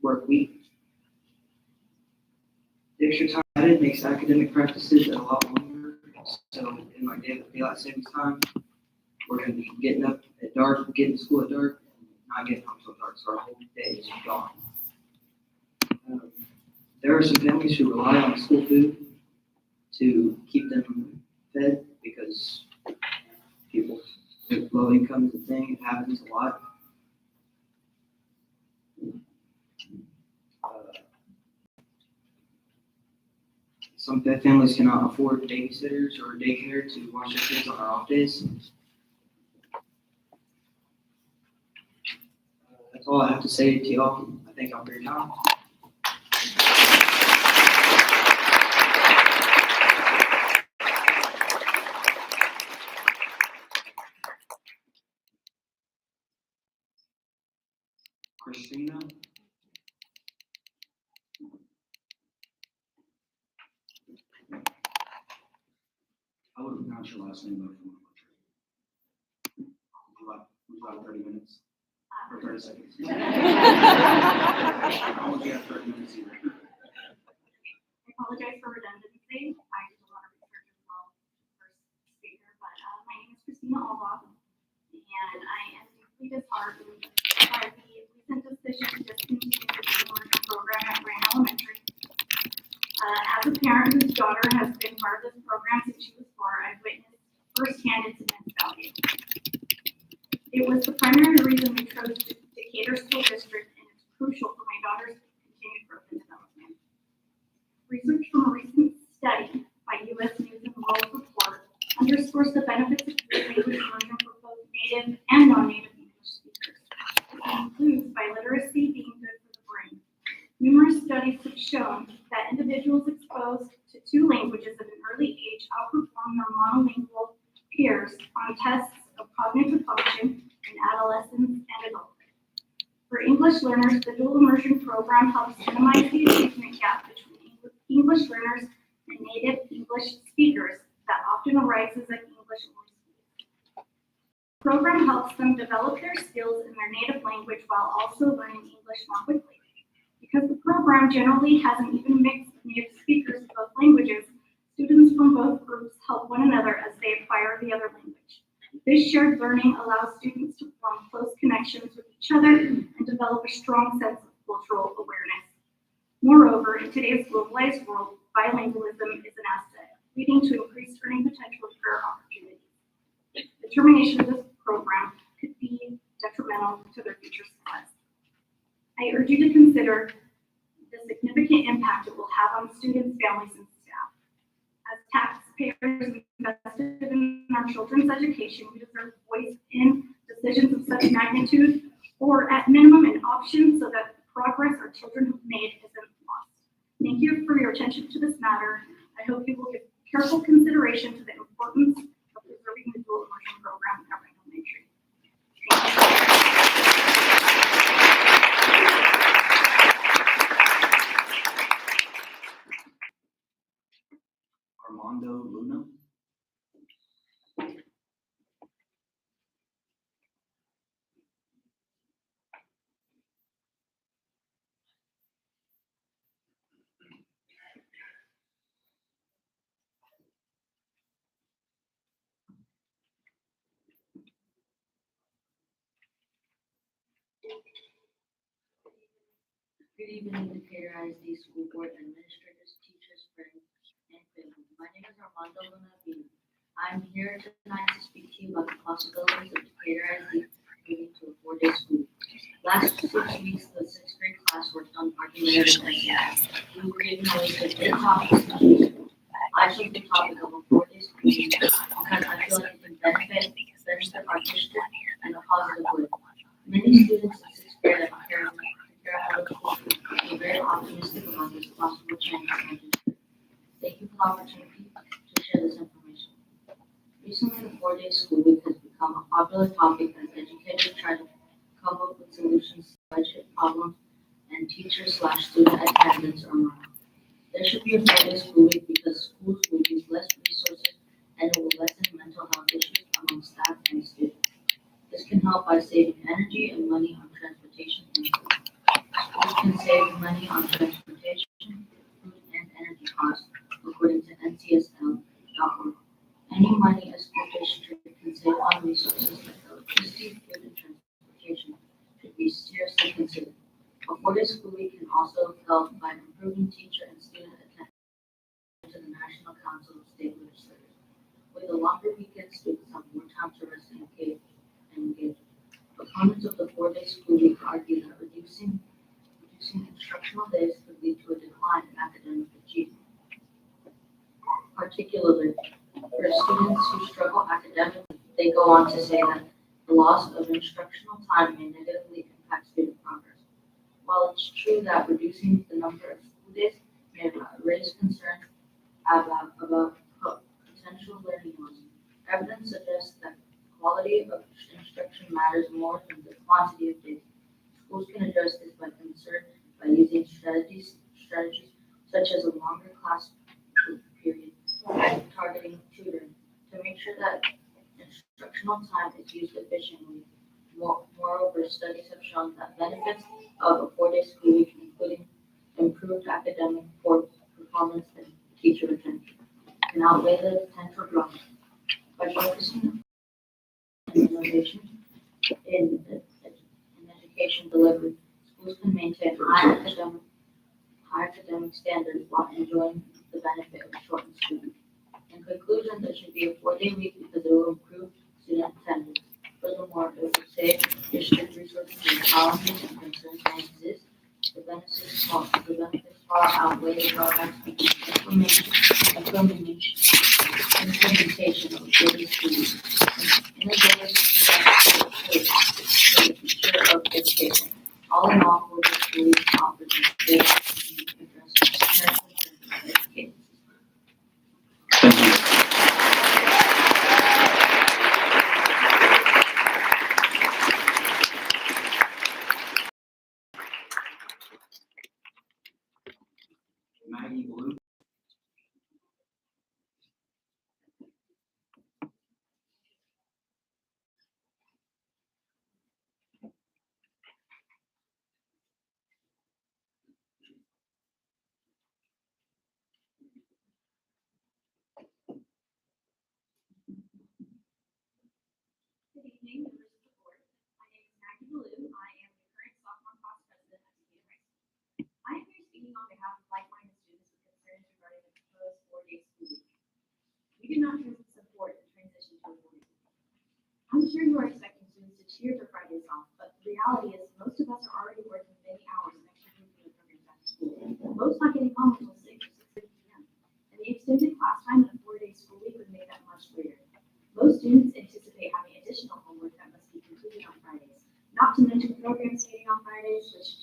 work week. The extra time added makes academic practices a lot longer. So in my daylight savings time, we're going to be getting up at dark, getting to school at dark, and not getting home till dark. So our whole day is gone. There are some families who rely on school food to keep them fed because people with low income is a thing. It happens a lot. Some families cannot afford babysitters or daycare to watch their kids on our off days. That's all I have to say to y'all. I thank y'all for your time. Christina. I would have pronounced your last name better from would you like 30 minutes? Or 30 seconds? I don't want you to have 30 minutes either. I apologize for redundancy. I did a lot of research as well, first speaker, but my name is Christina Alba, and I am deeply disheartened by the recent decision to discontinue the immersion program at Grant Elementary. As a parent whose daughter has been part of this program since she was 4, I've witnessed firsthand its immense value. It was the primary reason we chose Decatur School District, and it's crucial for my daughter's continued growth and development. Research from a recent study by U.S. News and World Report underscores the benefits of language immersion for both native and non-native English speakers. It includes biliteracy being good for the brain. Numerous studies have shown that individuals exposed to 2 languages at an early age outperform their monolingual peers on tests of cognitive function in adolescence and adulthood. For English learners, the dual immersion program helps minimize the achievement gap between English learners and native English speakers that often arises at English-only schools. The program helps them develop their skills in their native language while also learning English more quickly. Because the program generally has an even mix of native speakers of both languages, students from both groups help one another as they acquire the other language. This shared learning allows students to form close connections with each other and develop a strong sense of cultural awareness. Moreover, in today's globalized world, bilingualism is an asset, leading to increased earning potential and career opportunities. The termination of this program could be detrimental to their future success. I urge you to consider the significant impact it will have on students, families, and staff. As taxpayers invested in our children's education, we deserve voice in decisions of such magnitude, or at minimum an option so that the progress our children have made isn't lost. Thank you for your attention to this matter. I hope you will give careful consideration to the importance of preserving the dual immersion program at Randall Elementary. Armando Luna. Good evening, Decatur ISD School Board Administrators, teachers, friends, and family. My name is Armando Luna. I'm here tonight to speak to you about the possibilities of Decatur ISD moving to a 4-day school. Last 6 weeks, the 6th grade class worked on argumentative essays. We were given a list of 8 topics to choose from. I chose the topic of a 4-day school because I feel like it can benefit our district in a positive way. Many students in 6th grade are preparing I'm very optimistic about this possible change in my district. Thank you for the opportunity to share this information. Recently, the 4-day school week has become a popular topic as educators try to come up with solutions to budget problems and teacher/student attendance or morale. There should be a 4-day school week because schools will use less resources and it will lessen mental health issues among staff and students. This can help by saving energy and money on transportation and food. Schools can save money on transportation, food, and energy costs, according to NCSL.org. Any money a school district can save on resources like electricity, food, and transportation should be seriously considered. A 4-day school week can also help by improving teacher and student attendance to the National Council of State Legislators. With a longer weekend, students have more time to rest and engage. Opponents of the 4-day school week argue that reducing instructional days could lead to a decline in academic achievement. Particularly for students who struggle academically, they go on to say that the loss of instructional time may negatively impact student progress. While it's true that reducing the number of school days may raise concerns about potential learning loss, evidence suggests that quality of instruction matters more than the quantity of days. Schools can address this by using strategies such as a longer class period and targeting tutoring to make sure that instructional time is used efficiently. Moreover, studies have shown that benefits of a 4-day school week, including improved academic performance and teacher retention, can outweigh the potential drawbacks. By focusing on innovation in education delivery, schools can maintain high academic standards while enjoying the benefit of a shortened school week. In conclusion, there should be a 4-day week because it will improve student attendance. Furthermore, it will save district resources and challenges and concerns that exist. The benefits far outweigh the drawbacks because implementation of 4-day school week. Innovative steps for the future of education. All in all, 4-day school week offers a great opportunity to address current concerns about education. Thank you. Maggie Blue. Good evening, members of the board. My name is Maggie Blue. I am the current sophomore class president at Decatur High School. I am here speaking on behalf of like-minded students with concerns regarding the proposed 4-day school week. We do not support the transition to a 4-day school week. I'm sure you are expecting students to cheer their Fridays off, but the reality is most of us are already working many hours in extracurricular programs after school. Most not getting home until 6 or 6:30 p.m. And the extended class time in a 4-day school week would make that much later. Most students anticipate having additional homework that must be completed on Fridays, not to mention programs skating on Fridays, which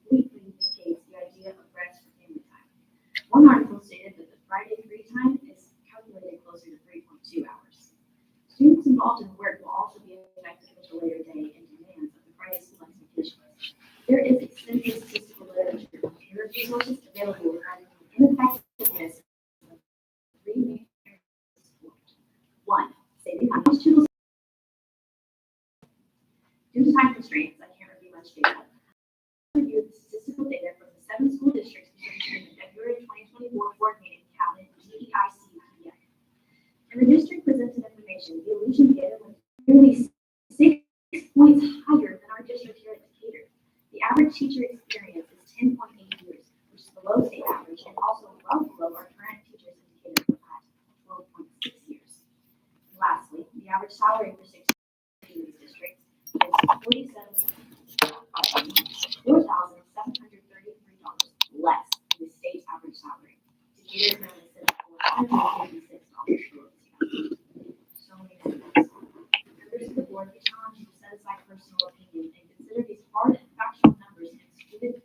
completely negates the idea of rest for family time. One article stated that the Friday free time is calculated closer to 3.2 hours. Students involved in work will also be affected with the later day and demands of the Friday school expectation list. There is extensive statistical literature and peer resources available regarding the ineffectiveness of 3 main areas of support. 1. Saving time. Due to time constraints, I can't review much data. I reviewed the statistical data from the 7 school districts featured in the February 2024 board meeting held in DEIC. And the district presented information. The illusion data was nearly 6 points higher than our district here at Decatur. The average teacher experience is 10.8 years, which is below state average and also well below our current teachers in Decatur at 12.6 years. Lastly, the average salary for 6 in these districts is $4,733 less than the state average salary. Decatur currently sits at $456 So many benefits. Members of the board, we challenge you to set aside personal opinion and consider these hard and factual numbers and excluded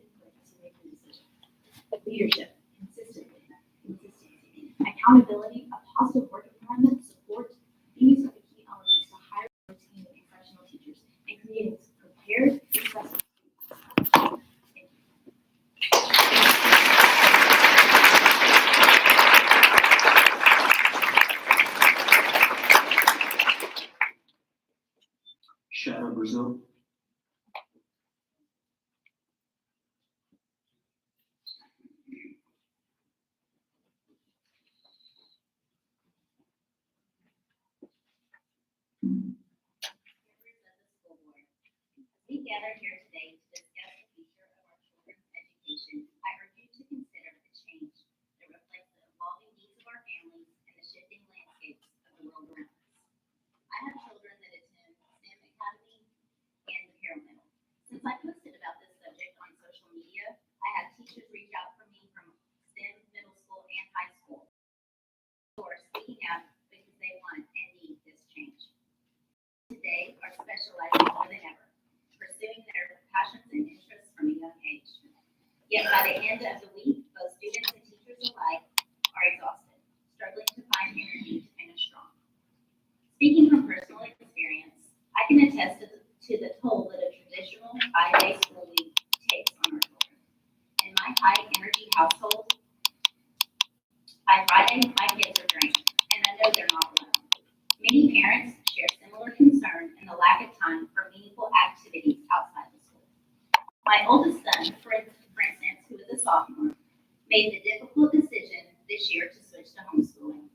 gather here today to discuss the future of our children's education, I urge you to consider a change that reflects the evolving needs of our families and the shifting landscapes of the world around us. I have children that attend STEM Academy and the Middle. Since I posted about this subject on social media, I had teachers reach out for me from STEM middle school and high school who are speaking out because they want and need this change. Today are specializing more than ever, pursuing their passions and interests from a young age. Yet by the end of the week, both students and teachers alike are exhausted, struggling to find energy to finish strong. Speaking from personal experience, I can attest to the toll that a traditional 5-day school week takes on our children. In my high-energy household, by Friday, my kids are drained, and I know they're not alone. Many parents share similar concern in the lack of time for meaningful activities outside the school. My oldest son, for instance, who is a sophomore, made the difficult decision this year to switch to homeschooling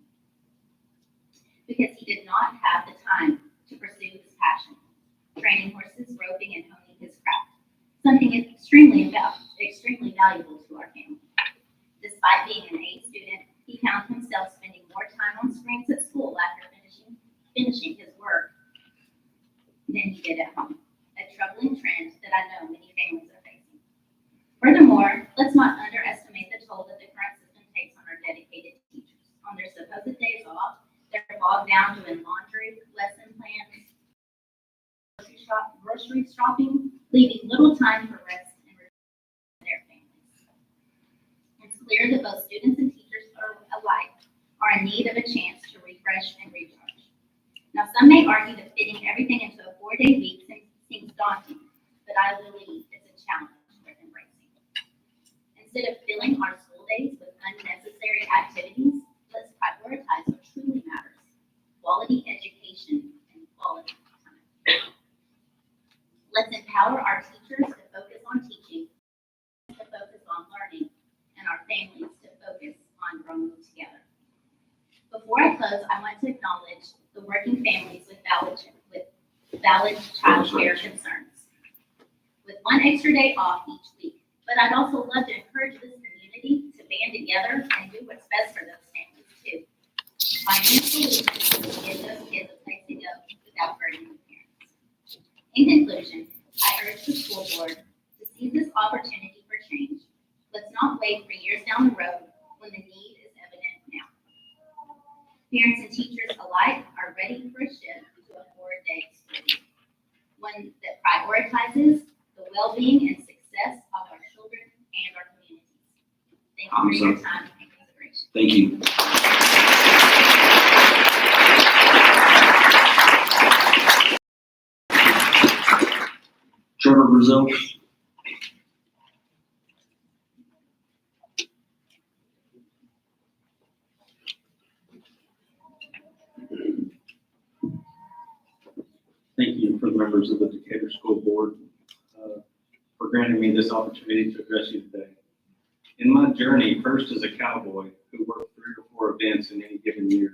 because he did not have the time to pursue his passion, training horses, roping, and honing his craft, something extremely valuable to our family. Despite being an A student, he found himself spending more time on screens at school after finishing his work than he did at home, a troubling trend that I know many families are facing. Furthermore, let's not underestimate the toll that the current system takes on our dedicated teachers. On their supposed days off, they're bogged down doing laundry, lesson plans, grocery shopping, leaving little time for rest and their families. It's clear that both students and teachers alike are in need of a chance to refresh and recharge. Now, some may argue that fitting everything into a 4-day week seems daunting, but I believe it's a challenge worth embracing. Instead of filling our school days with unnecessary activities, let's prioritize what truly matters: quality education and quality time. Let's empower our teachers to focus on teaching, to focus on learning, and our families to focus on growing together. Before I close, I want to acknowledge the working families with valid child care concerns, with one extra day off each week. But I'd also love to encourage this community to band together and do what's best for those families too. Finding solutions to give those kids a place to go without burdening the parents. In conclusion, I urge the school board to seize this opportunity for change. Let's not wait for years down the road when the need is evident now. Parents and teachers alike are ready for a shift to a 4-day school week, one that prioritizes the well-being and success of our children and our communities. Thank you for your time and consideration. Thank you. Trevor Brazil. Thank you for the members of the Decatur School Board for granting me this opportunity to address you today. In my journey, first as a cowboy who worked 3 or 4 events in any given year,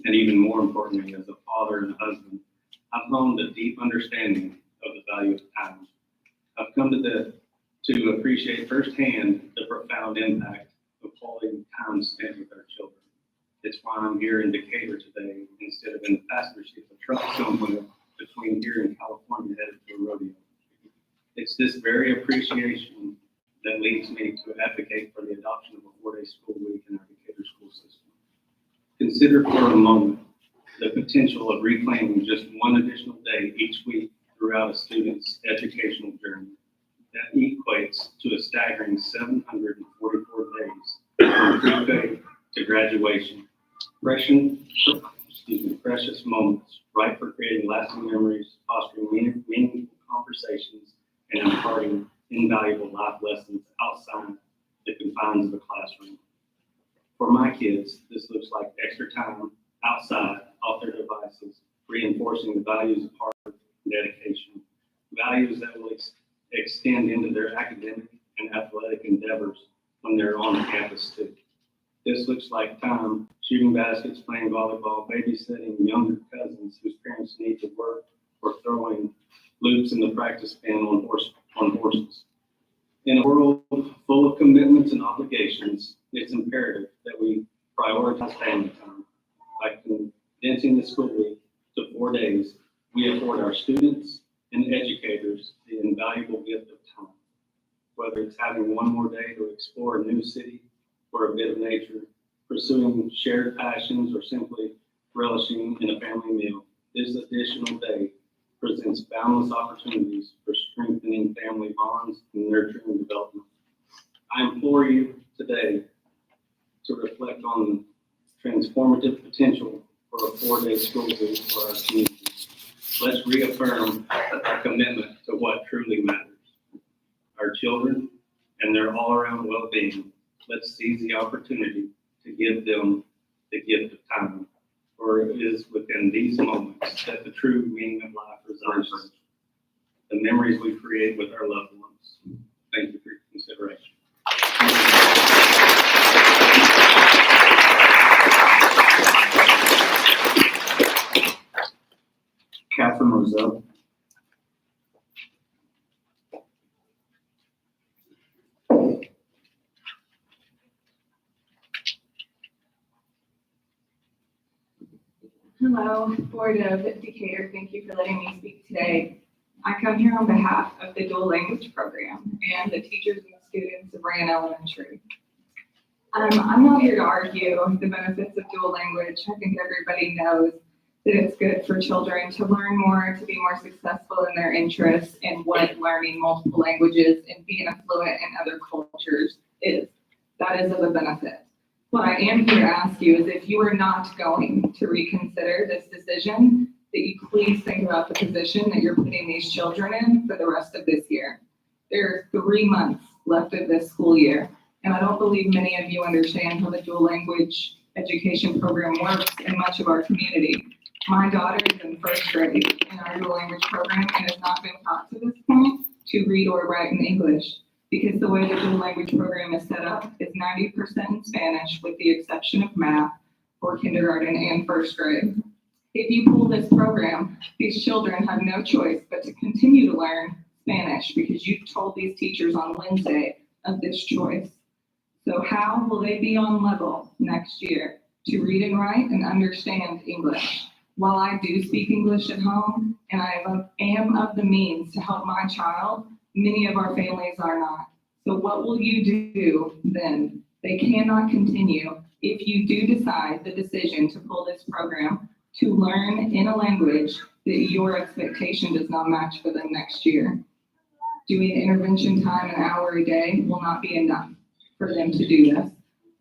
and even more importantly, as a father and a husband, I've honed a deep understanding of the value of time. I've come to appreciate firsthand the profound impact of quality time spent with our children. It's why I'm here in Decatur today instead of in the passenger seat of a truck somewhere between here and California headed to a rodeo. It's this very appreciation that leads me to advocate for the adoption of a 4-day school week in our Decatur school system. Consider for a moment the potential of reclaiming just one additional day each week throughout a student's educational journey. That equates to a staggering 744 days from pre-K to graduation. Precious moments, ripe for creating lasting memories, fostering meaningful conversations, and imparting invaluable life lessons outside the confines of the classroom. For my kids, this looks like extra time outside, off their devices, reinforcing the values of hard work and dedication, values that will extend into their academic and athletic endeavors when they're on campus too. This looks like time shooting baskets, playing volleyball, babysitting younger cousins whose parents need to work, or throwing loops in the practice pen on horses. In a world full of commitments and obligations, it's imperative that we prioritize family time. By condensing the school week to 4 days, we afford our students and educators the invaluable gift of time. Whether it's having one more day to explore a new city or a bit of nature, pursuing shared passions, or simply relishing in a family meal, this additional day presents boundless opportunities for strengthening family bonds and nurturing development. I implore you today to reflect on the transformative potential for a 4-day school week for our community. Let's reaffirm our commitment to what truly matters, our children and their all-around well-being. Let's seize the opportunity to give them the gift of time, for it is within these moments that the true meaning of life resides. The memories we create with our loved ones. Thank you for your consideration. Catherine Roselle. Hello, Board of Decatur. Thank you for letting me speak today. I come here on behalf of the dual language program and the teachers and students of Ryan Elementary. I'm not here to argue the benefits of dual language. I think everybody knows that it's good for children to learn more, to be more successful in their interests, and what learning multiple languages and being fluent in other cultures is. That is of a benefit. What I am here to ask you is if you are not going to reconsider this decision, that you please think about the position that you're putting these children in for the rest of this year. There are 3 months left of this school year, and I don't believe many of you understand how the dual language education program works in much of our community. My daughter is in 1st grade in our dual language program and has not been taught to this point to read or write in English, because the way the dual language program is set up is 90% in Spanish with the exception of math for kindergarten and 1st grade. If you pull this program, these children have no choice but to continue to learn Spanish because you told these teachers on Wednesday of this choice. So how will they be on level next year to read and write and understand English? While I do speak English at home and I am of the means to help my child, many of our families are not. So what will you do then? They cannot continue if you do decide the decision to pull this program to learn in a language that your expectation does not match for them next year. Doing intervention time an hour a day will not be enough for them to do this.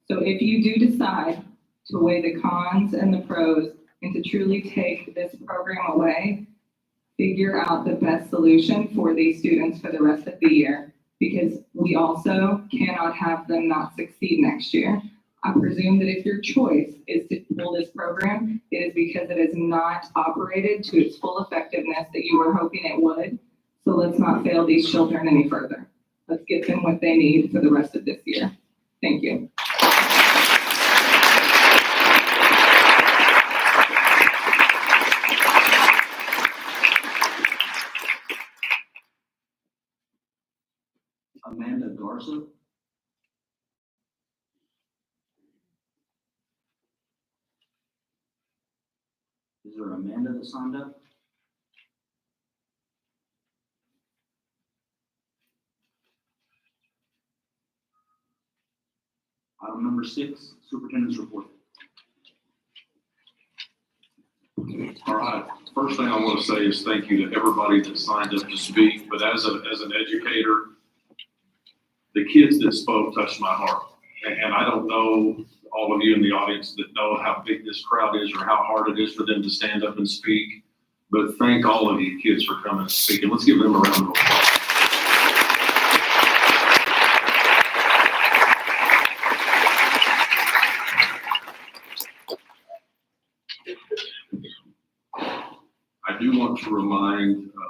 So if you do decide to weigh the cons and the pros and to truly take this program away, figure out the best solution for these students for the rest of the year, because we also cannot have them not succeed next year. I presume that if your choice is to pull this program, it is because it is not operated to its full effectiveness that you were hoping it would. So let's not fail these children any further. Let's get them what they need for the rest of this year. Thank you. Amanda Garza. Is there Amanda that signed up? Item number 6, Superintendent's report. All right, first thing I want to say is thank you to everybody that signed up to speak, but as an educator, the kids that spoke touched my heart. And I don't know all of you in the audience that know how big this crowd is or how hard it is for them to stand up and speak, but thank all of you kids for coming and speaking. Let's give them a round of applause. I do want to remind the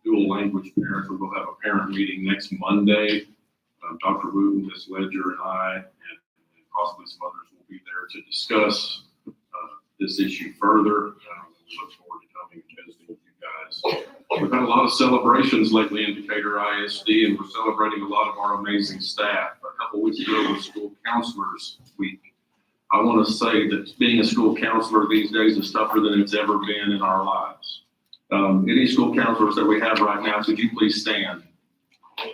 dual language parents, we're going to have a parent meeting next Monday. Dr. Wooten, Ms. Ledger, and I, and possibly some others will be there to discuss this issue further. We look forward to coming and visiting with you guys. We've had a lot of celebrations lately in Decatur ISD, and we're celebrating a lot of our amazing staff. A couple weeks ago was School Counselors Week. I want to say that being a school counselor these days is tougher than it's ever been in our lives. Any school counselors that we have right now, could you please stand? What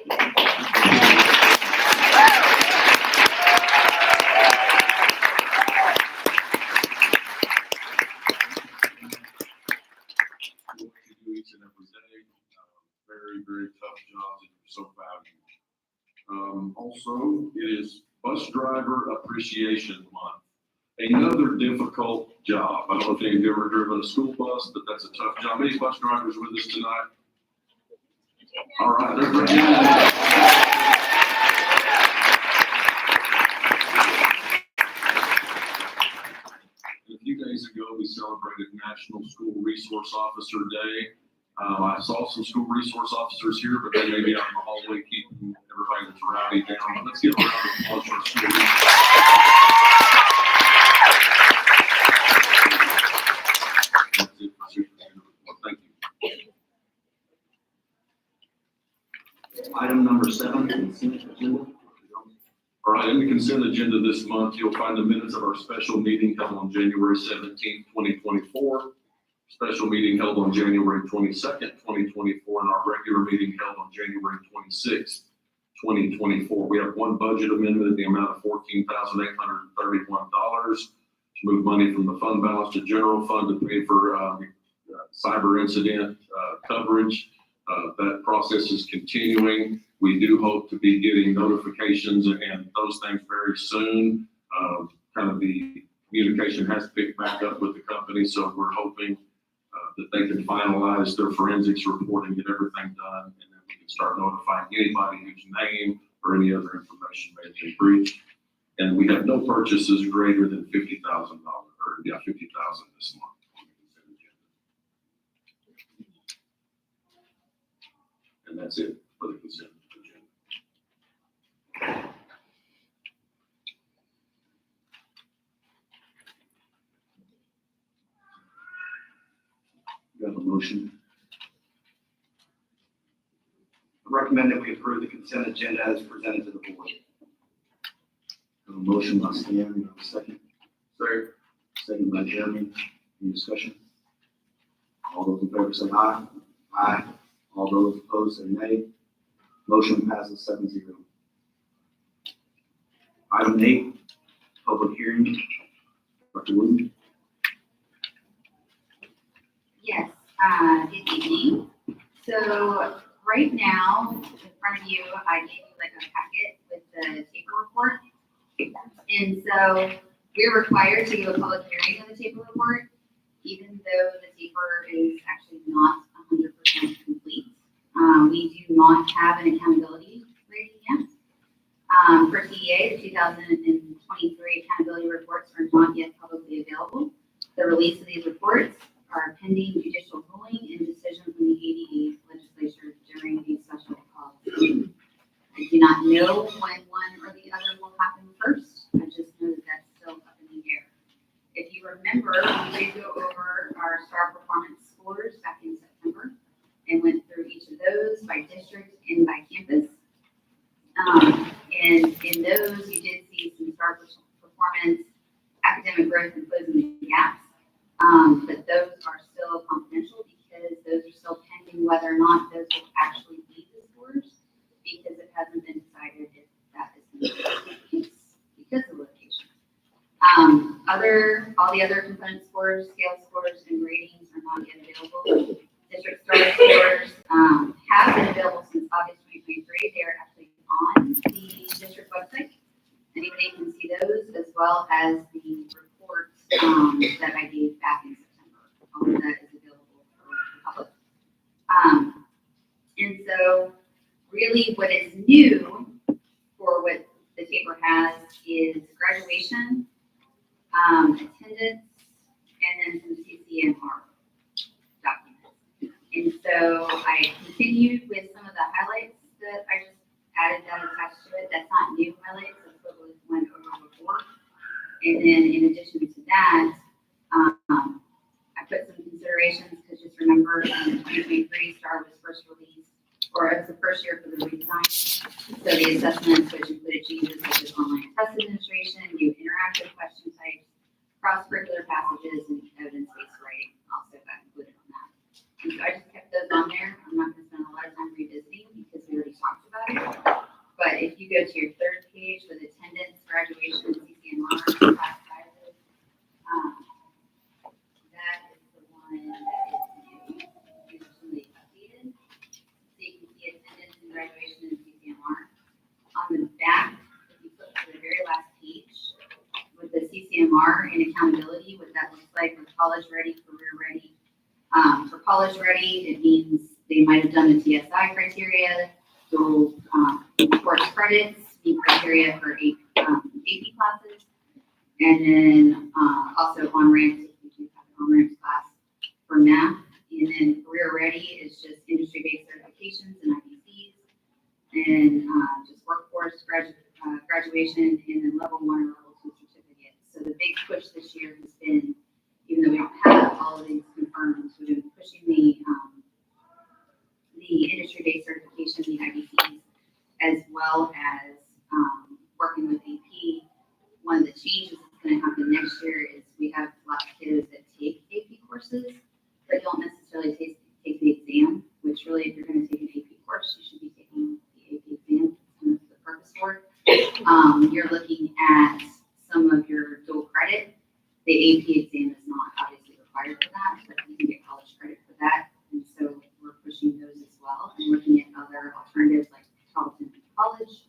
you do each and every day, very, very tough jobs, and you're so valuable. Also, it is Bus Driver Appreciation Month. Another difficult job. I don't know if any of you have ever driven a school bus, but that's a tough job. Any bus drivers with us tonight? All right. A few days ago, we celebrated National School Resource Officer Day. I saw some school resource officers here, but they may be out in the hallway keeping everybody that's rowdy down. But let's give a round of applause for our school resource officers. That's it for Superintendent report. Thank you. Item number 7, consent agenda. All right, in the consent agenda this month, you'll find the minutes of our special meeting held on January 17th, 2024, special meeting held on January 22nd, 2024, and our regular meeting held on January 26th, 2024. We have one budget amendment in the amount of $14,831 to move money from the fund balance to general fund to pay for cyber incident coverage. That process is continuing. We do hope to be getting notifications and those things very soon. Kind of the communication has picked back up with the company, so we're hoping that they can finalize their forensics report and get everything done, and then we can start notifying anybody whose name or any other information may have been breached. And we have no purchases greater than $50,000, or $50,000 this month. And that's it for the consent agenda. You have a motion. I recommend that we approve the consent agenda as presented to the board. Have a motion by Stan, you have a second. Third. Second by Jeremy. Any discussion? All those in favor say aye. Aye. All those opposed say nay. Motion passes 7-0. Item 8, public hearing. Dr. Wood. Yes, good evening. So right now, in front of you, I gave you like a packet with the TAPR report. And so we're required to do a public hearing on the TAPR report, even though the TAPR is actually not 100% complete. We do not have an accountability rating yet. For TEA, the 2023 accountability reports are not yet publicly available. The release of these reports are pending judicial ruling and decision from the ADA legislature during a special call. I do not know when one or the other will happen first. I just know that that's still up in the air. If you remember, we did go over our STAR performance scores back in September and went through each of those by district and by campus. And in those, you did see some STAR performance, academic growth, and closing the gaps. But those are still confidential because those are still pending whether or not those will actually be the scores, because it hasn't been decided if that is the case because of litigation. All the other component scores, scale scores, and ratings are not yet available. District STAR scores have been available since August 2023. They are actually on the district website. Anybody can see those, as well as the reports that I gave back in September. All of that is available for the public. And so really what is new for what the TAPR has is graduation, attendance, and then some CCNR documents. And so I continued with some of the highlights that I just added that attached to it. That's not new highlights, that's what we went over before. And then in addition to that, I put some considerations, because just remember September, and 2023 STAR was first released, or it was the first year for the redesign. So the assessments, which included changes such as online test administration, new interactive question types, cross-curricular passages, and evidence-based writing also got included on that. And so I just kept those on there. I'm not gonna spend a lot of time revisiting because we already talked about it. But if you go to your third page with attendance, graduation, and CCNR, class sizes, that is the one that is usually updated. So you can see attendance and graduation and CCNR. On the back, if you flip to the very last page, with the CCMR and accountability, what that looks like for college ready, career ready. For college ready, it means they might have done the TSI criteria, so course credits, meet criteria for AP classes, and then also on-ramps, if you do have an on-ramps class for math. And then career ready is just industry-based certifications and IBCs, and just workforce graduation, and then level 1 or level 2 certificates. So the big push this year has been, even though we don't have all of these confirmed, we've been pushing the industry-based certification, the IBCs, as well as working with AP. One of the changes that's going to happen next year is we have lots of kiddos that take AP courses, but don't necessarily take the exam, which really, if you're going to take an AP course, you should be taking the AP exam. That's the purpose for it. You're looking at some of your dual credit. The AP exam is not obviously required for that, but you can get college credit for that. And so we're pushing those as well and looking at other alternatives like Tarleton College.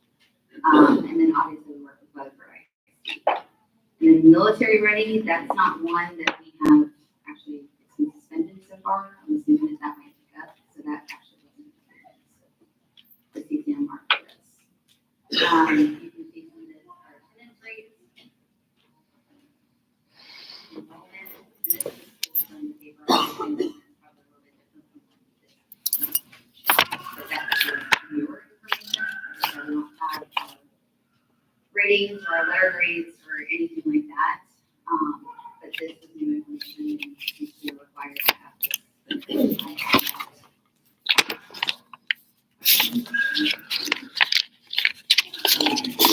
And then obviously we work with Weatherford ISD. And then military ready, that's not one that we have actually, it's been suspended so far. I'm assuming that might pick up. So that actually wasn't the CCM mark for this. You can see some of the attendance rates. Enrollment, this is on the paper. And this is probably a little bit different from this. But that's newer information. So we don't have ratings or letter grades or anything like that. But this is new information and you're required to have this.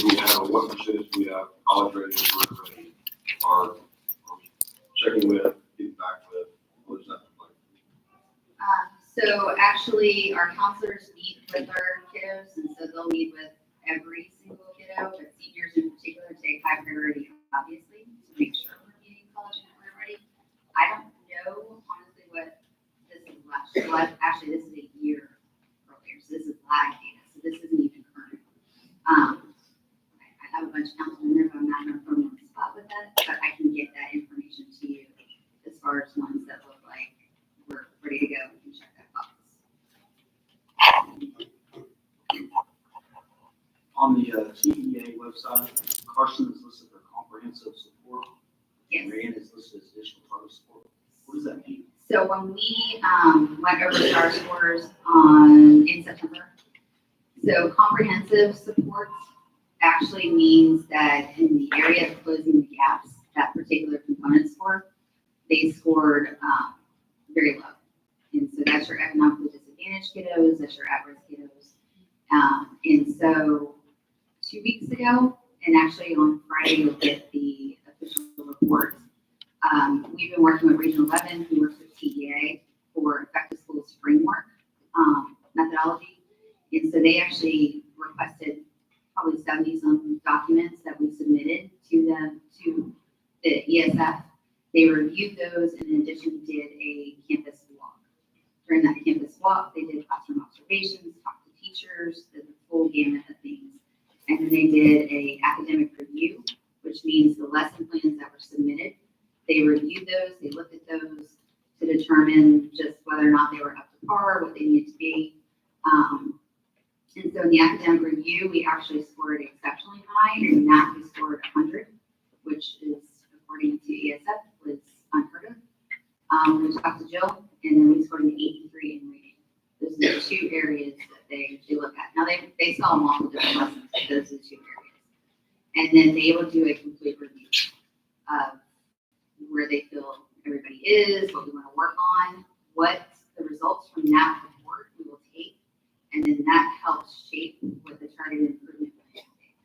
We have, what percentage we have college ready, career ready, are checking with, getting back with, what does that look like? So actually, our counselors meet with our kiddos, and so they'll meet with every single kiddo, but seniors in particular take high priority, obviously, to make sure we're meeting college and career ready. I don't know, honestly, what this is last year. Well, actually, this is a year earlier, so this is lag data, so this isn't even current. I have a bunch of counselors in there, but I'm not going to put them on the spot with that, but I can get that information to you as far as ones that look like we're ready to go. We can check that box. On the TEA website, Carson is listed for comprehensive support. Yes. Rand is listed as additional target support. What does that mean? So when we went over STAR scores in September, so comprehensive support actually means that in the area of closing the gaps, that particular component score, they scored very low. And so that's your economically disadvantaged kiddos, that's your at-risk kiddos. And so 2 weeks ago, and actually on Friday, you'll get the official report. We've been working with Regional 11, who works with TEA for Effective Schools Framework methodology. And so they actually requested probably 70-some documents that we submitted to them, to the ESF. They reviewed those and in addition did a campus walk. During that campus walk, they did classroom observations, talked to teachers, did the full gamut of things. And then they did a academic review, which means the lesson plans that were submitted. They reviewed those, they looked at those to determine just whether or not they were up to par, what they needed to be. And so in the academic review, we actually scored exceptionally high. In math, we scored 100, which is, according to ESF, was unheard of. We talked to Jill, and then we scored an 83 in reading. Those are the two areas that they look at. Now, they saw multiple different lessons, but those are the two areas. And then they will do a complete review of where they feel everybody is, what we want to work on, what the results from that report we will take, and then that helps shape what the targeted improvement plan is.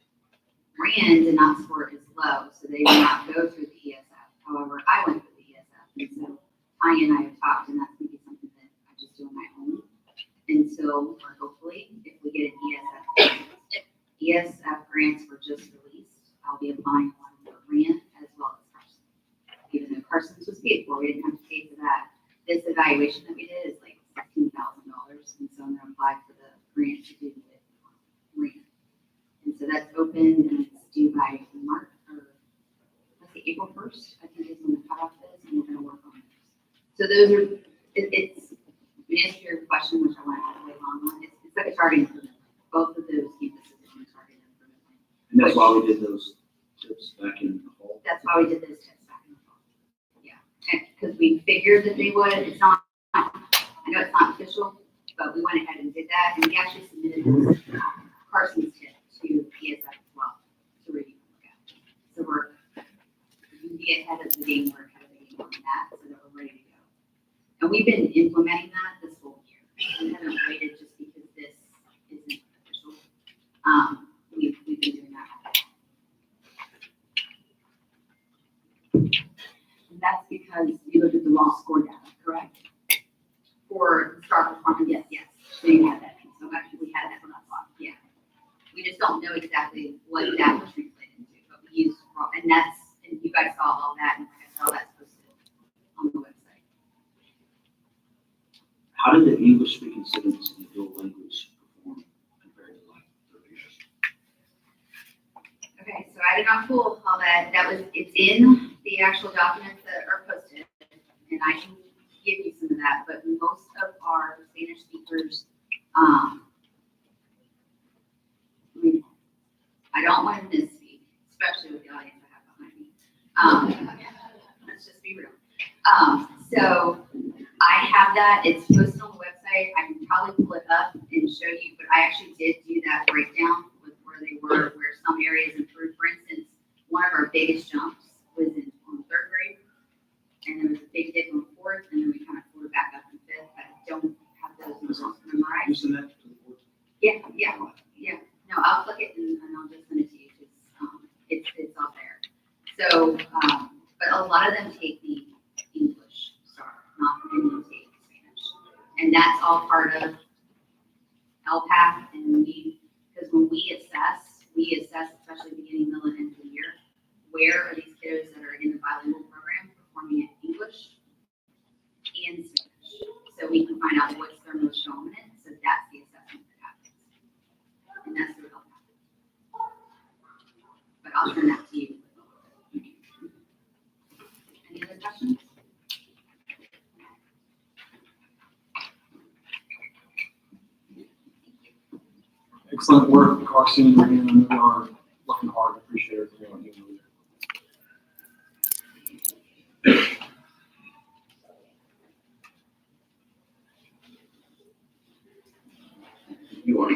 Rand did not score as low, so they did not go through the ESF. However, I went through the ESF, and so Tanya and I have talked, and that's maybe something that I just do on my own. And so, hopefully, if we get an ESF grants were just released, I'll be applying one for Rand as well as Carson. Even though Carson's was paid for, we didn't have to pay for that. This evaluation that we did is like $16,000, and so I'm gonna apply for the grant to do with Rand. And so that's open and it's due by March, or let's see, April 1st, I think is when the cutoff is, and we're gonna work on it. So those are, it's, to answer your question, which I went way long on, it's like a target improvement plan. Both of those campuses are on a target improvement plan. And that's why we did those tips back in the fall. That's why we did those tests back in the fall. Yeah, because we figured that they would. It's not, I know it's not official, but we went ahead and did that, and we actually submitted this Carson's tip to PSF as well to review and look at. So we're be ahead of the game, we're ahead of the game on that, so that we're ready to go. And we've been implementing that this whole year. We haven't waited just because this isn't official. We've been doing that. And that's because you looked at the raw score data, correct? For star performance, yes. So you had that piece. So actually, we had that from that slide, yeah. We just don't know exactly what that was translated into, but we used, and that's, and you guys saw all that, and I saw that's posted on the website. How did the English speaking students in the dual language perform compared to like their peers? Okay, so I did not pull all that, it's in the actual documents that are posted, and I can give you some of that, but most of our Spanish speakers, I don't want to misspeak, especially with the audience I have behind me. Let's just be real. So I have that, it's posted on the website, I can probably pull it up and show you, but I actually did do that breakdown with where they were, where some areas improved. For instance, one of our biggest jumps was on third grade, and there was a big dip on fourth, and then we kind of pulled it back up in fifth. I don't have those results memorized. You send that to the board? Yeah. No, I'll click it and I'll just send it to you, because it's all there. So, but a lot of them take the English star, not many take Spanish. And that's all part of LPAC, and because when we assess, especially beginning, middle, and end of the year, where are these kiddos that are in the bilingual program performing in English and Spanish? So we can find out what's their most dominant, so that's the assessment that happens. And that's the LPAC. But I'll turn that to you. Any other questions? Excellent work, Carson and Ryan. I know you are working hard. I appreciate everything you're doing over there. You are.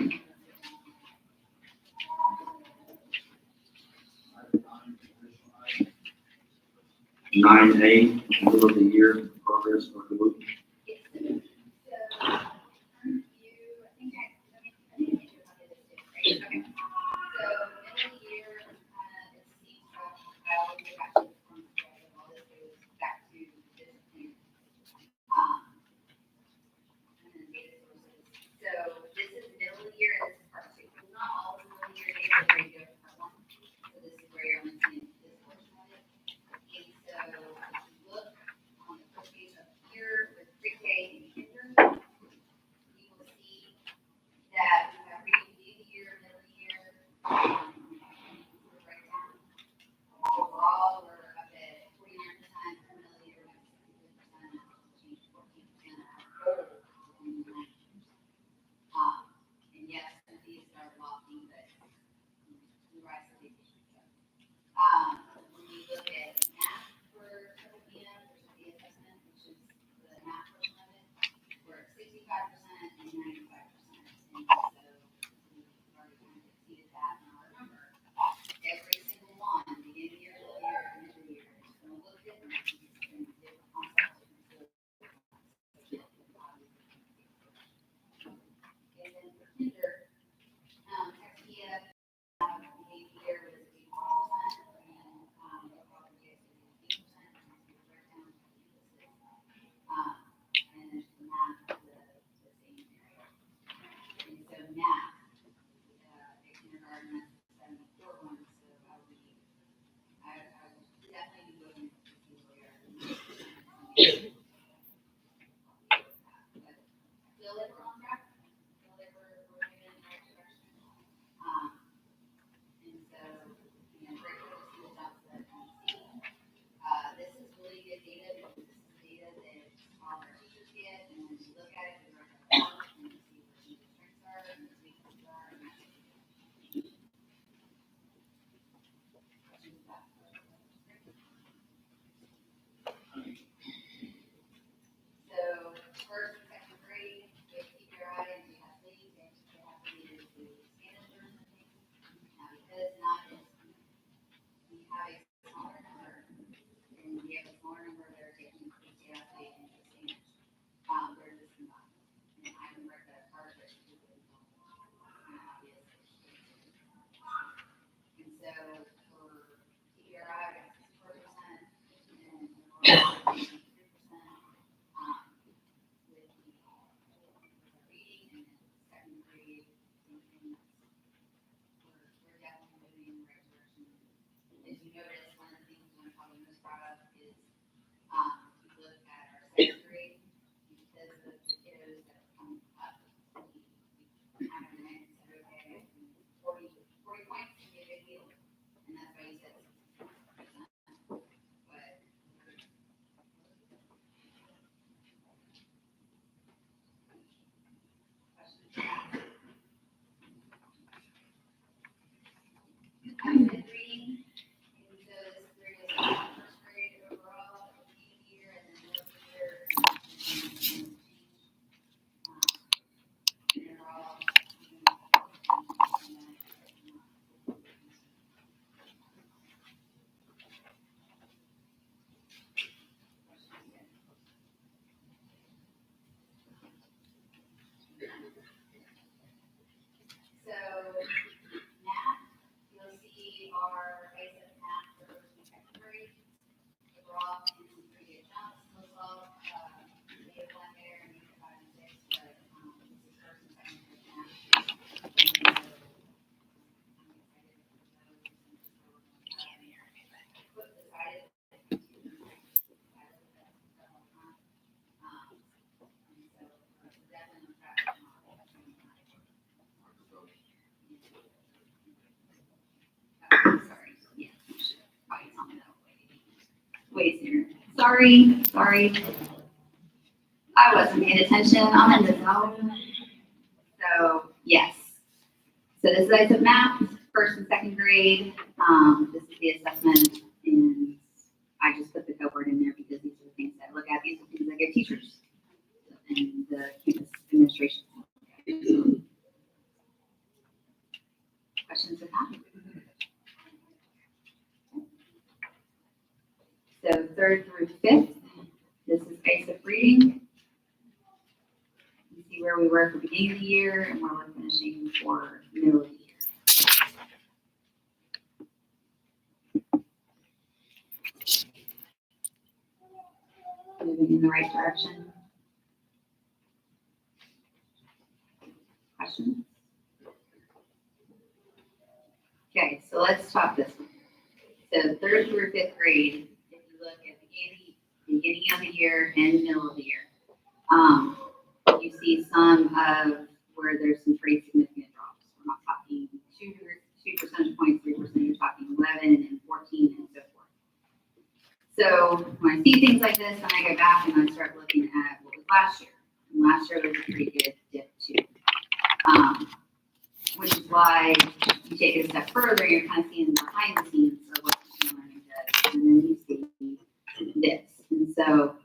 9A, middle of the year progress for the week. I said reading, and so this is where you'll see first grade overall, year, and then middle year. And they're all. So math, you'll see our basic math for first and second grade. Overall, in pretty good jumps, most all, they have one there and 5 and 6, but, this is first and second grade math. Put decided. Definitely on track. Sorry, yeah, probably tell me that way sooner. Sorry. I wasn't paying attention on the zone. So, yes. So this is ISD math, first and second grade. This is the assessment, and I just put the cohort in there because these are the things that I look at. These are the things I give teachers and the campus administration. Questions with that? So 3rd through 5th, this is basic reading. You see where we were for beginning of the year and where we're finishing for middle of the year. Moving in the right direction. Questions? Okay, so let's talk this one. So 3rd through 5th grade, if you look at beginning of the year and middle of the year, you see some of where there's some pretty significant drops. We're not talking 2 percentage points, 3%, you're talking 11 and 14 and so forth. So when I see things like this, then I go back and I start looking at what was last year. And last year was a pretty good dip too. Which is why you take it a step further, you're kind of seeing behind the scenes of what machine learning does, and then you see this. And so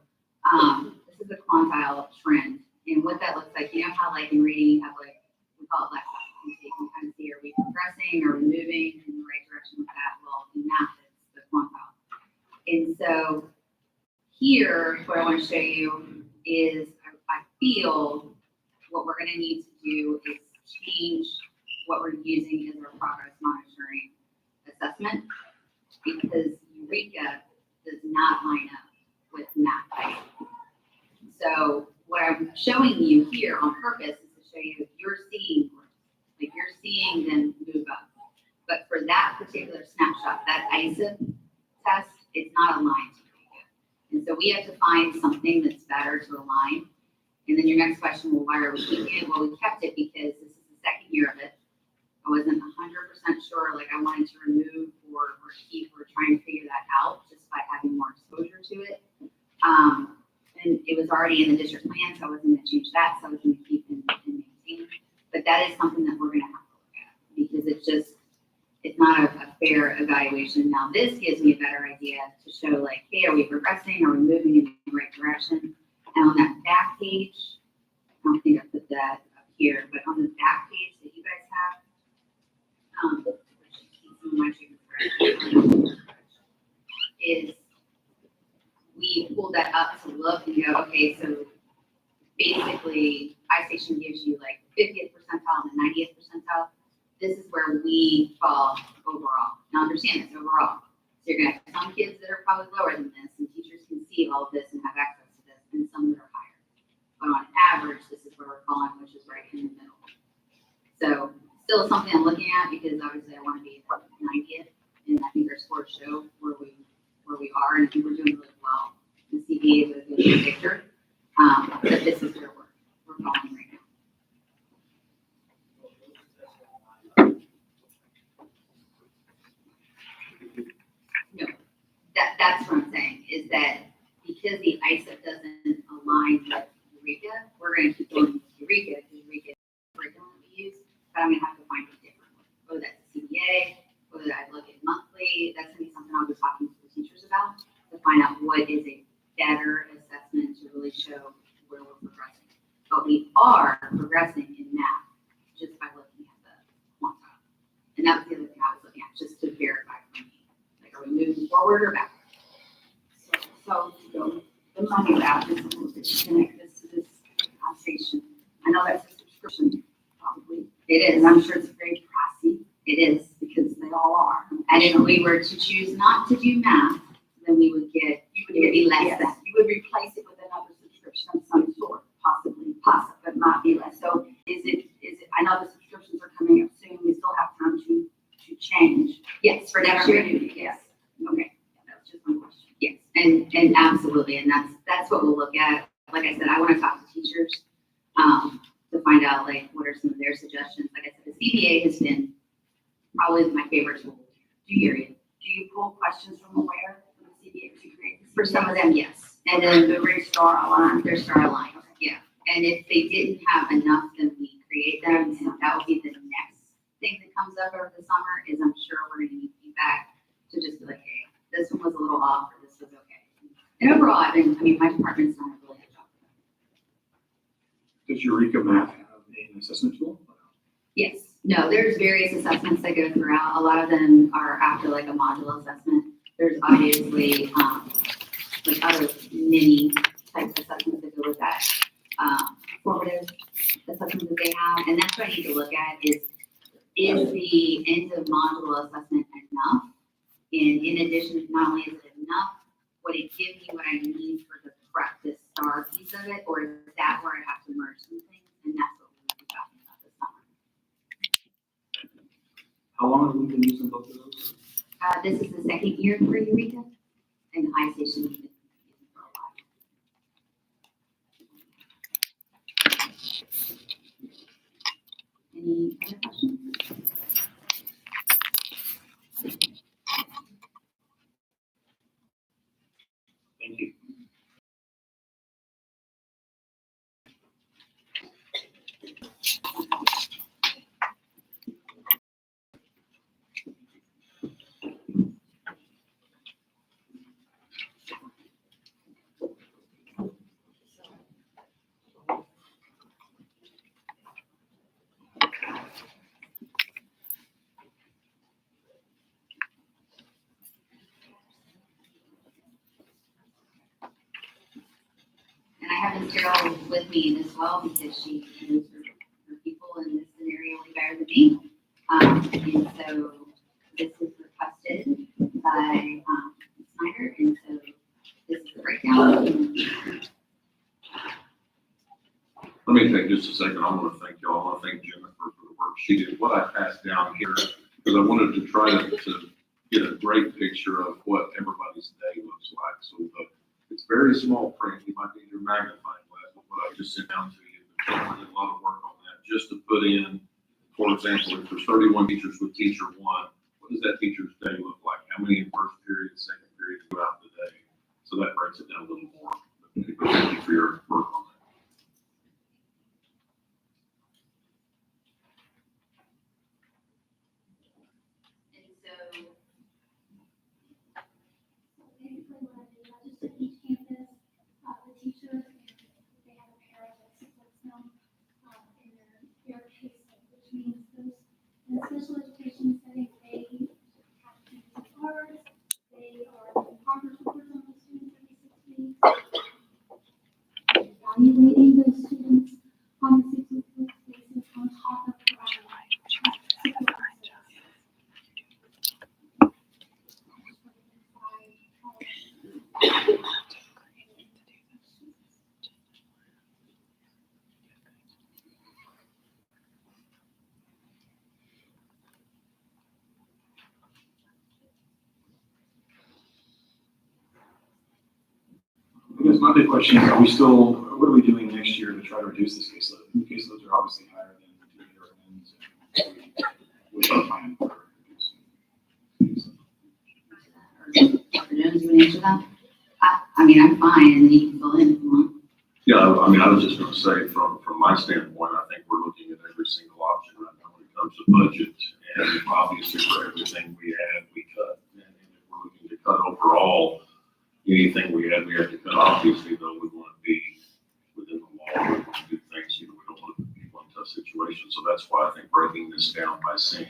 this is a quantile trend. And what that looks like, you know how like in reading you have like, we call it black box. So you can kind of see, are we progressing, are we moving in the right direction with that? Well, in math, it's the quantile. And so here, what I want to show you is I feel what we're going to need to do is change what we're using as our progress monitoring assessment, because Eureka does not line up with math. So what I'm showing you here on purpose is to show you you're seeing growth, like you're seeing them move up. But for that particular snapshot, that ISD test, it's not aligned to Eureka. And so we have to find something that's better to align. And then your next question, well, why are we keeping it? Well, we kept it because this is the second year of it. I wasn't 100% sure, like I wanted to remove or keep, or trying to figure that out just by having more exposure to it. And it was already in the district plan, so I wasn't going to change that, so I was going to keep and maintain. But that is something that we're going to have to look at, because it's not a fair evaluation. Now, this gives me a better idea to show, like, hey, are we progressing? Are we moving in the right direction? And on that back page, I don't think I put that up here, but on the back page that you guys have, is we pull that up to look and go, okay, so basically iStation gives you like 50th percentile and the 90th percentile. This is where we fall overall. Now understand it's overall. So you're gonna have some kids that are probably lower than this, and teachers can see all of this and have access to this, and some that are higher. But on average, this is where we're falling, which is right in the middle. So still something I'm looking at, because obviously I want to be at 90th, and I think our scores show where we are, and I think we're doing really well. The CBA is a good predictor, but this is where we're falling right now. No, that's what I'm saying, is that because the ISA doesn't align with Eureka, we're going to keep going with Eureka, because Eureka is the curriculum that we use, but I'm going to have to find a different one, whether that's a CBA, whether what is a better assessment to really show where we're progressing. But we are progressing in math just by looking at the quantile. And that was the other thing I was looking at, just to verify for me. Like, are we moving forward or back? So to go the money route is a little bit to connect this to this conversation. I know that's a subscription, probably, It is, and I'm sure it's very pricey it is. because they all are. And if we were to choose not to do math, then we would get, it would be less Yes, than. you would replace it with another subscription of some sort, possibly, but not be less. So is it, I know the subscriptions are coming up soon, we still have time to change. Yes, for next year. Yes, okay, that was just my question. Yes, and absolutely, and that's what we'll look at. Like I said, I want to talk to teachers, to find out like what are some of their suggestions. Like I said, the CBA has been probably my favorite tool. Do you pull questions from aware from the CBA to create this? For some of them, yes. And then the very star align. Their star lines, yeah. And if they didn't have enough, then we create them, and that will be the next thing that comes up over the summer, is I'm sure we're gonna need feedback to just be like, hey, this one was a little off, or this was okay. And overall, my department's done a really good job. Does Eureka Math have an assessment tool? Yes, no, there's various assessments that go throughout. A lot of them are after like a module assessment. There's obviously, like other mini type assessments that go with that, formative assessments that they have. And that's what I need to look at is the end of module assessment enough? And in addition, not only is it enough, would it give me what I need for the practice star piece of it? Or is that where I have to merge some things? And that's what we'll be talking about this summer. How long have we been using both of those? This is the second year for Eureka, and the iStation has been using for a while. Any other questions? Thank you. And I have Ms. Carol with me as well because she knows her people in this scenario way better than me. And so this is requested by Snyder, and so this is the breakdown. Let me take just a second. I want to thank y'all. I want to thank Jennifer for the work she did. What I passed down here, because I wanted to try to get a great picture of what everybody's day looks like. So it's very small print. You might need your magnifying glass, but what I just sent down to you, I did a lot of work on that just to put in, for example, if there's 31 teachers with teacher one, what does that teacher's day look like? How many in first period, second period throughout the day? So that breaks it down a little more. But thank you for your work on that. And so Basically what I do, I just took each campus, the teachers, and they have a para that supports them, in their caseload, which means those, in a special education setting, they have to do cards, they are doing progress reports on those students every 6 weeks. Evaluating those students on the 6 week basis on top of providing support services. I guess my big question is, what are we doing next year to try to reduce this caseload? The caseloads are obviously higher than the other ends. What's our plan for reducing caseload? Dr. Jones, you want to answer that? I mean, I'm fine, and then you can fill in if you want. Yeah, I mean, I was just gonna say, from my standpoint, I think we're looking at every single option right now when it comes to budget. And obviously for everything we add, we cut. And if we're looking to cut overall, anything we have to cut. Obviously, though, we want to be within the law. We want to do things, we don't want to put people in tough situations. So that's why I think breaking this down by saying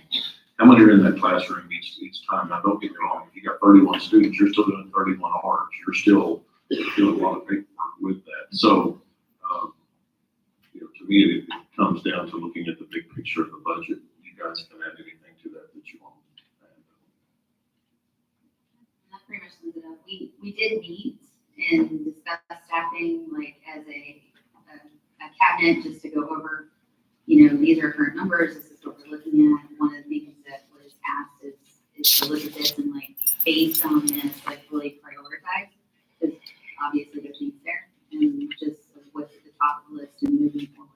how many are in that classroom each time. Now, don't get me wrong, if you got 31 students, you're still doing 31 hours. You're still doing a lot of paperwork with that. So, to me, it comes down to looking at the big picture of the budget. You guys can add anything to that you want. That pretty much sums it up. We did meet and discuss staffing, like as a cabinet, just to go over, these are current numbers, this is what we're looking at. One of the things that was asked is to look at this and like, based on this, like really prioritize, because obviously there's needs there, and just what's at the top of the list and moving forward.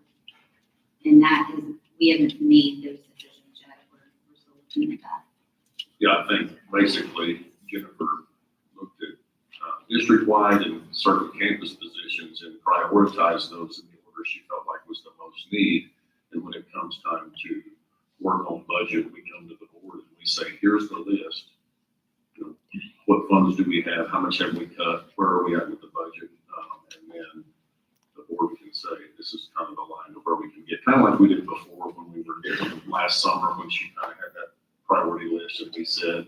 And that is, we haven't made those decisions yet, we're still looking at that. Yeah, I think basically Jennifer looked at district-wide and certain campus positions and prioritized those in the order she felt like was the most need. And when it comes time to work on budget, we come to the board and we say, here's the list. What funds do we have? How much have we cut? Where are we at with the budget? And then the board can say, this is kind of the line of where we can get, kind of like we did before when we were last summer, when she kind of had that priority list and we said,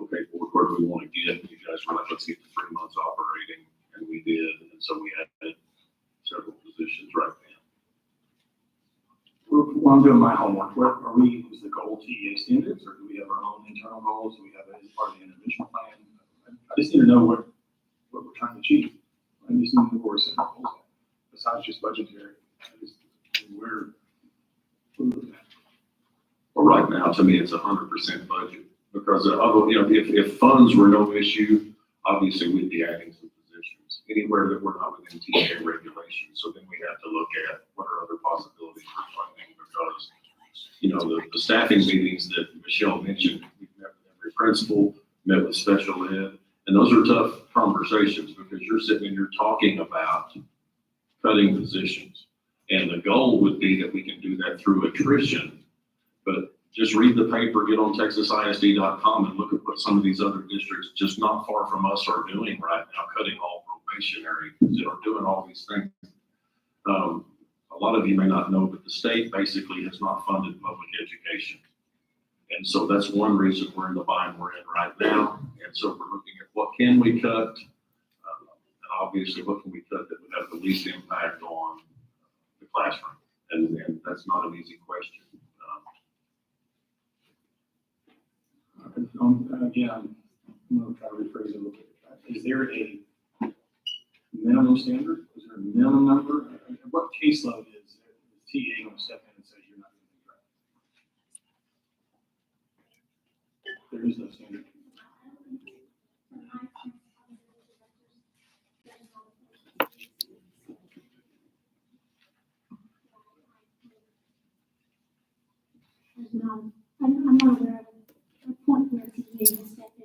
okay, board, where do we want to get? And you guys were like, let's get to 3 months operating, and we did. And so we added several positions right now. Well, I'm doing my homework. Is the goal TEA standards, or do we have our own internal goals? Do we have it as part of the intervention plan? I just need to know what we're trying to achieve. I just need to know where we're setting our goals at, besides just budgetary. We're looking at. Well, right now, to me, it's 100% budget, because if funds were no issue, obviously we'd be adding some positions anywhere that we're not within TA regulations. So then we have to look at what are other possibilities for funding, because the staffing meetings that Michelle mentioned, we've met with every principal, met with special ed, and those are tough conversations because you're sitting and you're talking about cutting positions. And the goal would be that we can do that through attrition, but just read the paper, get on texasisd.com and look at what some of these other districts just not far from us are doing right now, cutting all probationary, or doing all these things. A lot of you may not know, but the state basically has not funded public education. And so that's one reason we're in the bind we're in right now. And so we're looking at what can we cut, and obviously what can we cut that would have the least impact on the classroom. And that's not an easy question. Again, I'm going to try to rephrase it a little bit. Is there a minimum standard? Is there a minimum number? What caseload is TA going to step in and say you're not going to do that? There is no standard. I'm not aware of a point where TA will step in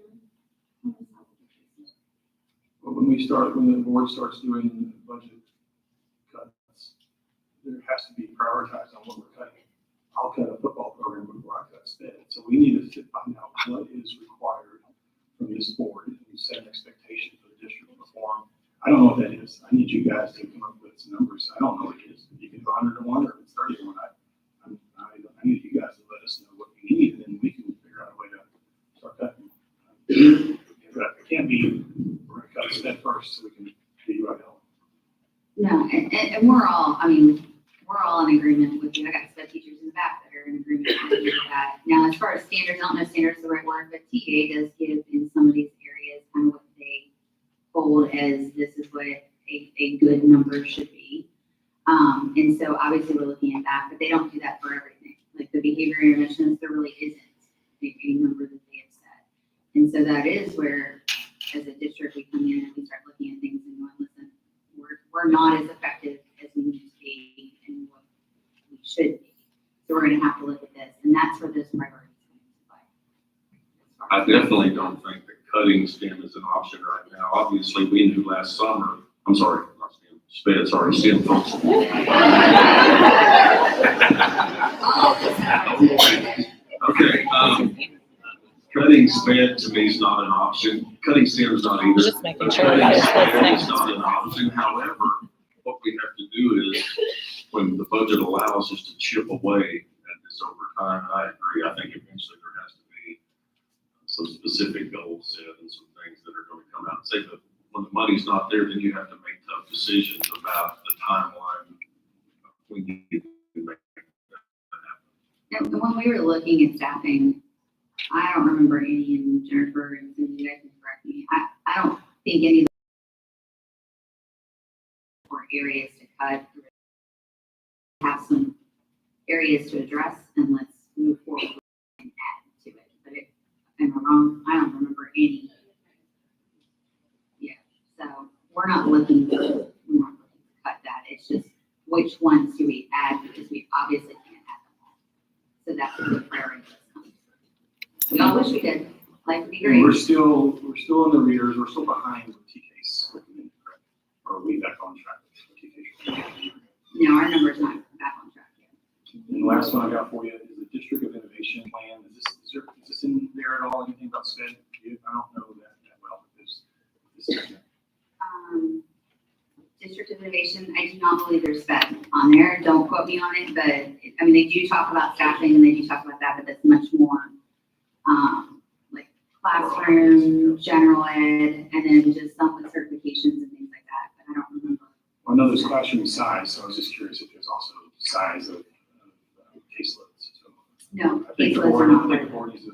on this application. But when the board starts doing budget cuts, there has to be prioritized on what we're cutting. I'll cut a football program before I cut SPED. So we need to find out what is required from this board and set an expectation for the district to perform. I don't know what that is. I need you guys to come up with some numbers. I don't know what it is. You can do 101 or if it's 31. I need you guys to let us know what you need, and then we can figure out a way to start cutting. But it can't be, we're going to cut SPED first so we can get you right home. No, and we're all in agreement with you. I got SPED teachers in the back that are in agreement with that. Now, as far as standards, I don't know if standards is the right word, but TA does give in some of these areas kind of what they hold as this is what a good number should be. And so obviously we're looking at that, but they don't do that for everything. Like the behavior interventions, there really isn't a number that they have set. And so that is where, as a district, we come in and we start looking at things and going, listen, we're not as effective as we need to be and what we should be. So we're going to have to look at this, and that's where this priority is going to play. I definitely don't think that cutting STEM is an option right now. Obviously, we knew last summer, I'm sorry, not STEM, SPED, sorry, STEM folks. Okay, Cutting sped to me is not an option. Cutting STEM is not either. Just making But sure cutting everybody's STEM listening. is not an option. However, what we have to do is, when the budget allows us to chip away at this over time, and I agree, I think eventually there has to be some specific goals set and some things that are going to come out and say that when the money's not there, then you have to make tough decisions about the timeline when you make that happen. And when we were looking at staffing, I don't remember any, and Jennifer and Cindy, you guys can correct me. I don't think any of the were areas to cut. Have some areas to address, and let's move forward and add to it. But am I wrong? I don't remember any. Yeah, so we're not looking to cut that. It's just which ones do we add, because we obviously can't add them all. So that's where the priority list comes. We all wish we did. Life would be And we're great. still in the rears, we're still behind with TK's, or are we back on track with TK? No, our number's not back on track yet. And the last one I got for you is the District of Innovation Plan. Is this in there at all? Anything about SPED? I don't know that well, but this is. District of Innovation, I do not believe there's sped on there. Don't quote me on it, but I mean, they do talk about staffing and they do talk about that, but that's much more like classroom, general ed, and then just some with certifications and things like that. But I don't remember. I know there's classroom size, so I was just curious if there's also size of caseloads. So No, I think the caseloads are board, not. I think the board needs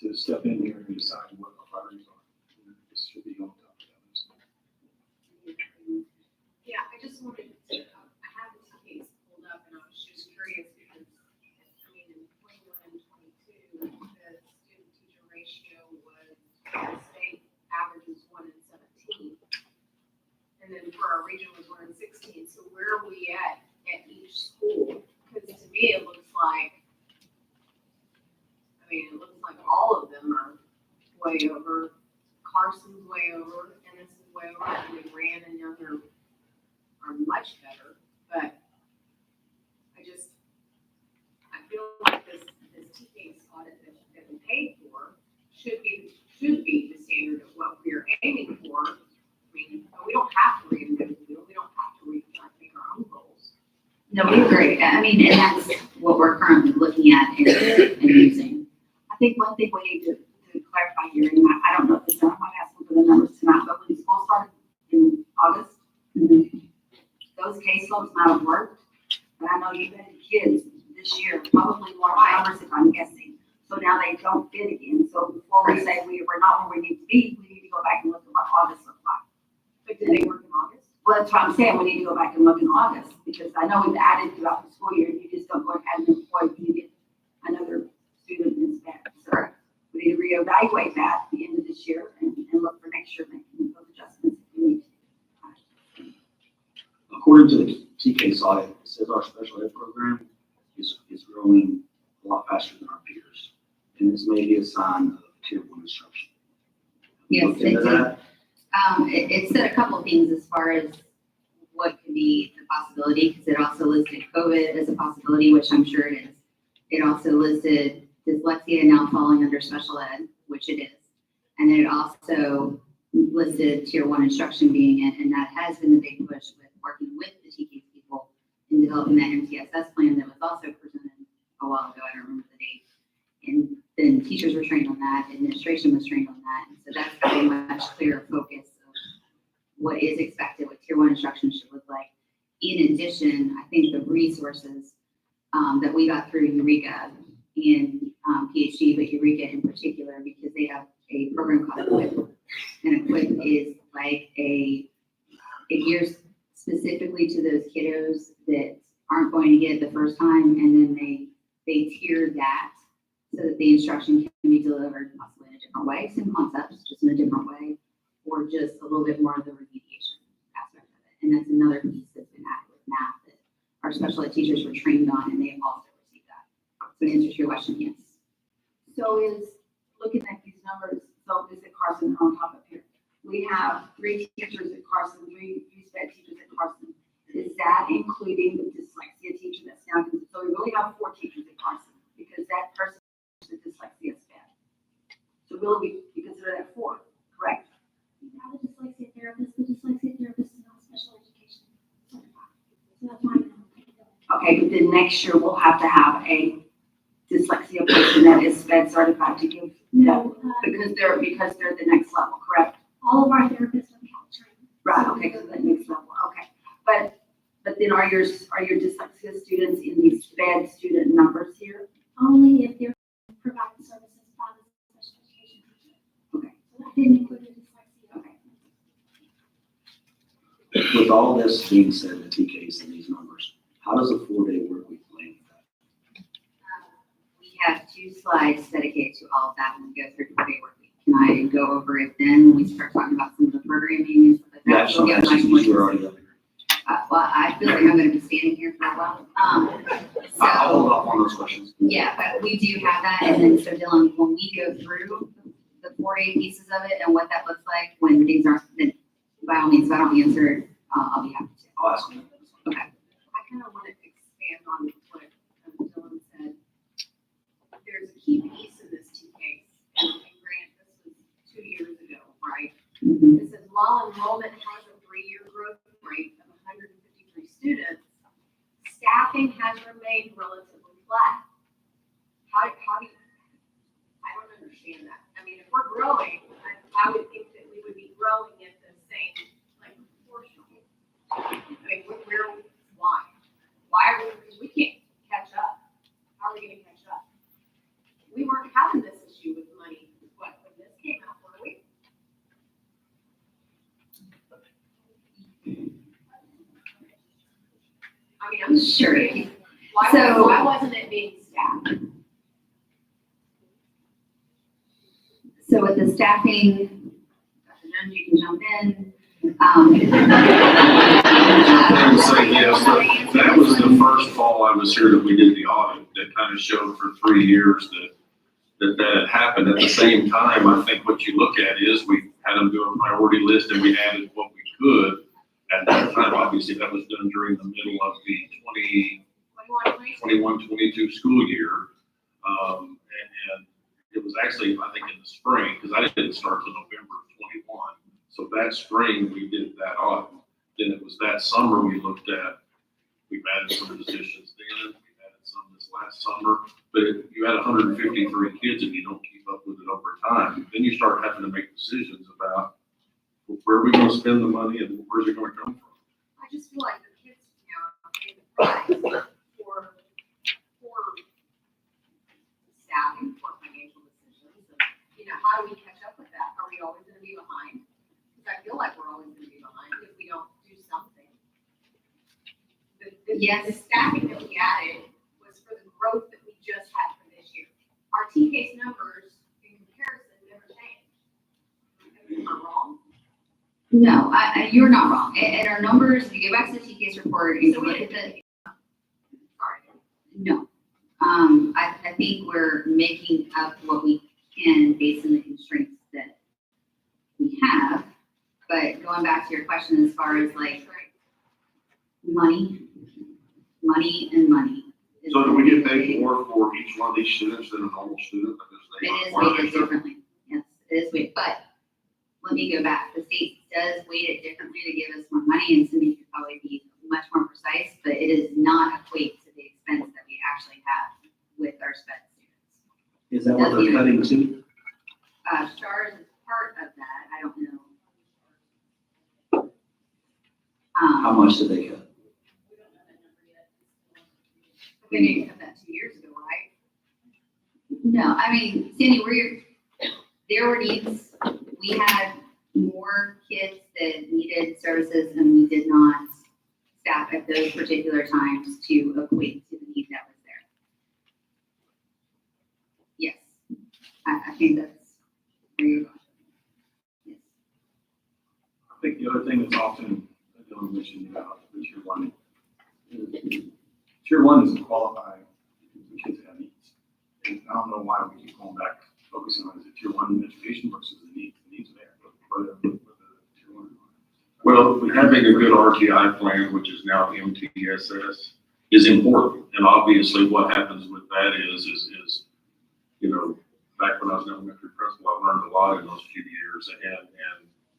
to step in here and decide what our priorities are. This should be on top of that list. Yeah, I just wanted to, I have this case pulled up and I was just curious because, I mean, in 21 and 22, the student teacher ratio was, the state average was 1 in 17. And then for our region was 1 in 16. So where are we at each school? Because to me, it looks like, I mean, it looks like all of them are way over. Carson's way over, and this is way over, and we ran and younger are much better, but I feel like this TK's audit that we paid for should be the standard of what we're aiming for. I mean, we don't have to reinvent the wheel, we don't have to make our own goals. No, we agree. I mean, and that's what we're currently looking at and using. I think one thing we need to clarify here, and I don't know if it's, I'm not asking for the numbers tonight, but when school started in August, those caseloads might have worked, but I know you've had kids this year, probably more numbers if I'm guessing. So now they don't fit again. So before we say we're not where we need to be, we need to go back and look at what August looked like. But did they work in August? Well, that's what I'm saying. We need to go back and look in August, because I know we've added throughout the school year. You just don't go ahead and employ, you get another student in spec. So we need to reevaluate that at the end of this year and look for next year, making those adjustments if we need to. According to the TK's audit, it says our special ed program is growing a lot faster than our peers. And this may be a sign of tier 1 instruction. Yes, Looked into it did. that. It said a couple of things as far as what could be the possibility, because it also listed COVID as a possibility, which I'm sure it is. It also listed dyslexia now falling under special ed, which it is. And then it also listed tier 1 instruction being it, and that has been the big push with working with the TK people in developing that MTSS plan that was also presented a while ago. I don't remember the date. And then teachers were trained on that, administration was trained on that. And so that's very much clearer focus of what is expected, what tier 1 instruction should look like. In addition, I think the resources that we got through Eureka and PhD, but Eureka in particular, because they have a program called EQUIP. And EQUIP is like it gears specifically to those kiddos that aren't going to get it the first time, and then they tier that so that the instruction can be delivered possibly in a different way, same concepts, just in a different way, or just a little bit more of the remediation aspect of it. And that's another piece that's been added with math that our special ed teachers were trained on, and they also received that. So to answer your question, yes. So is, looking at these numbers, so is it Carson on top of here? We have 3 teachers at Carson, 3 sped teachers at Carson. Is that including the dyslexia teacher that's now, so we really have 4 teachers at Carson, because that person is the dyslexia sped. will be considered at 4, correct? We have a dyslexia therapist, the dyslexia therapist is not special education certified. So that's why. Okay, but then next year we'll have to have a dyslexia person that is SPED certified to give, No, because they're the next level, correct? all of our therapists are Cal trained. Right, okay, so that next level, okay. But then are your dyslexia students in these SPED student numbers here? Only if they're providing services by the special education teacher. Okay. So that didn't include the dyslexia. Okay. With all this being said, the TKs and these numbers, how does a 4-day work week play into that? We have 2 slides dedicated to all of that when we go through the 4-day work week. Can I go over it then when we start talking about some of the programming and stuff like that? Yeah, so We'll get actually, much more you were already up here. well, I feel like I'm gonna be standing here for a while. I'll hold off on those questions. Yeah, but we do have that, and then, so Dylan, when we go through the 4-day pieces of it and what that looks like when things aren't, then by all means, if I don't answer, I'll be happy to. I'll ask them. I kind of want to expand on what Dylan said. There's a key piece of this two case, and Grant, this was 2 years ago, right? It says while enrollment has a 3-year growth rate of 153 students, staffing has remained relatively flat. How do you, I don't understand that. I mean, if we're growing, I would think that we would be growing at the same, like, proportion. I mean, why? Why are we, because we can't catch up. How are we gonna catch up? We weren't having this issue with money, when this came out, were we? I mean, I'm just Sure. curious, So- why wasn't it being staffed? So with the staffing, Dr. Jones, you can jump in. I would say yes, that was the first fall I was here that we did the audit, that kind of showed for 3 years that had happened. At the same time, I think what you look at is we had them do a priority list and we added what we could. At that time, obviously, that was done during the middle of the 21-22 school year. And it was actually, I think, in the spring, because I didn't start till November of 21. So that spring, we did that audit. Then it was that summer we looked at, we've added some positions then, we've added some this last summer. But if you had 153 kids and you don't keep up with it over time, then you start having to make decisions about where are we going to spend the money and where's it going to come from? I just feel like the kids, pay the price for staffing, for financial decisions, and, how do we catch up with that? Are we always gonna be behind? Because I feel like we're always gonna be behind if we don't do something. Yes. The staffing that we added was for the growth that we just had for this year. Our T-case numbers in comparison never changed. Am I wrong? No, you're not wrong. And our numbers, if you go back to the TK's report and you look at the, Sorry. no. I think we're making up what we can based on the constraints that we have. But going back to your question as far as like money. So do we get paid more for each one of these students than a normal student? Because they It is are weighted differently. Yes, it is weighted, but let me go back. The state does weight it differently to give us more money, and Cindy could probably be much more precise, but it does not equate to the expense that we actually have with our SPED students. Is that what they're cutting to? STARS is part of that. I don't know. How much did they cut? We didn't cut that 2 years ago, right? No, I mean, Sandy, there were needs. We had more kids that needed services and we did not staff at those particular times to equate to the need that was there. Yes, I think that's where you're going. Yes. I think the other thing that's often, Dylan mentioned about the tier one, tier one doesn't qualify for kids that have needs. And I don't know why we keep going back, focusing on is it tier one education versus the needs. The needs are there, but the tier one. Well, having a good RTI plan, which is now MTSS, is important. And obviously what happens with that is, back when I was an elementary principal, I learned a lot in those few years, and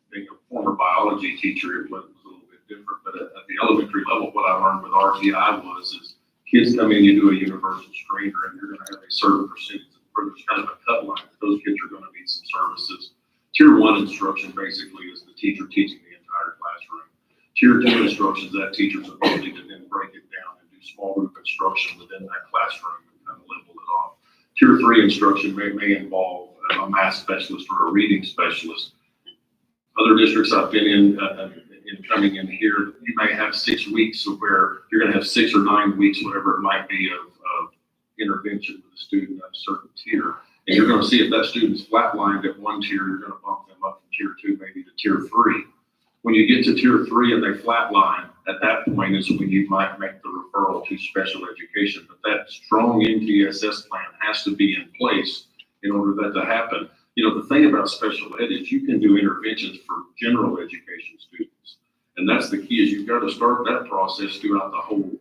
being a former biology teacher, it was a little bit different, but at the elementary level, what I learned with RTI is kids come in, you do a universal screener, and you're gonna have a certain percentage, where there's kind of a cut line, those kids are gonna need some services. Tier 1 instruction basically is the teacher teaching the entire classroom. Tier 2 instruction is that teacher's ability to then break it down and do small group instruction within that classroom and kind of level it off. Tier 3 instruction may involve a math specialist or a reading specialist. Other districts I've been in coming in here, you may have 6 weeks of where you're gonna have 6 or 9 weeks, whatever it might be, of intervention with a student at a certain tier. And you're gonna see if that student's flatlined at one tier, you're gonna bump them up from tier 2 maybe to tier 3. When you get to tier 3 and they flatline, at that point is when you might make the referral to special education. But that strong MTSS plan has to be in place in order for that to happen. You know, the thing about special ed is you can do interventions for general education students. And that's the key, is you've got to start that process throughout the whole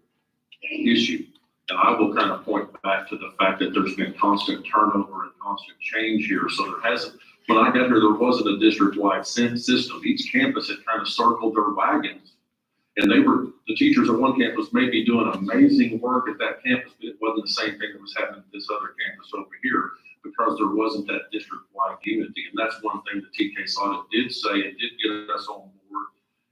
issue. And I will kind of point back to the fact that there's been constant turnover and constant change here. So there hasn't, when I got here, there wasn't a district-wide system. Each campus had kind of circled their wagons. And the teachers at one campus may be doing amazing work at that campus, but it wasn't the same thing that was happening at this other campus over here, because there wasn't that district-wide unity. And that's one thing the TK audit did say. It did get us on board.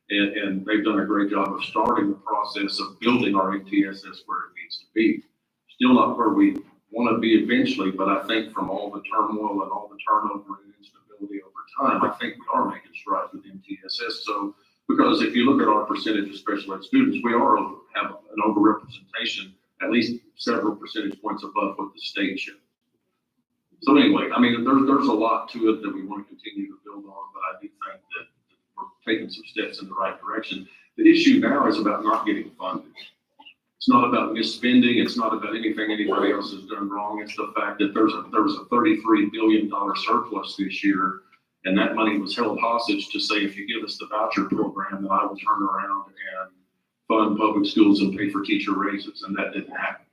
And they've done a great job of starting the process of building our MTSS where it needs to be. Still not where we want to be eventually, but I think from all the turmoil and all the turnover and instability over time, I think we are making strides with MTSS. So, because if you look at our percentage of special ed students, we have an overrepresentation, at least several percentage points above what the state should. So anyway, I mean, there's a lot to it that we want to continue to build on, but I do think that we're taking some steps in the right direction. The issue now is about not getting funded. It's not about misspending. It's not about anything anybody else has done wrong. It's the fact that there was a $33 billion surplus this year, and that money was held hostage to say, if you give us the voucher program, then I will turn around and fund public schools and pay for teacher raises, and that didn't happen.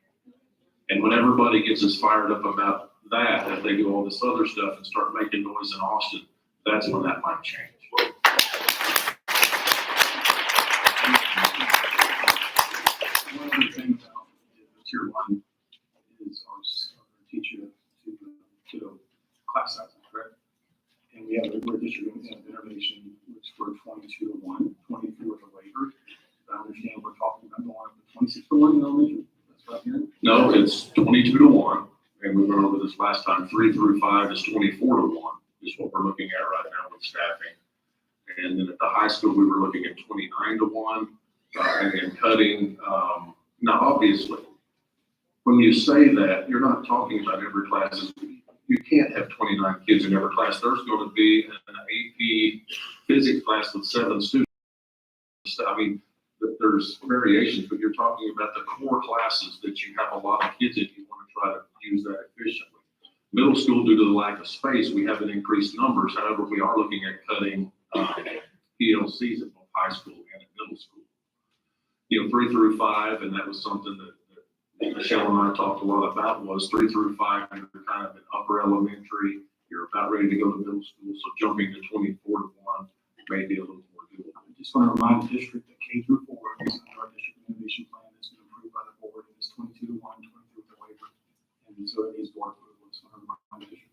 And when everybody gets as fired up about that, as they do all this other stuff and start making noise in Austin, that's when that might change. One other thing about the tier 1 is our teacher to the class sizes, correct? And we're distributing innovation, which we're 22-1, 24 with a waiver. I understand we're talking about going up to 26-1 in elementary. That's what I'm hearing. No, it's 22-1, and we went over this last time. 3 through 5 is 24-1, is what we're looking at right now with staffing. And then at the high school, we were looking at 29-1, and cutting. Now, obviously, when you say that, you're not talking about every class. You can't have 29 kids in every class. There's going to be an AP physics class with 7 students. I mean, there's variations, but you're talking about the core classes that you have a lot of kids in. You want to try to use that efficiently. Middle school, due to the lack of space, we haven't increased numbers. However, we are looking at cutting PLCs at both high school and at middle school. 3 through 5, and that was something that Michelle and I talked a lot about, was 3 through 5, you're kind of in upper elementary, you're about ready to go to middle school, so jumping to 24-1 may be a little more doable. I just want to remind the district that K through 4 is under our district innovation plan that's been approved by the board, and it's 22-1, 23 with the waiver. And so it needs board approval. So I remind the district.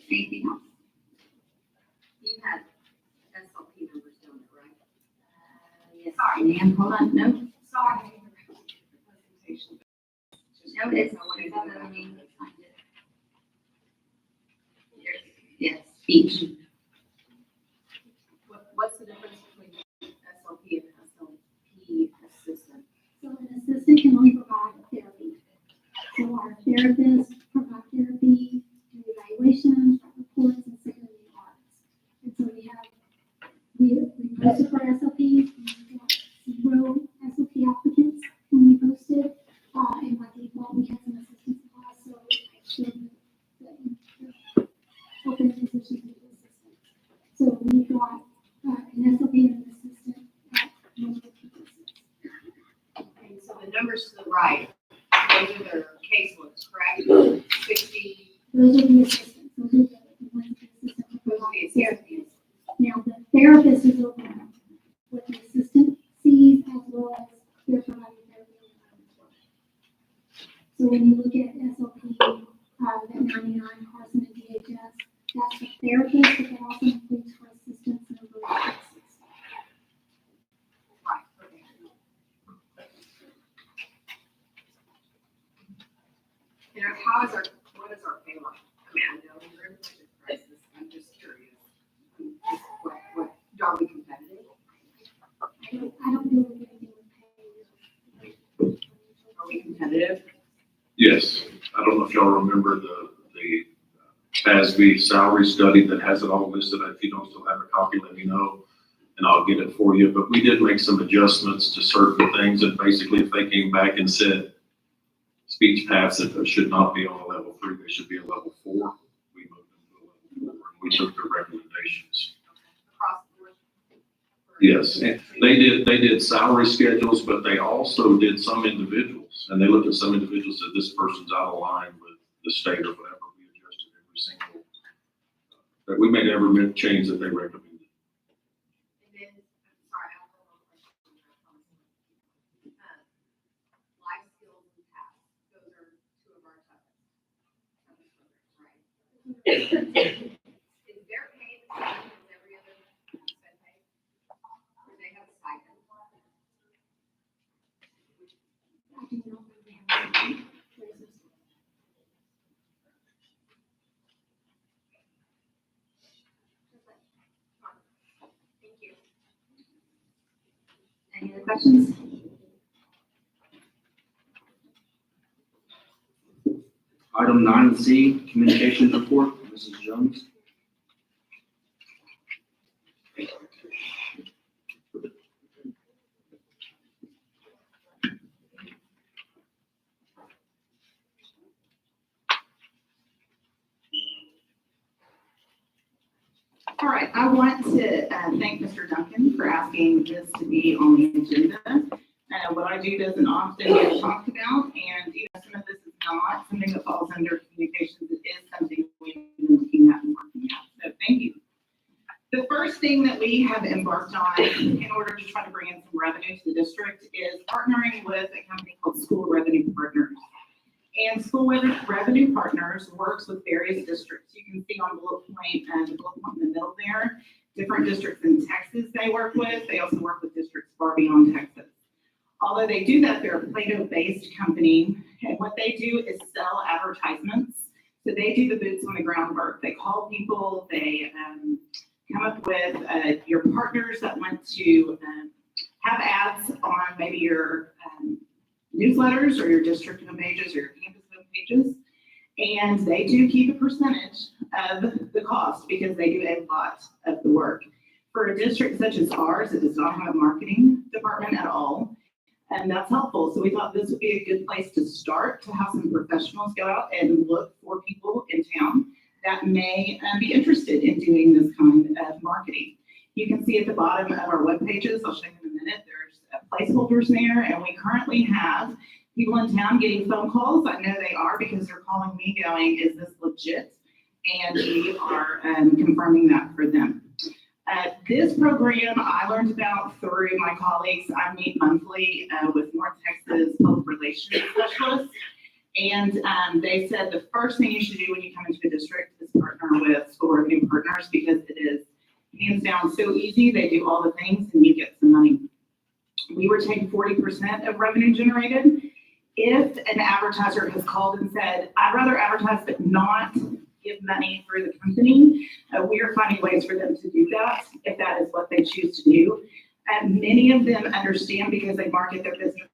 Anything else? You had SLP numbers doing it, right? Yes, Nan, hold on, no, Sorry. Presentation. no, it's other name that signed it. Yes, speech. What's the difference between SLP and SLP assistant? So an assistant can only provide therapy. So our therapists provide therapy, do evaluations, write reports, and secondary audits. And so we posted for SLPs, we got 0 SLP applicants when we posted. And by default, we had some assistants apply, so I showed the open positions with the assistants. numbers to the right, those are their caseloads, correct? 60, Those are the assistants, those are the ones the assistant those are provides the therapy. assistants. Now, the therapist is overlapped with the assistant sees as well as they're providing therapy in the as well. So when you look at SLP, that 99 Carson and DHS, that's the therapist, but that also includes her assistants and her assistants. Right, okay. You know, what is our pay like? I mean, I know we're in a budget crisis, I'm just curious. Are we competitive? I don't do anything with pay. Are we competitive? Yes, I don't know if y'all remember the ASB salary study that has it all listed. If you don't still have a copy, let me know, and I'll get it for you. But we did make some adjustments to certain things, and basically if they came back and said speech paths that should not be on a level 3, they should be a level 4, we moved them to a level 4, and we took their recommendations. Across the board? Yes, they did salary schedules, but they also did some individuals, and they looked at some individuals and said this person's out of line with the state or whatever. We adjusted every single, that we made every change that they recommended. And then, I'm sorry, I have one more question. Life skills and tasks, those are 2 of our toughest programs, right? Is their pay the same as every other sped pay? Or they have a stipend? I do not really have. Thank you. Any other questions? Item 9C, communications report, Mrs. Jones. All right, I want to thank Mr. Duncan for asking this to be on the agenda. What I do doesn't often get talked about, and even some of this is not something that falls under communications. It is something we've been looking at and working at, so thank you. The first thing that we have embarked on in order to try to bring in some revenue to the district is partnering with a company called School Revenue Partners. And School Revenue Partners works with various districts. You can see on the bullet point in the middle there, different districts in Texas they work with. They also work with districts far beyond Texas. Although they do that, they're a Plato-based company, and what they do is sell advertisements. So they do the boots on the ground work. They call people, they come up with your partners that want to have ads on maybe your newsletters or your district home pages or your campus home pages. And they do keep a percentage of the cost because they do a lot of the work. For a district such as ours, it does not have a marketing department at all. And that's helpful. So we thought this would be a good place to start, to have some professionals go out and look for people in town that may be interested in doing this kind of marketing. You can see at the bottom of our web pages, I'll show you in a minute, there's placeholders there, and we currently have people in town getting phone calls. I know they are because they're calling me going, is this legit? And we are confirming that for them. This program I learned about through my colleagues. I meet monthly with North Texas Public Relations Specialists. And they said the first thing you should do when you come into a district is partner with School Revenue Partners because it is hands down so easy. They do all the things and you get some money. We were taking 40% of revenue generated. If an advertiser has called and said, I'd rather advertise but not give money through the company, we are finding ways for them to do that if that is what they choose to do. And many of them understand because they market their businesses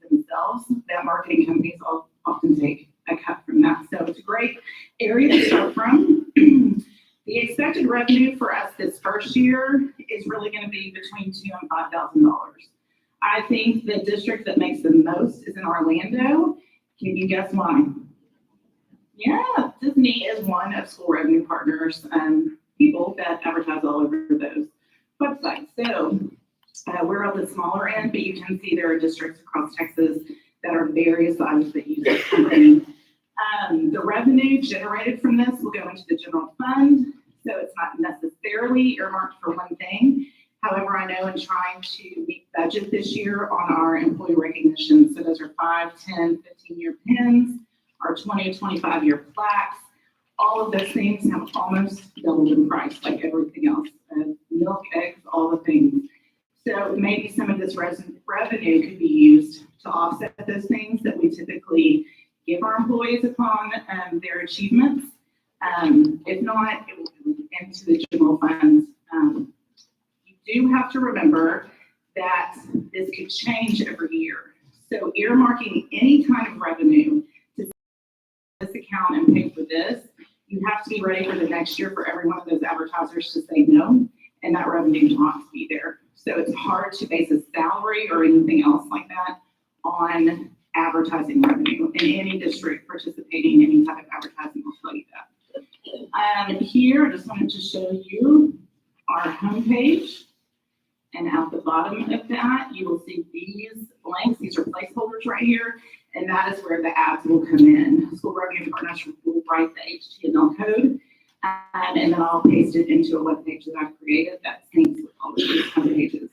themselves that marketing companies often take a cut from that. So it's a great area to start from. The expected revenue for us this first year is really going to be between $2,000 and $5,000. I think the district that makes the most is in Orlando. Can you guess why? Yeah, Disney is one of School Revenue Partners people that advertise all over those websites. So we're on the smaller end, but you can see there are districts across Texas that are various sizes that use this company. The revenue generated from this will go into the general fund, so it's not necessarily earmarked for one thing. However, I know in trying to meet budget this year on our employee recognition, so those are 5, 10, 15-year pins, our 20, 25-year plaques, all of those things have almost doubled in price, like everything else, milk, eggs, all the things. So maybe some of this revenue could be used to offset those things that we typically give our employees upon their achievements. If not, it will go into the general funds. You do have to remember that this could change every year. So earmarking any kind of revenue to this account and pay for this, you have to be ready for the next year for every one of those advertisers to say no, and that revenue not to be there. So it's hard to base a salary or anything else like that on advertising revenue. In any district participating in any type of advertising will tell you that. Here, I just wanted to show you our homepage. And at the bottom of that, you will see these blanks. These are placeholders right here. And that is where the ads will come in. School Revenue Partners will write the HTML code. And then I'll paste it into a web page that I've created that syncs with all of these pages.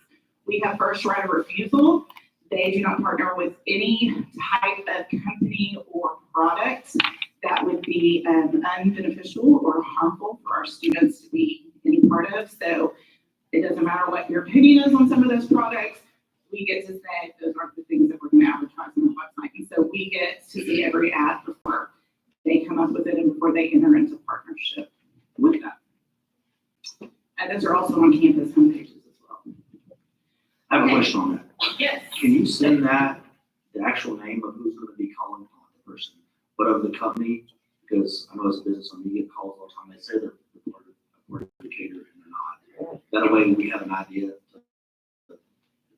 We have first right of refusal. They do not partner with any type of company or product that would be unbeneficial or harmful for our students to be any part of. So it doesn't matter what your opinion is on some of those products. We get to say those aren't the things that we're going to advertise on the website. And so we get to see every ad before they come up with it and before they enter into partnership with that. And those are also on campus homepages as well. I have a Okay. question on that. Yes. Can you send that, the actual name of who's gonna be calling on the person, but of the company? Because I know as a business owner, you get calls all the time, they say they're part of Decatur and they're not. That way we have an idea that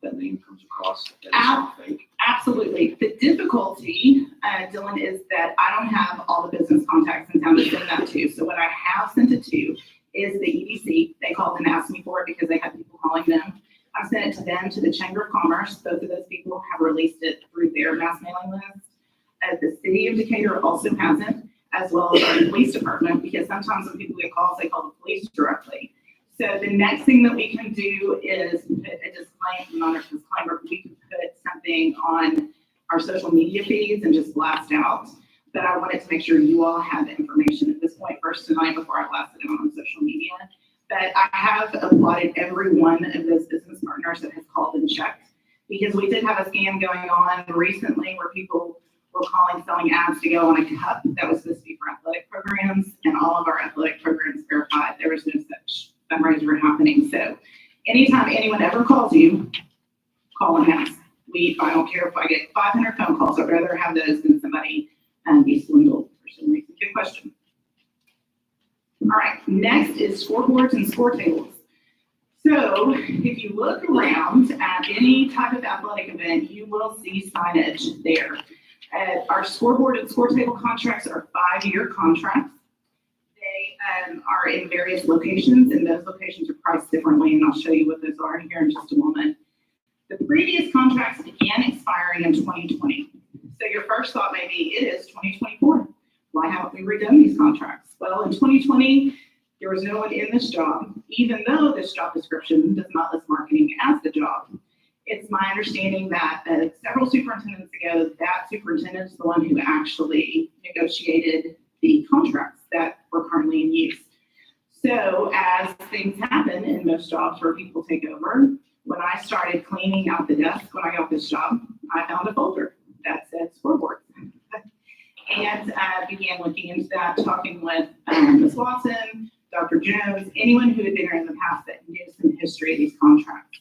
that name comes across, that it's not fake. Absolutely. The difficulty, Dylan, is that I don't have all the business contacts in town to send that to. So what I have sent it to is the EDC. They called and asked me for it because they had people calling them. I sent it to them, to the Chamber of Commerce. Both of those people have released it through their mass mailing list. The city of Decatur also hasn't, as well as our police department, because sometimes when people get calls, they call the police directly. So the next thing that we can do is put a disclaimer, not a disclaimer, but we can put something on our social media feeds and just blast out. But I wanted to make sure you all had the information at this point first tonight before I blasted it on social media. But I have applauded every one of those business partners that has called and checked, because we did have a scam going on recently where people were calling, selling ads to go on a cup that was supposed to be for athletic programs, and all of our athletic programs verified there was no such fundraiser happening. So anytime anyone ever calls you, call and ask. I don't care if I get 500 phone calls, I'd rather have those than somebody be swindled for some reason. Good question. All right, next is scoreboards and score tables. So if you look around at any type of athletic event, you will see signage there. Our scoreboard and score table contracts are 5-year contracts. They are in various locations, and those locations are priced differently, and I'll show you what those are here in just a moment. The previous contracts began expiring in 2020. So your first thought may be, it is 2024. Why haven't we redone these contracts? Well, in 2020, there was no one in this job, even though this job description does not list marketing as the job. It's my understanding that several superintendents ago, that superintendent is the one who actually negotiated the contracts that were currently in use. So as things happen in most jobs where people take over, when I started cleaning out the desk when I got this job, I found a folder that said scoreboard. And I began looking into that, talking with Ms. Watson, Dr. Jones, anyone who had been here in the past that knew some history of these contracts.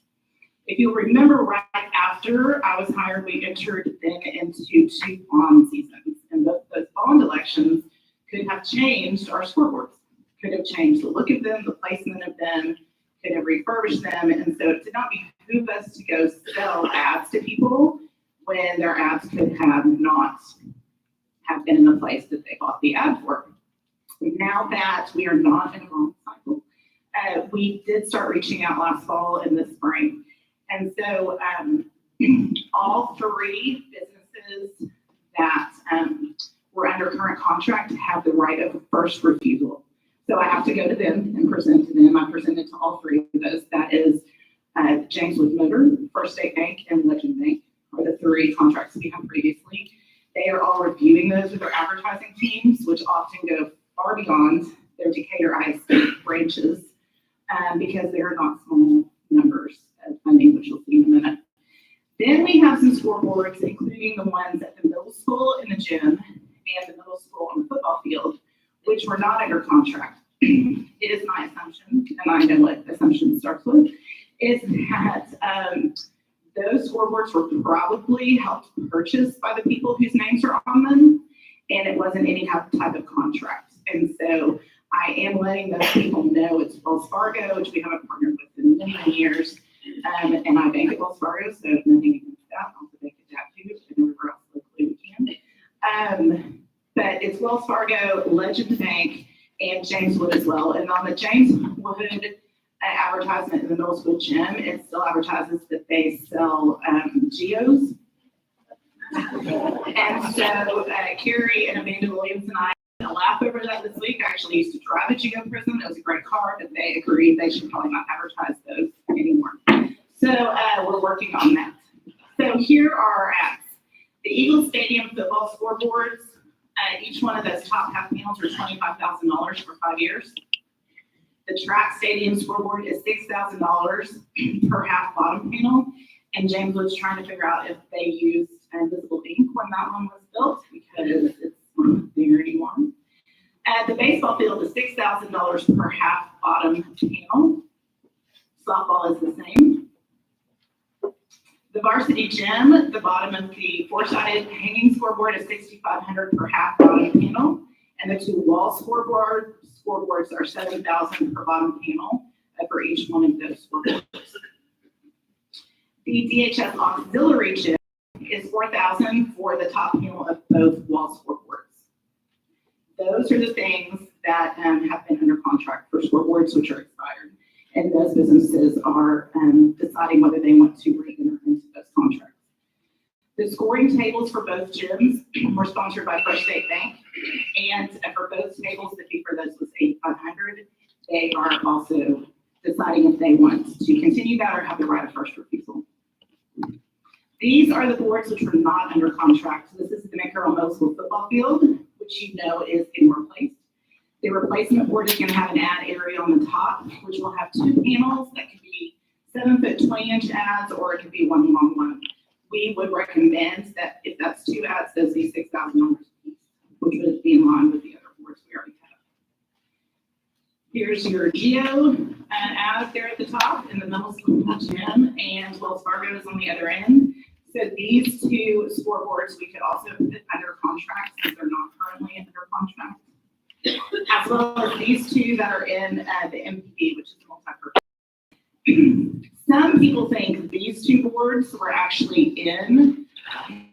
If you'll remember, right after I was hired, we entered then into 2 bond seasons. And both those bond elections could have changed our scoreboards, could have changed the look of them, the placement of them, could have refurbished them. And so it did not behoove us to go sell ads to people when their ads could have not have been in the place that they bought the ad for. Now that we are not in a bond cycle, we did start reaching out last fall and this spring. And so all 3 businesses businesses that were under current contract have the right of first refusal. So I have to go to them and present to them. I presented to all three of those. That is James Wood Motor, First State Bank, and Legend Bank are the three contracts we had previously. They are all reviewing those with their advertising teams, which often go far beyond their Decatur ISD branches because they are not small numbers of funding, which you'll see in a minute. Then we have some scoreboards, including the ones at the middle school in the gym and the middle school on the football field, which were not under contract. It is my assumption, and I know what assumption starts with, is that those scoreboards were probably helped purchased by the people whose names are on them, and it wasn't any type of contract. And so I am letting those people know it's Wells Fargo, which we haven't partnered with in many, many years. And I bank at Wells Fargo, so nothing against that. I also bank at Decatur and everywhere else locally we can. But it's Wells Fargo, Legend Bank, and James Wood as well. And on the James Wood advertisement in the middle school gym, it still advertises that they sell geos. And so Carrie and Amanda Williams and I had a laugh over that this week. I actually used to drive a geo prism. It was a great car, but they agreed they should probably not advertise those anymore. So we're working on that. So here are our ads. The Eagles Stadium football scoreboards, each one of those top half panels are $25,000 for 5 years. The track stadium scoreboard is $6,000 per half bottom panel. And James was trying to figure out if they used invisible ink when that one was built because it's not there anymore. The baseball field is $6,000 per half bottom panel. Softball is the same. The varsity gym, the bottom of the four-sided hanging scoreboard is $6,500 per half bottom panel. And the two wall scoreboards are $7,000 per bottom panel for each one of those scoreboards. The DHS auxiliary gym is $4,000 for the top panel of both wall scoreboards. Those are the things that have been under contract for scoreboards which are expired. And those businesses are deciding whether they want to re-enter into those contracts. The scoring tables for both gyms were sponsored by First State Bank. And for both tables, the fee for those was $8,500. They are also deciding if they want to continue that or have the right of first refusal. These are the boards which were not under contract. This is the McCarroll Middle School football field, which you know is being replaced. The replacement board is going to have an ad area on the top, which will have two panels that could be 7-foot 20-inch ads, or it could be one long one. We would recommend that if that's two ads, those be $6,000 a piece, which would be in line with the other boards we already have. Here's your geo ad there at the top in the middle school gym, and Wells Fargo is on the other end. So these two scoreboards we could also put under contract since they're not currently under contract. As well as these two that are in the MPB, which is multi-purpose. Some people think these two boards were actually in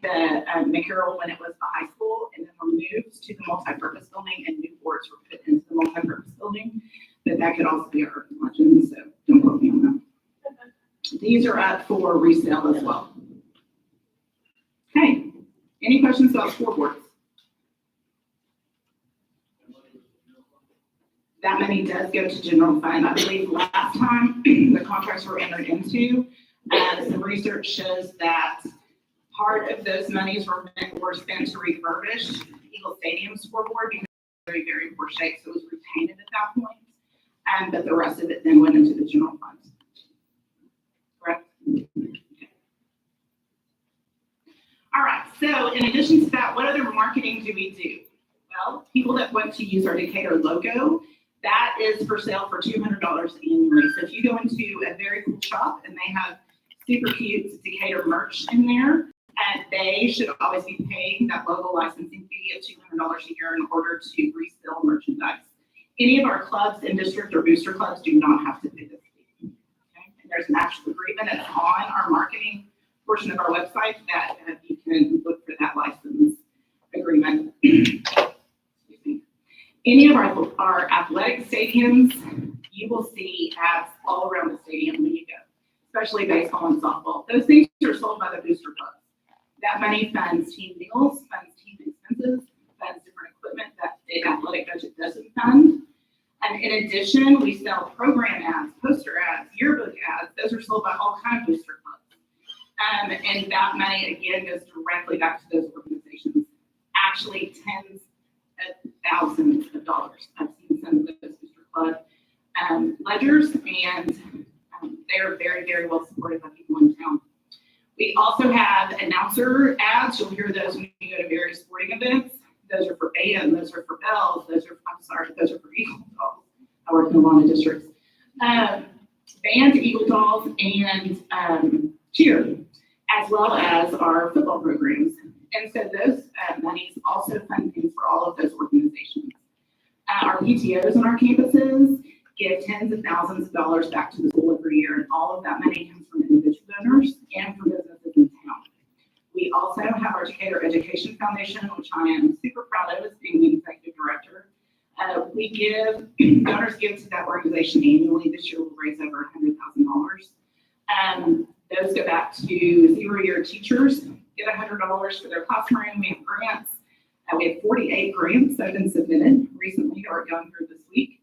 the McCarroll when it was the high school, and then were moved to the multi-purpose building, and new boards were put into the multi-purpose building. But that could also be our legend, so don't quote me on that. These are up for resale as well. Okay, any questions about scoreboards? That money does go to general fund. I believe last time the contracts were entered into, some research shows that part of those monies were spent to refurbish Eagle Stadium scoreboard because it was very, very poor shape, so it was retained at that point. But the rest of it then went into the general fund. Correct? Okay. All right, so in addition to that, what other marketing do we do? Well, people that want to use our Decatur logo, that is for sale for $200 annually. So if you go into a very cool shop and they have super cute Decatur merch in there, and they should always be paying that logo licensing fee of $200 a year in order to resell merchandise. Any of our clubs in district or booster clubs do not have to pay this fee. Okay? And there's an actual agreement that's on our marketing portion of our website that you can look for that license agreement. Any of our athletic stadiums, you will see ads all around the stadium when you go, especially baseball and softball. Those things are sold by the booster clubs. That money funds team meals, funds team expenses, funds different equipment that the athletic budget doesn't fund. And in addition, we sell program ads, poster ads, yearbook ads. Those are sold by all kinds of booster clubs. And that money, again, goes directly back to those organizations. Actually, tens of thousands of dollars. I've seen some of those booster club ledgers, and they are very, very well supported by people in town. We also have announcer ads. You'll hear those when you go to various sporting events. Those are for band, those are for bells, those are for Eagle Dolls. I work in a lot of districts. Band, Eagle Dolls, and cheer, as well as our football programs. And so those monies also fund things for all of those organizations. Our PTOs on our campuses give tens of thousands of dollars back to the school every year, and all of that money comes from individual donors and from businesses in town. We also have our Decatur Education Foundation, which I am super proud of as being the executive director. Donors give to that organization annually. This year we'll raise over $100,000. Those go back to 0-year teachers, get $100 for their classroom. We have grants. We have 48 grants that have been submitted recently or going through this week.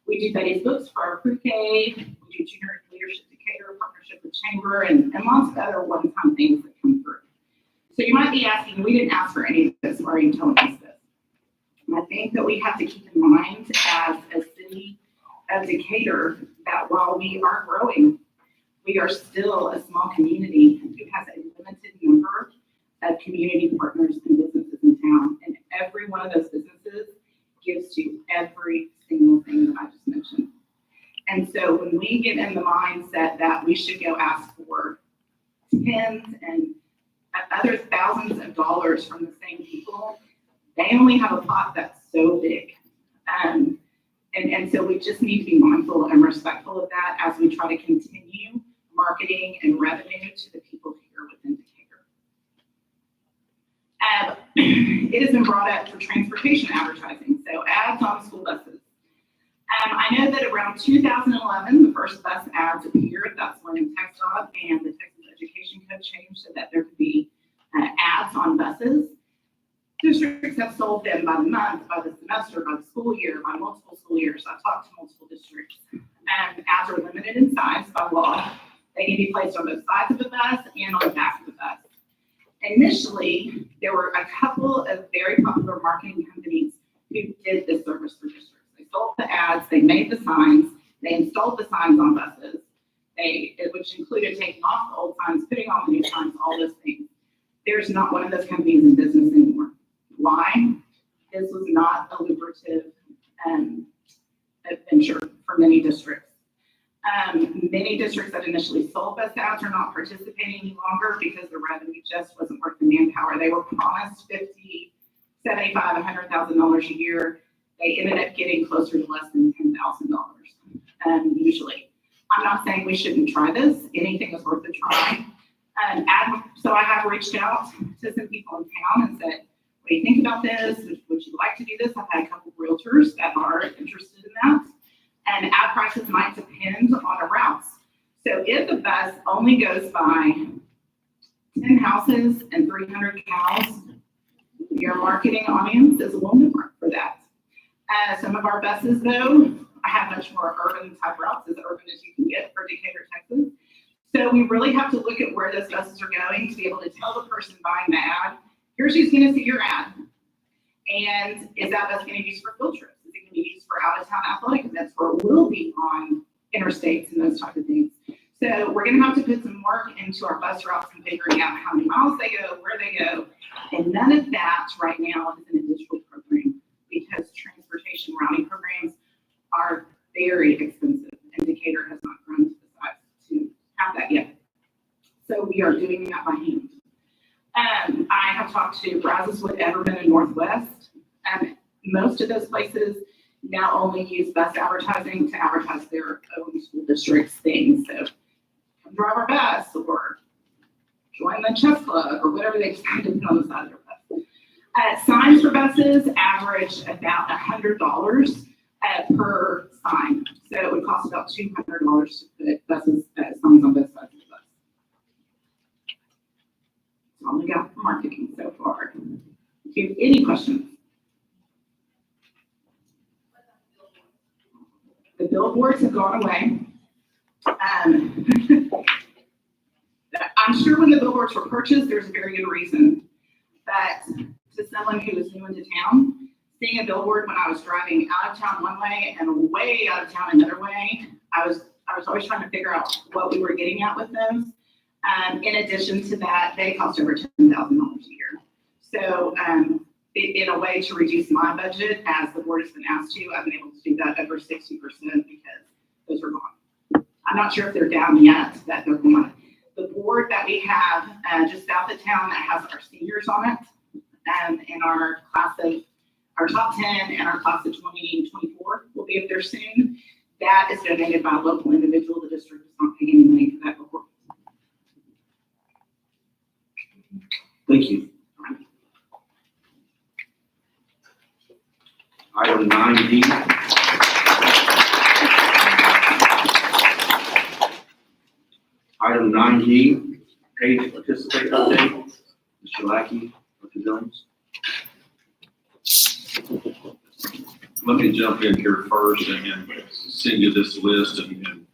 We do Betty's Books for our pre-K. We do Junior Leadership Decatur, partnership with Chamber, and lots of other one-time things that come through. So you might be asking, we didn't ask for any of this, why are you telling us this? And I think that we have to keep in mind as a city of Decatur that while we are growing, we are still a small community who has a limited number of community partners and businesses in town. And every one of those businesses gives to every single thing that I just mentioned. And so when we get in the mindset that we should go ask for tens and other thousands of dollars from the same people, they only have a pot that's so big. And so we just need to be mindful and respectful of that as we try to continue marketing and revenue to the people here within Decatur. It has been brought up for transportation advertising, so ads on school buses. I know that around 2011, the first bus ads appeared. That's when TxDOT and the Texas Education Code changed so that there could be ads on buses. Districts have sold them by the month, by the semester, by the school year, by multiple school years. I've talked to multiple districts. Ads are limited in size by law. They can be placed on both sides of the bus and on the back of the bus. Initially, there were a couple of very popular marketing companies who did this service for districts. They sold the ads, they made the signs, they installed the signs on buses, which included taking off the old signs, putting on the new signs, all those things. There's not one of those companies in business anymore. Why? This was not a lucrative venture for many districts. Many districts that initially sold bus ads are not participating any longer because the revenue just wasn't worth the manpower. They were promised $50,000, $75,000, $100,000 a year. They ended up getting closer to less than $10,000 usually. I'm not saying we shouldn't try this. Anything is worth a try. So I have reached out to some people in town and said, what do you think about this? Would you like to do this? I've had a couple of realtors that are interested in that. And ad prices might depend on the routes. So if the bus only goes by 10 houses and 300 cows, your marketing audience is a little different for that. Some of our buses, though, I have much more urban type routes, as urban as you can get for Decatur, Texas. So we really have to look at where those buses are going to be able to tell the person buying the ad, here's who's going to see your ad. And is that bus going to be used for field trips? Is it going to be used for out-of-town athletic events where it will be on interstates and those type of things? So we're going to have to put some work into our bus routes and figuring out how many miles they go, where they go. And none of that right now is in a digital program because transportation routing programs are very expensive and Decatur has not grown to the size to have that yet. So we are doing that by hand. I have talked to Brazoswood, Everman, and Northwest. Most of those places now only use bus advertising to advertise their own school district's things. So come drive our bus or join the chess club or whatever they decide to put on the side of their bus. Signs for buses average about $100 per sign. So it would cost about $200 to put buses signs on both sides of the bus. That's all we got for marketing. Do you have any questions? The billboards have gone away. I'm sure when the billboards were purchased, there's a very good reason. But to someone who is new into town, seeing a billboard when I was driving out of town one way and way out of town another way, I was always trying to figure out what we were getting at with those. In addition to that, they cost over $10,000 a year. So in a way to reduce my budget, as the board has been asked to, I've been able to do that over 60% because those are gone. I'm not sure if they're down yet, but they're gone. The board that we have just south of town that has our seniors on it, in our class of, our top 10 and our class of 2024 will be up there soon. That is donated by a local individual. The district is not paying any money for that before. Thank you. Item 9D. Item 9D, paid participate update. Mr. Lackey, Dr. Jones. Let me jump in here first and send you this list and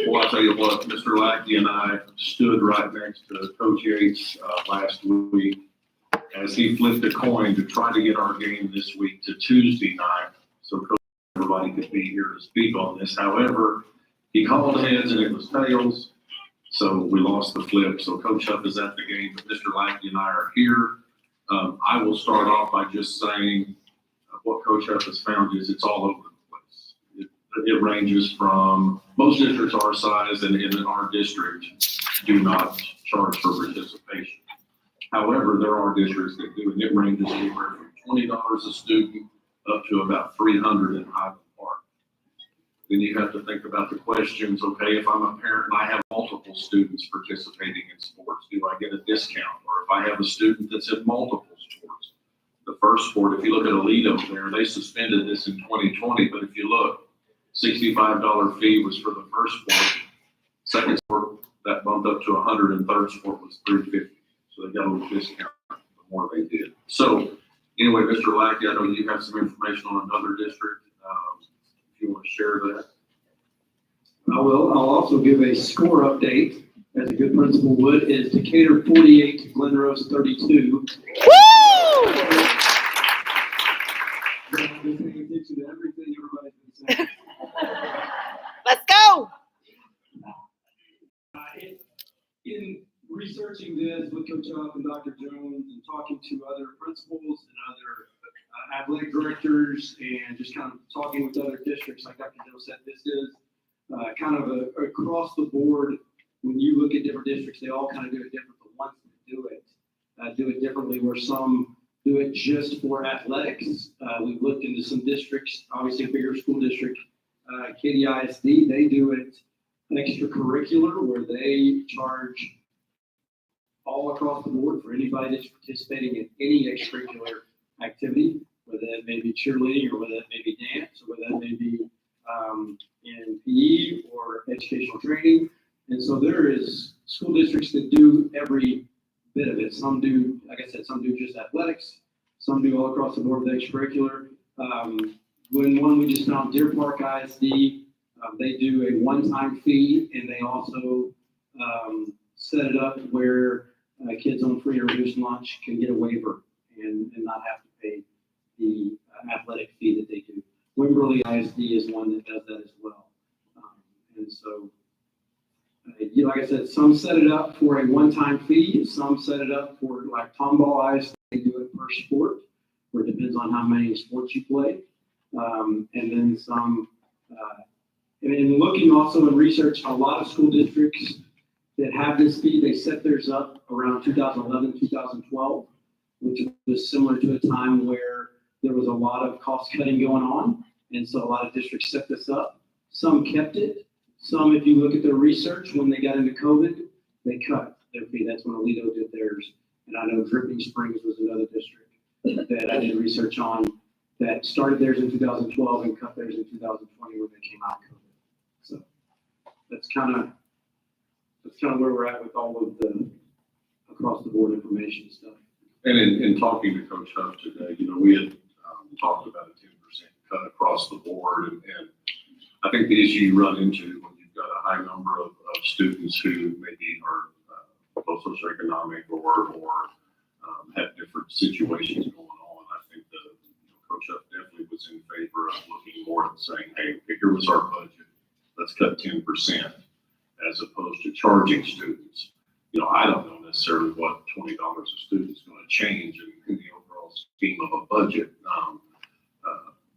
well, I'll tell you what, Mr. Lackey and I stood right next to Coach Yates last week as he flipped a coin to try to get our game this week to Tuesday night, so everybody could be here to speak on this. However, he called heads and it was tails, so we lost the flip. So Coach Huff is at the game, but Mr. Lackey and I are here. I will start off by just saying what Coach Huff has found is it's all over the place. It ranges from, most districts our size and in our district do not charge for participation. However, there are districts that do, and it ranges anywhere from $20 a student up to about $300 in Highland Park. Then you have to think about the questions, okay, if I'm a parent and I have multiple students participating in sports, do I get a discount? Or if I have a student that's in multiple sports, the first sport, if you look at Alito there, they suspended this in 2020, but if you look, $65 fee was for the first sport. Second sport, that bumped up to $100, and third sport was $350. So they got a little discount the more they did. So anyway, Mr. Lackey, I know you have some information on another district. If you want to share that. I will. I'll also give a score update, as a good principal would. Is Decatur 48 to Glen Rose 32. Woo! Paying attention to everything everybody's been saying. Let's go. In researching this with Coach Huff and Dr. Jones and talking to other principals and other athletic directors and just kind of talking with other districts, like Dr. Jones said, this is kind of a across the board. When you look at different districts, they all kind of do it different. The ones that do it differently, where some do it just for athletics. We've looked into some districts, obviously a bigger school district, Katy ISD, they do it extracurricular, where they charge all across the board for anybody that's participating in any extracurricular activity, whether that may be cheerleading or whether that may be dance or whether that may be in PE or educational training. And so there is school districts that do every bit of it. Some do, like I said, some do just athletics. Some do all across the board with extracurricular. When one we just found, Deer Park ISD, they do a one-time fee, and they also set it up where kids on free or reduced lunch can get a waiver and not have to pay the athletic fee that they do. Wimberley ISD is one that does that as well. And so, like I said, some set it up for a one-time fee. Some set it up for, like Tomball ISD, they do it per sport, where it depends on how many sports you play. And then some, and in looking also in research, a lot of school districts that have this fee, they set theirs up around 2011, 2012, which was similar to a time where there was a lot of cost cutting going on. And so a lot of districts set this up. Some kept it. Some, if you look at their research, when they got into COVID, they cut their fee. That's when Alito did theirs. And I know Dripping Springs was another district that I did research on that started theirs in 2012 and cut theirs in 2020 when they came out of COVID. So that's kind of where we're at with all of the across the board information stuff. And in talking to Coach Huff today, we had talked about a 10% cut across the board. And I think the issue you run into when you've got a high number of students who maybe are both socioeconomic or have different situations going on, I think that Coach Huff definitely was in favor of looking more and saying, hey, here was our budget. Let's cut 10% as opposed to charging students. I don't know necessarily what $20 a student is going to change in the overall scheme of a budget.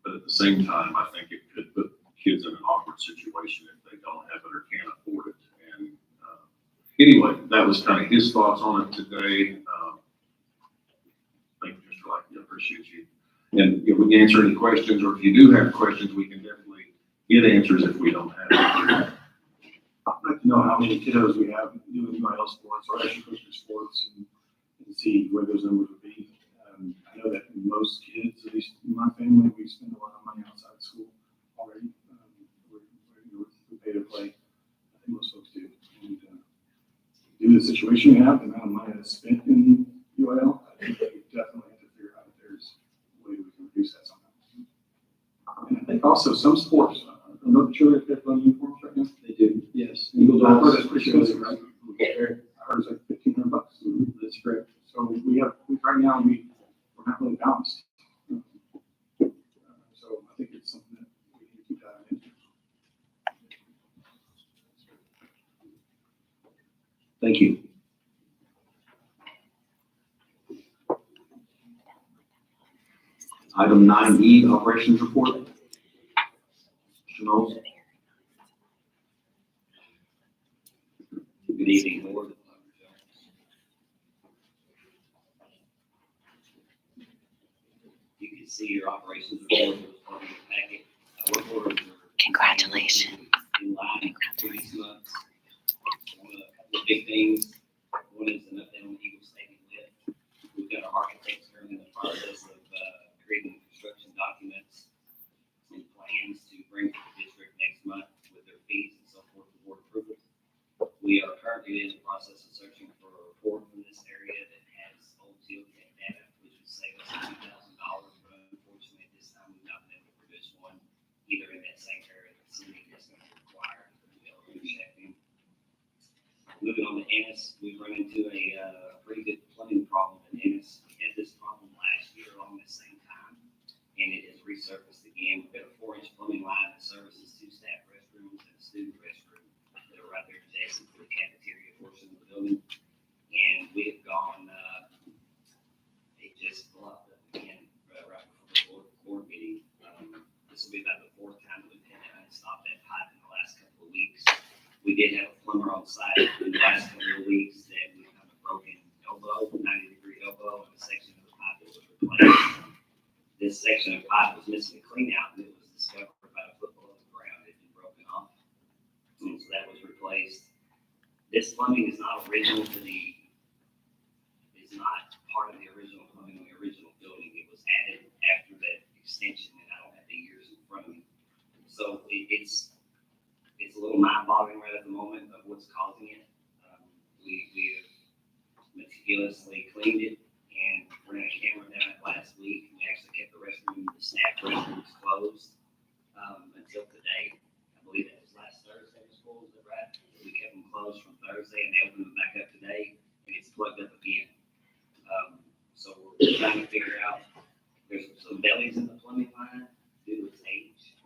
But at the same time, I think it could put kids in an awkward situation if they don't have it or can't afford it. And anyway, that was kind of his thoughts on it today. Thank you, Mr. Lackey. I appreciate you. And we can answer any questions, or if you do have questions, we can definitely get answers if we don't have them. I'd like to know how many kiddos we have doing UIL sports or extracurricular sports and see where those numbers would be. I know that most kids, at least in my family, we spend a lot of money outside school already. We pay to play. I think most folks do. And due to the situation we have, the amount of money that's spent in UIL, I think we definitely have to figure out if there's a way we can reduce that somehow. And I think also some sports, I'm not sure if they're running uniforms right now. They do, yes. I heard that's pretty expensive, right? I heard it's like $1,500. That's correct. So right now, we're not really balanced. So I think it's something that we need to keep diving into. Thank you. Item 9E, operations report. Mr. Knowles. Good evening, Board. You can see your operations report was part of your packet. Work orders are Congratulations. in line with previous months. A couple of big things. One is an update on the Eagle Stadium lift. We've got our architects currently in the process of creating construction documents and plans to bring to the district next month with their fees and so forth for board approval. We are currently in the process of searching for a report from this area that has old geotech data, which would save us $2,000, but unfortunately at this time we've not been able to produce one either in that same area that the city is going to require to be able to check in. Moving on to Ennis, we've run into a pretty good plumbing problem in Ennis. We had this problem last year along the same time, and it has resurfaced again. We've got a 4-inch plumbing line that services 2 staff restrooms and a student restroom that are right there adjacent to the cafeteria portion of the building. And we have gone, it just blocked up again right before the board meeting. This will be about the 4th time that we've had to unstop that pipe in the last couple of weeks. We did have a plumber on site in the last couple of weeks that we found a broken elbow, 90-degree elbow, and a section of the pipe that was replaced. This section of pipe was missing a clean out, and it was discovered about a foot below the ground. It had been broken off. And so that was replaced. This plumbing is not original to is not part of the original plumbing in the original building. It was added after that extension, and I don't have the years in front of me. So it's a little mind-boggling right at the moment of what's causing it. We have meticulously cleaned it and ran a camera down it last week. We actually kept the staff restrooms closed until today. I believe that was last Thursday at school, is that right? We kept them closed from Thursday and they opened them back up today and it's plugged up again. So we're trying to figure out, there's some bellies in the plumbing line due to its age.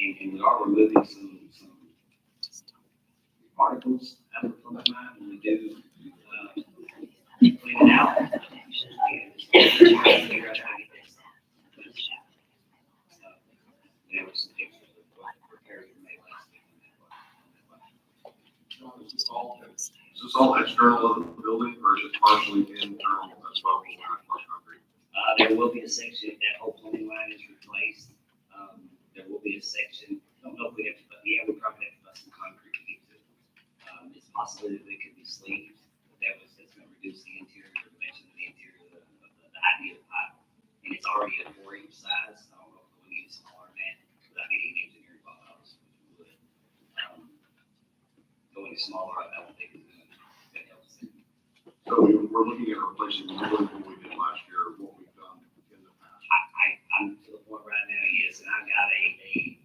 And we are removing some particles out of the plumbing line when we do clean it out. And figure out how to get that stuff. There were some pictures of what repairs were made last week on that. Is this all external of the building, or is it partially internal as well? There will be a section, if that whole plumbing line is replaced, there will be a section, I don't know if we have to, but yeah, we probably have to put some concrete to get to it. It's possible that it could be sleeved, but that's going to reduce the interior dimension of the interior of the ideal pipe. And it's already a 4-inch size, I don't know if we need smaller than that without getting engineering files, which we would. Going smaller, I don't think is going to help us. So we're looking at replacing more than what we did last year, what we've done in the past. I'm to the point right now, yes, and I got a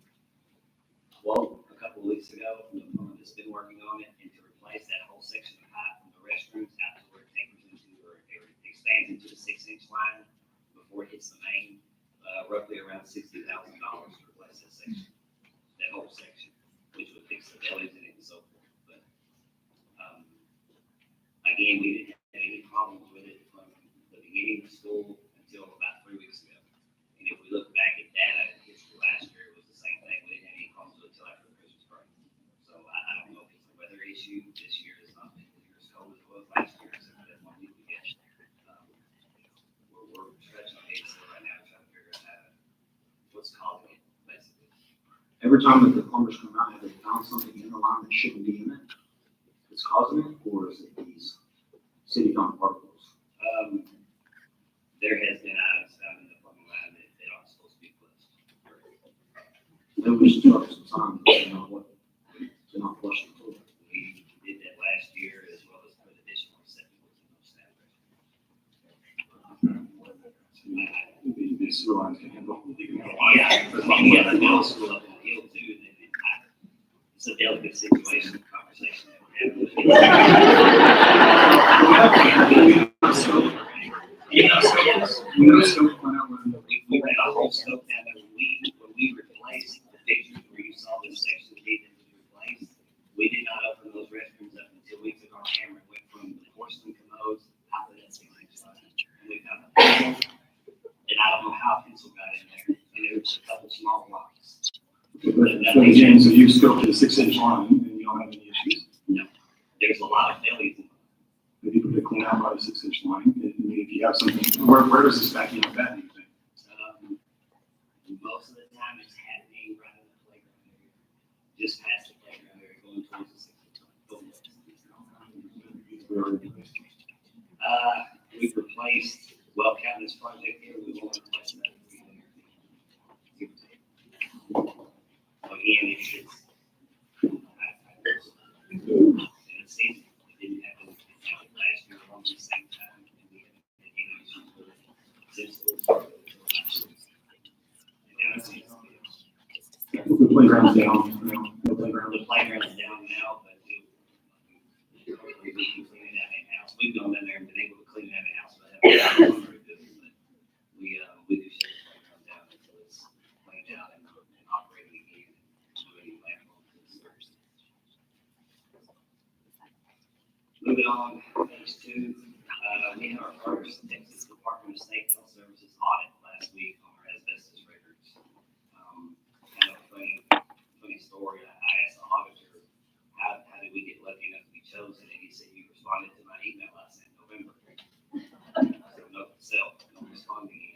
quote a couple of weeks ago from the woman that's been working on it, and to replace that whole section of pipe from the restrooms out to where it tapers into, or expands into the 6-inch line before it hits the main, roughly around $60,000 to replace that section, that whole section, which would fix the bellies in it and so forth. But, again, we didn't have any problems with it from the beginning of school until about 3 weeks ago. And if we look back at data in history last year, it was the same thing. We didn't have any problems with it until after the Christmas break. So I don't know if it's a weather issue. This year is not been near as cold as it was last year, so that's one week we get. We're stretching our heads right now trying to figure out what's causing it, basically. Every time that the plumbers come out, have they found something in the line that shouldn't be in it? That's causing it, or is it these city-owned particles? There has been items found in the plumbing line that aren't supposed to be flushed. Maybe we should start some time, you know, what, to not flush the toilet. We did that last year as well as put additional receptacles in those snap The sewer lines can handle. Yeah, we got the middle school up in the hill too, and it's a delicate situation, conversation that we're having. Yeah, we ran a whole scope down there. When we replaced the pictures where you saw this section that needed to be replaced, we did not open those restrooms up until we took our camera and went from the porcelain commodes out to that 6-inch line. And we found a pencil, and I don't know how a pencil got in there, and there was a couple small rocks. But again, so you scoped the 6-inch line and you don't have any issues? No, there's a lot of failures. The people that clean out by the 6-inch line, I mean, if you have something, where does this back in at that, do you think? Most of the time it's happening right in the playground area, just past the playground area, going towards the 6-inch line. We've replaced, well, counting this project here, we've only replaced another 3 years. Again, it's season. It didn't happen last year along the same time, and we haven't had any issues with it since school started. And now it's The playground's down, you know, the playground. the playground's down now, but we can clean it out in-house. We've gone in there and been able to clean it out in-house, but haven't done very good. But we do shut the playground down until it's cleaned out and operating again. Do any landfalls and services. Moving on, page 2, we had our first Texas Department of State Health Services audit last week on our asbestos records. Kind of a funny story. I asked the auditor, how did we get lucky enough to be chosen? And he said, you responded to my email I sent in November. So note to self, don't respond again.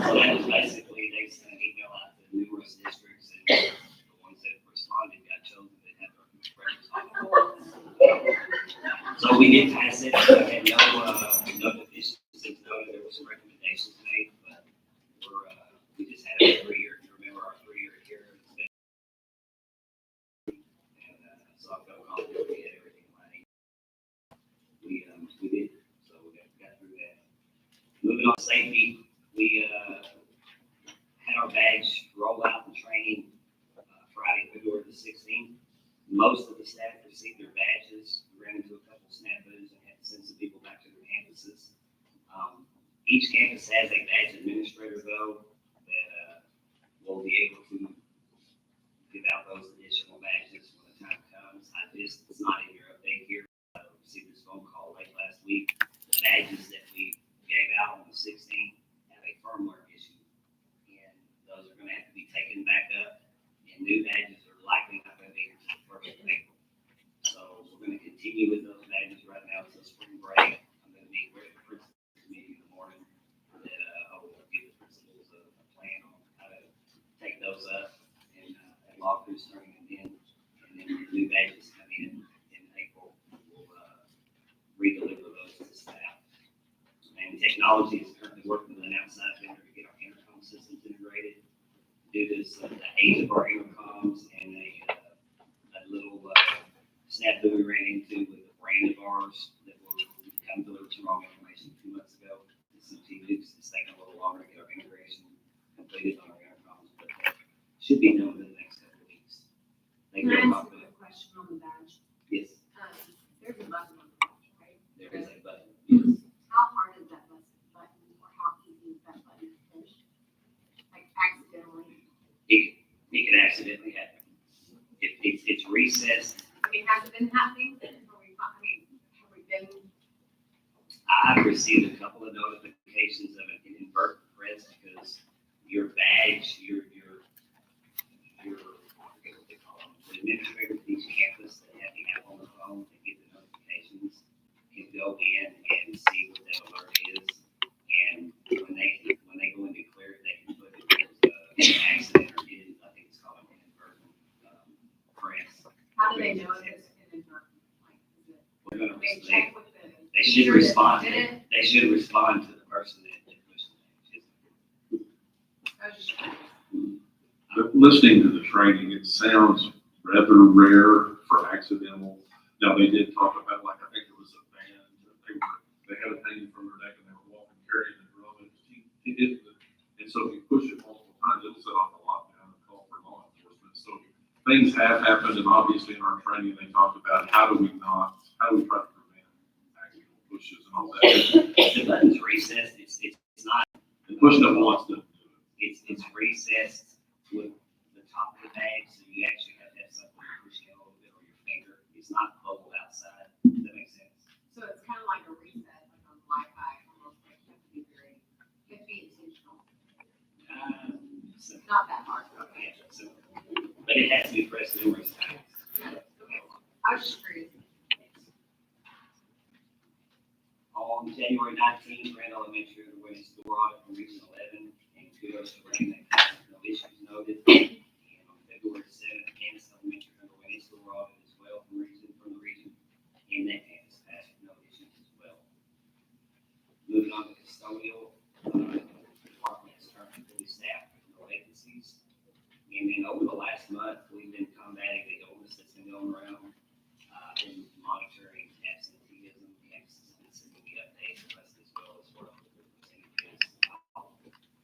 So that was basically, they sent an email out to numerous districts, and the ones that responded got chosen. They had their records on. So we did pass it. We had no deficiencies noted. There were some recommendations made, but we just had a 3-year. You remember our 3-year here? And so I felt confident we had everything right. We did. So we got through that. Moving on to safety, we had our badge rollout and training Friday, February the 16th. Most of the staff received their badges. We ran into a couple snafus and had to send some people back to their campuses. Each campus has a badge administrator, though, that will be able to give out those additional badges when the time comes. It's not in your update here. I received this phone call late last week. The badges that we gave out on the 16th have a firmware issue, and those are going to have to be taken back up, and new badges are likely not going to be here until the 1st of April. So we're going to continue with those badges right now until spring break. I'm going to meet with the principals meeting in the morning that I will give the principals a plan on how to take those up and log through starting again. And then the new badges come in April. We'll redeliver those to staff. And technology is currently working with an outside vendor to get our intercom systems integrated. Due to the age of our intercoms and a little snafu we ran into with a brand of ours that we're been happening? Have we been? I've received a couple of notifications of an inadvertent press because your badge, I forget what they call them, the administrator of each campus that have the app on the phone to get the notifications can go in and see what that alert is. And when they go and declare it, they can put it as an accident or I think it's called an inadvertent press. How do they know if it's inadvertent? Like, is it? We're gonna, They check with the. they should teacher that respond. did it? They should respond to the person that pushed the I was just curious. But listening to the training, it sounds rather rare for accidental. Now, they did talk about, like, I think it was a band, they had it hanging from their neck and they were walking, carrying the drum, and he did it. And so if you push it multiple times, it'll set off a lockdown and call for law enforcement. So things have happened, and obviously in our training, they talked about how do we try to prevent accidental pushes and all that. The button's recessed, it's not, And pushing it once doesn't do it. it's recessed with the top of the bag, so you actually have to have something pushing a little bit or your finger. It's not bubbled outside. Does that make sense? So it's kind of like a reset, like on Wi-Fi, almost like you have to be intentional. So, Not that hard. yeah, so, but it has to be pressed numerous times. Okay. I was just curious. On January 19th, Grand Elementary underwent a store audit from Region 11, and kudos to Brandon, no issues noted. And on February 7th, Kansas Elementary underwent a store audit as well from the region, and that campus passed with no issues as well. Moving on to custodial, the department is currently fully staffed with no vacancies. And then over the last month, we've been combating the illness that's been going around, and monitoring absenteeism, campus has been sending me updates to us as well as what the percentage is.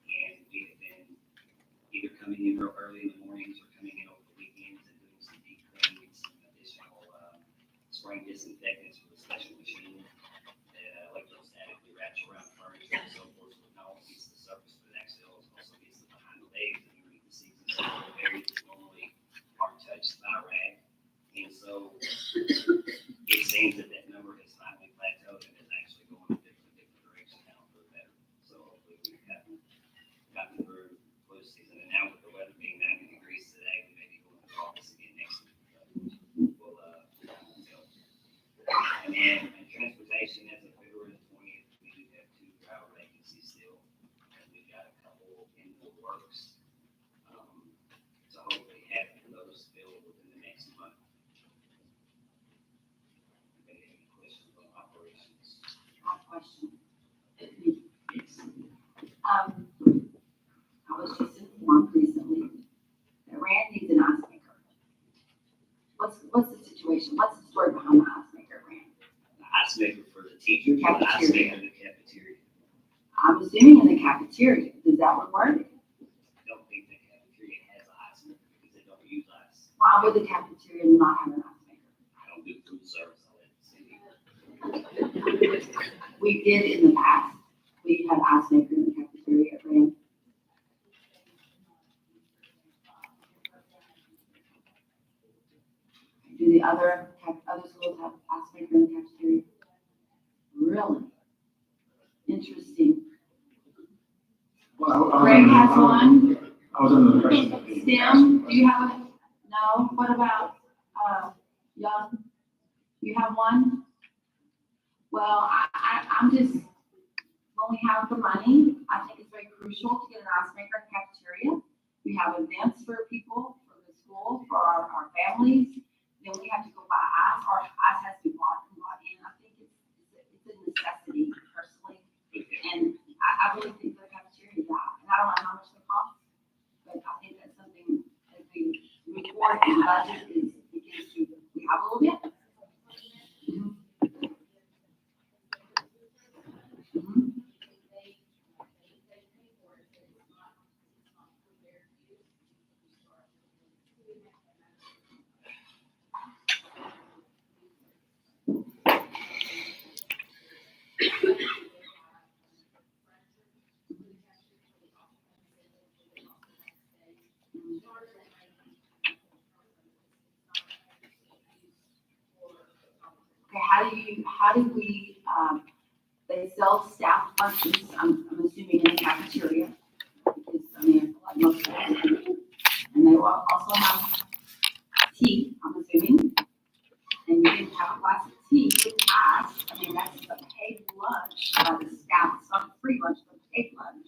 And we have been either coming in real early in the mornings or coming in over the weekends and doing some deep cleaning, some additional, spraying disinfectants with a special machine that electrostatically wraps around furniture and so forth, so it not only gets the surface but it actually also gets the behind the legs and underneath the seats and some other areas that normally aren't touched by a rag. And so it seems that number has finally plateaued and is actually going in a different direction now for the better. So hopefully we've gotten through flu season, and now with the weather being 90 degrees today, we may be going to the office again next week. We'll help. And then in transportation, as of February 20th, we do have 2 driver vacancies still, and we've got a couple in the works. So hopefully have those filled within the next month. Any questions on operations? I have a question. I was just informed recently that Rand needs an ice maker. What's the situation? What's the story behind the ice maker, Rand? The ice maker for the teachers, or the ice maker in the cafeteria? I'm assuming in the cafeteria. Does that one work? I don't think the cafeteria has an ice maker because they don't use ice. Why would the cafeteria not have an ice maker? I don't do food service, I'll let Cindy. We did in the past. We had ice maker in the cafeteria at Rand. Do the other schools have ice maker in the cafeteria? Really? Interesting. Well, Greg has one. I was under the impression that they. Stem, do you have a, no? What about, Young? You have one? Well, I'm just, when we have the money, I think it's very crucial to get an ice maker in the cafeteria. We have events for people, for the school, for our families. Then we have to go buy ice, or ice has to be bought in. I think it's a necessity personally. And I really think the cafeteria, yeah, and I don't know how much they cost, but I think that's something as we report and budget is, begins to, we have a little bit. Mhm. Mhm. how do we, they sell staff lunches, I'm assuming in the cafeteria. Because, I mean, like most of them. And they will also have tea, I'm assuming. And you can have a glass of tea with ice. I mean, that's a paid lunch by the staff. It's not a free lunch, but a paid lunch.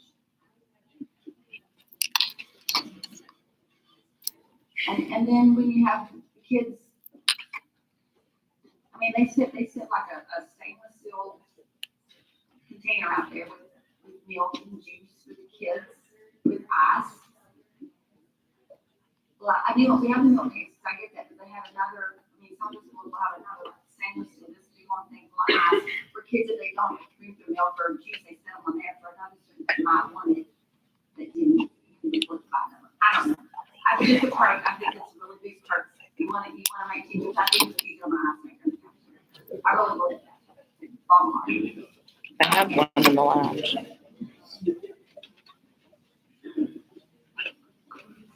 And then when you have the kids, I mean, they sit like a stainless steel container out there with milk and juice for the kids, with ice. Well, I mean, we have the milk cases, I get that, but they have another, I mean, some schools will have another stainless steel, this is one thing, like ice, for kids that they don't drink their milk or juice, they set them on there for another student that might want it, that didn't, be worth buying them. I don't know. I think it's a perk, I think it's a really big perk. You wanna make teachers, I think it's easier on my ice maker. I really believe that. Bottom line. I have one in the lounge.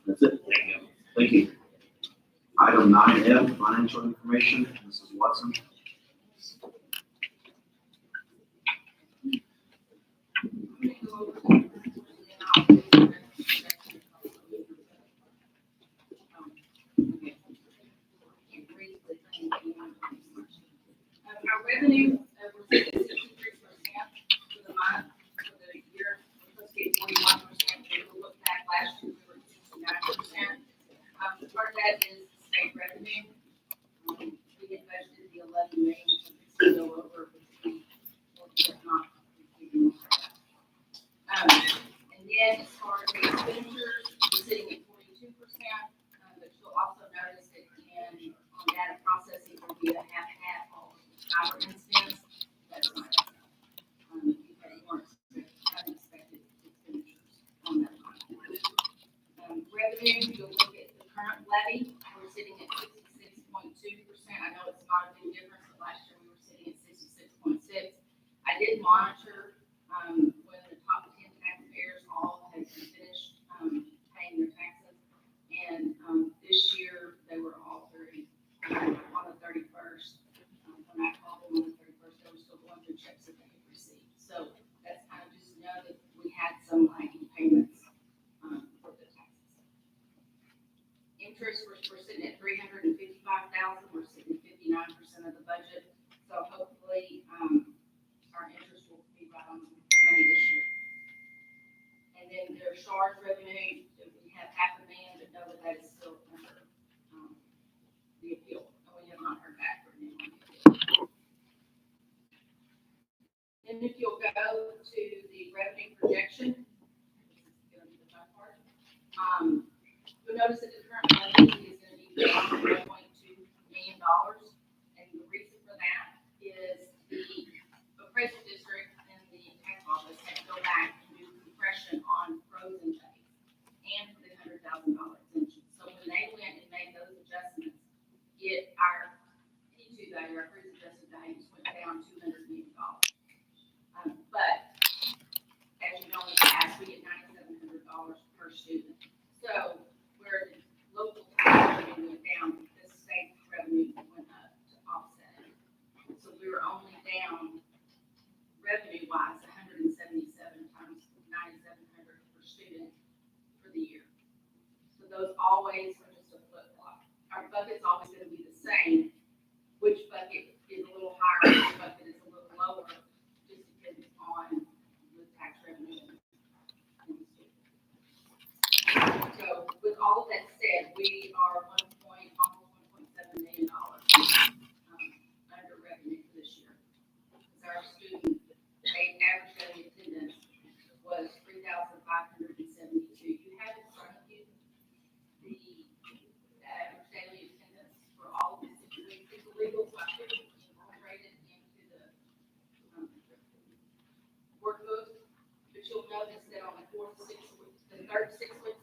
That's it. Thank you. Item 9F, financial information, Mrs. Watson. Our revenue, was at 63% for the month, for the year, we're supposed to get 41%. If we look back last year, we were 69%. Part of that is state revenue. We had budgeted the 11 million, which is still over, but not. And then as far as the expenditures, we're sitting at 42%, but you'll also notice that on data processing, will be a half on cyber incidents. That's not, we've had more unexpected expenditures on that line. Revenue, you'll look at the current levy, we're sitting at 66.2%. I know it's not a big difference, but last year we were sitting at 66.6. I did monitor, when the top 10 taxpayers all had finished, paying their taxes. And, this year, they were all very, on the 31st. When I called them on the 31st, they were still going through checks that they had received. So that's kind of just to know that we had some lagging payments, for the taxes. Interest, we're sitting at 355,000. We're sitting at 59% of the budget. So hopefully, our interest will be right on the money this year. And then their charge revenue, we have $500,000, but know that that is still under, the appeal. And we have not heard back from anyone. And if you'll go to the revenue projection, this is going to be the fun part. You'll notice that the current levy is going to be $1.2 million. And the reason for that is the appraisal district and the tax office had to go back and do compression on frozen days and for the $100,000 exemption. So when they went and made those adjustments, our P2 value, our freeze adjusted values went down $200 million. But as you know, in the past, we get $9,700 per student. So where the local tax revenue went down, the state revenue went up to offset it. So we were only down revenue-wise, 177 times 9,700 per student for the year. So those always are just a flip-flop. Our bucket's always going to be the same. Which bucket is a little higher, which bucket is a little lower, just depends on the tax revenue. So with all of that said, we are almost $1.7 million under revenue for this year. Because our student average daily attendance was 3,572. You have in front of you the average daily attendance for all of the legal questions incorporated into the workbook. But you'll notice that on the third 6 weeks,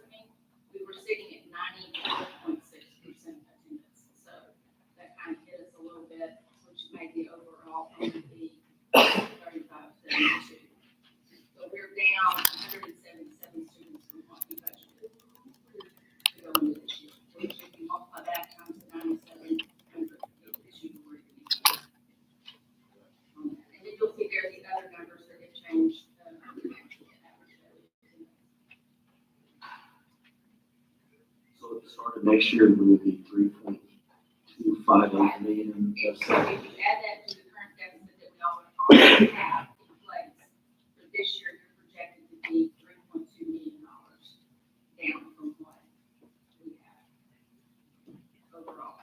we were sitting at 94.6% attendance. So that kind of hit us a little bit, which made the overall be 35.72. So we're down 177 students from what we budgeted to go into this year, which if you multiply that times the 9,700, this year we're going to be. next year, will it be 3.258 million? If you add that to the current deficit that we already have in place, for this year, you're projected to be $3.2 million down from what we have overall.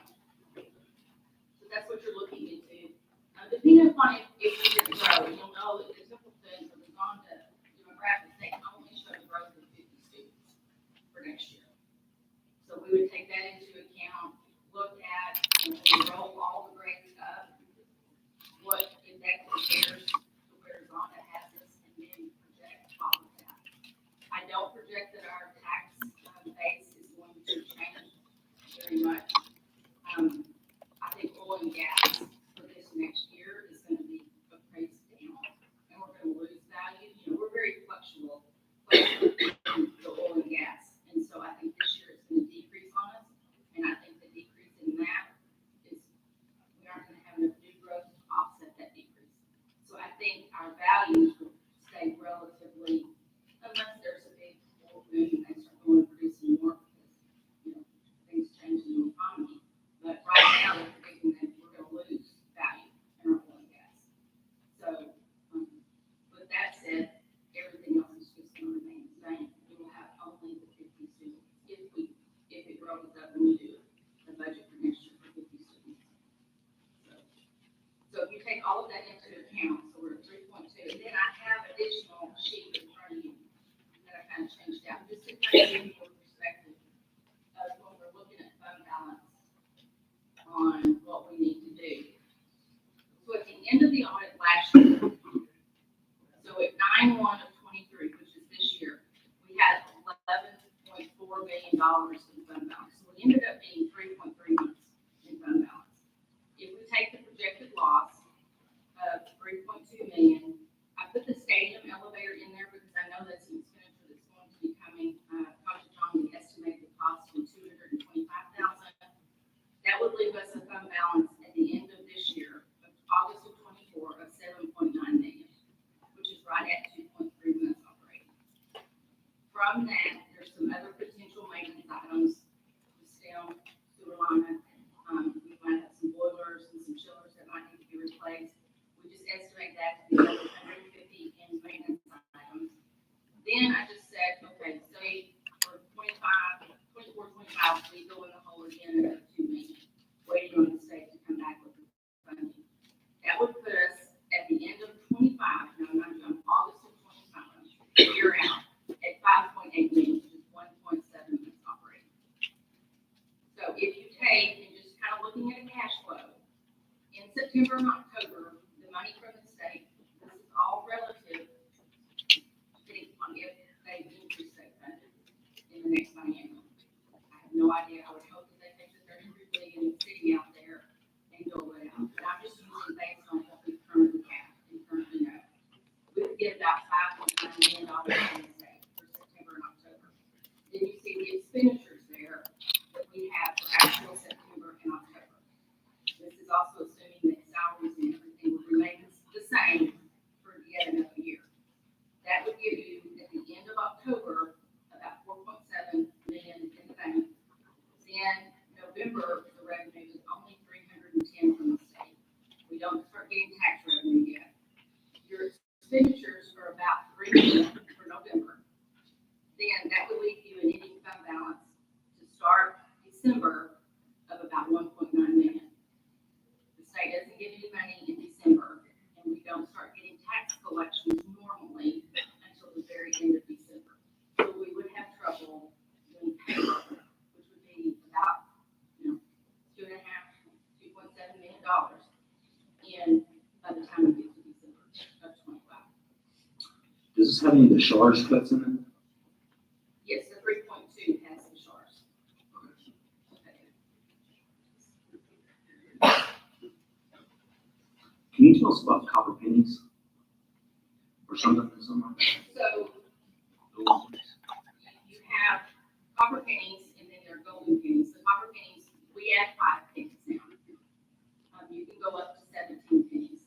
So that's what you're looking into. Depending upon if you can grow, you'll know that the simple thing for the Zonda demographics, they can only show the growth of 50 students for next year. So we would take that into account, look at, and roll all the grades up, what if that compares to where Zonda has us, and then project off of that. I don't project that our tax base is going to change very much. I think oil and gas for this next year is going to be appraised down, and we're going to lose value. We're very flexible in the oil and gas, and so I think this year it's going to decrease on us, and I think the decrease in that is we aren't going to have enough new growth to offset that decrease. So I think our values will stay relatively, unless there's a big oil boom and they start going to producing more because things change in the economy. But right now, they're predicting that we're going to lose value in our oil and gas. So, with that said, everything else is just going to remain the same. We will have only the 50 students if it grows up and we do the budget for next year for 50 students. So if you take all of that into account, so we're at 3.2, and then I have additional sheets in front of you that I kind of changed out just to kind of give you a perspective of when we're looking at fund balance on what we need to do. So at the end of the audit last year, so at 9/1 of 23, which is this year, we had $11.4 million in fund balance. So we ended up being 3.3 months in fund balance. If we take the projected loss of 3.2 million, I put the stadium elevator in there because I know that's an expenditure that's going to be coming. Dr. John, we estimated the cost to be $225,000. That would leave us a fund balance at the end of this year, of August of 24, of 7.9 million, which is right at 2.3 months operating. From that, there's some other potential maintenance items, the STEM, sewer line, we might have some boilers and some chillers that might need to be replaced. We just estimate that to be another 150 in maintenance items. Then I just said, okay, say for 24, 25, we go in the hole again at 2 million, waiting on the state to come back with the funding. That would put us at the end of 25, no, I'm August of 25, year out, at 5.8 million, which is 1.7 months operating. So if you take, and just kind of looking at a cash flow, in September and October, the money from the state, this is all relative, depending on if they increase state budget in the next biennium. I have no idea. I would hope that they think that they're really sitting out there and go it out. But I'm just using based on what we currently have and currently know. We would get about $5.9 million from the state for September and October. Then you see the expenditures there that we have for actual September and October. This is also assuming that salaries and everything will remain the same for yet another year. That would give you, at the end of October, about 4.7 million in the bank. Then November, the revenue is only 310 from the state. We don't start getting tax revenue yet. Your expenditures are about 3 million for November. Then that would leave you an ending fund balance to start December of about 1.9 million. The state doesn't get any money in December, and we don't start getting tax collections normally until the very end of December. So we would have trouble doing payroll, which would be about, $2.7 million in by the time we get to December of 25. Does this have any of the SHARS cuts in it? Yes, the 3.2 has some SHARs. Can you tell us about the copper pennies? Or something like that? So you have copper pennies and then there are golden pennies. The copper pennies, we add 5 pennies now. You can go up to 17 pennies.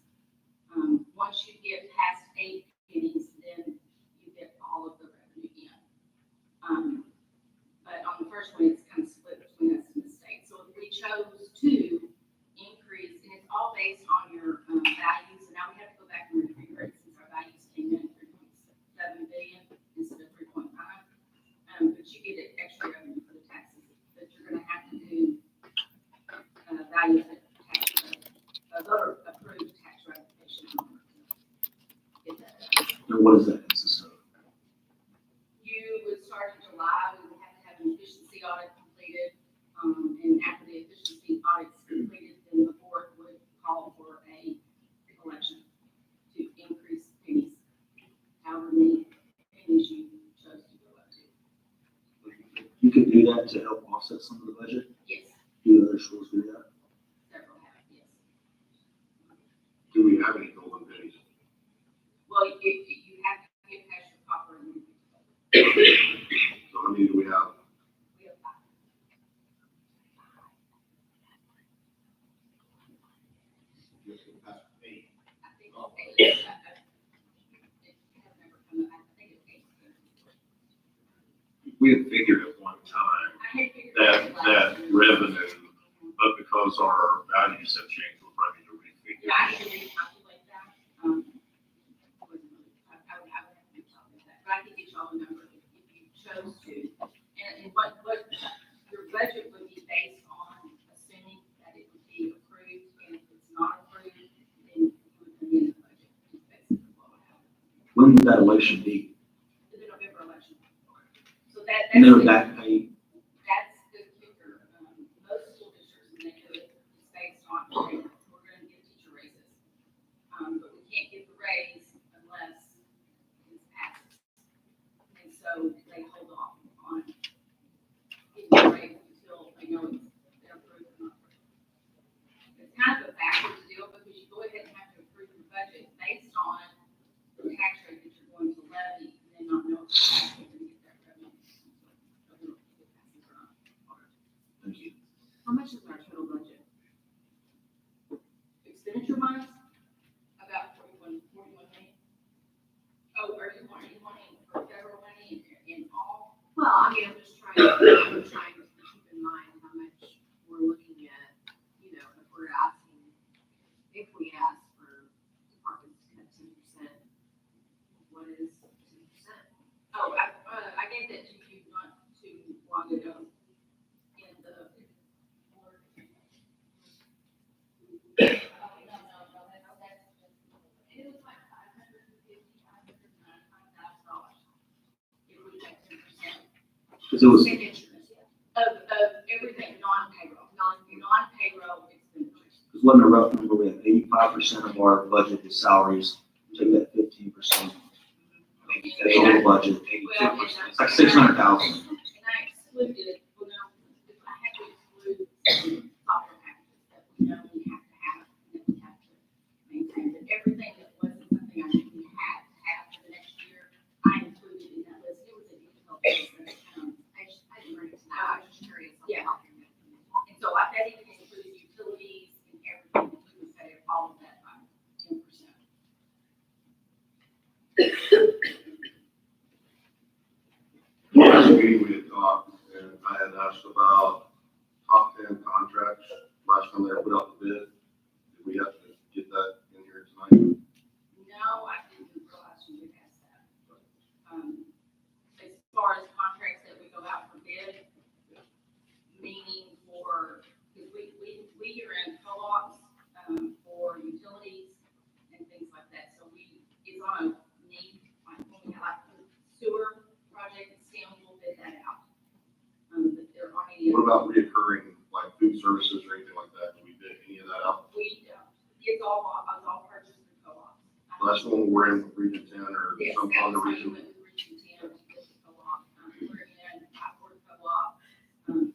Once you get past 8 pennies, then you get all of the revenue in. But on the first one, it's kind of split between us what does that consist of? You would start in July, we would have to have an efficiency audit completed, and after the efficiency audit's completed, then the board would call for a election to increase pennies, however many pennies you chose to go up to. You could do that to help offset some of the budget? Yes, Do other schools do that? several have, yes. Do we have any golden pennies? Well, you have to get past your copper and So how many do we have? we have five. I think it's eight. It has never come up. I think it's eight. We had figured at one time I had figured that, out that last year. revenue, but because our values have changed, we're probably to refigure. Yeah, I can recalculate that. I would have to recalculate that, but I could get y'all a number if you chose to. And what your budget would be based on, assuming that it would be approved, and if it's not approved, then you would amend the budget, is basically what would happen. When would that election be? The November election. So that's. And they were back paid? That's the kicker. Most school districts, when they do it, it's based on, okay, we're gonna give teacher raises. But we can't give the raise unless it's passed. And so they hold off on giving the raise until they know it's, they're approved or not approved. It's kind of a backwards deal because you go ahead and have to approve your budget based on the tax rate that you're going to levy and then not know if the tax rate will get that revenue. Thank you. How much is our total budget? Expenditure wise, about 41 million. Oh, are you wanting for federal money in all? Well, I mean, I'm just trying to keep in mind how much we're looking at, you know, if we ask for departments to cut 10%, what is 10%? Oh, I gave that to you not too long ago in the. It was like $595,000. If we take 10%. Because it was, Of everything, non-payroll, non-payroll expenditures. it wasn't a rough number, we have 85% of our budget is salaries, take that 15%. The total budget, Well, it's like 600,000. And I excluded, well, no, I had to exclude some software packages that we know we have to have, and that we have to maintain. But everything that wasn't something I knew we had to have for the next year, I included in that list. It was a detailed list that, I didn't bring it tonight, I was just curious. Yeah. And so that even includes utilities and everything, we would say all of that by 10%. Last meeting we had talked, and I had asked about top 10 contracts, last time they put out the bid. Did we have to get that in here tonight? No, I didn't realize you would ask that. As far as contracts that we go out for bid, meaning for, because we are in co-ops, for utilities and things like that, so it's on a need, like, when we have like the sewer project, STEM will bid that out. But there aren't any. What about reoccurring, like food services or anything like that? Do we bid any of that out? It's all purchased through co-ops. Last one we're in Region 10 or Yes, some that kind of was how you region. went with Region 10 to get the co-op. We're in Decatur co-op,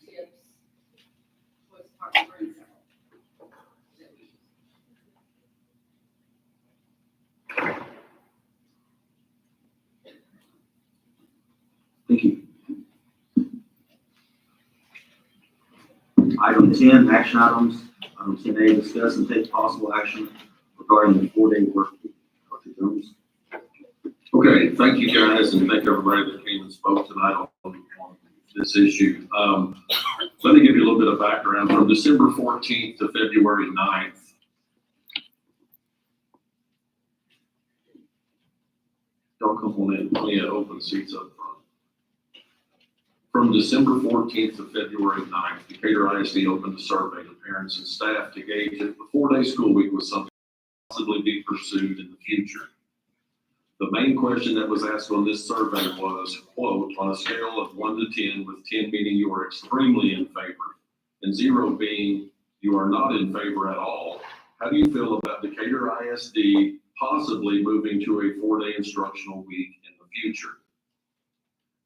tips, was part of we're in several. that we use. Thank you. Item 10, action items. Item 10A, discuss and take possible action regarding the 4-day work week. Dr. Jones. Okay, thank you guys, and thank everybody that came and spoke tonight on this issue. Let me give you a little bit of background. From December 14th to February 9th, don't come on in, plenty of open seats up front. From December 14th to February 9th, Decatur ISD opened a survey to parents and staff to gauge if the 4-day school week was something that could possibly be pursued in the future. The main question that was asked on this survey was, quote, on a scale of 1 to 10, with 10 meaning you are extremely in favor, and 0 being you are not in favor at all, how do you feel about Decatur ISD possibly moving to a 4-day instructional week in the future?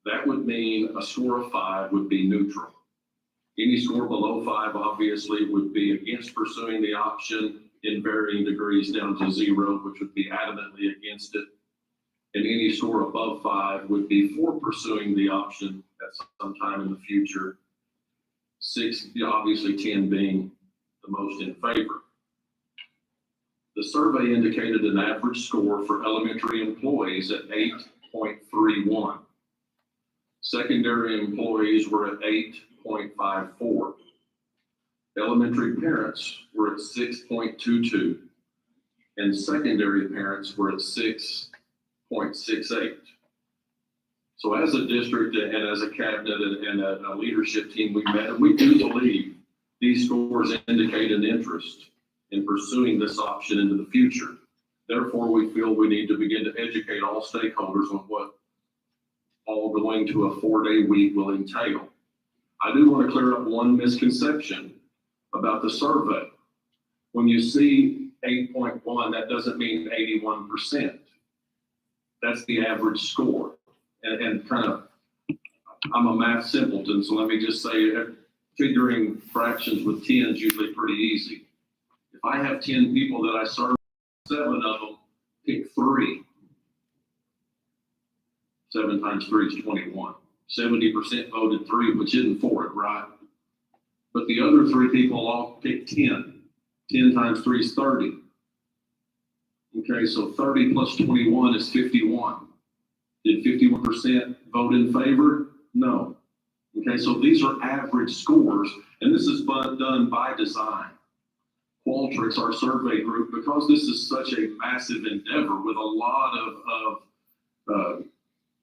That would mean a score of 5 would be neutral. Any score below 5 obviously would be against pursuing the option in varying degrees down to 0, which would be adamantly against it. And any score above 5 would be for pursuing the option at some time in the future. 6, obviously 10 being the most in favor. The survey indicated an average score for elementary employees at 8.31. Secondary employees were at 8.54. Elementary parents were at 6.22, and secondary parents were at 6.68. So as a district and as a cabinet and a leadership team, we met, and we do believe these scores indicate an interest in pursuing this option into the future. Therefore, we feel we need to begin to educate all stakeholders on what all going to a 4-day week will entail. I do want to clear up one misconception about the survey. When you see 8.1, that doesn't mean 81%. That's the average score. And kind of, I'm a math simpleton, so let me just say, figuring fractions with 10 is usually pretty easy. If I have 10 people that I serve, 7 of them pick 3. 7 times 3 is 21. 70% voted 3, which isn't for it, right? But the other 3 people all picked 10. 10 times 3 is 30. Okay, so 30 plus 21 is 51. Did 51% vote in favor? No. Okay, so these are average scores, and this is done by design. Qualtrics, our survey group, because this is such a massive endeavor with a lot of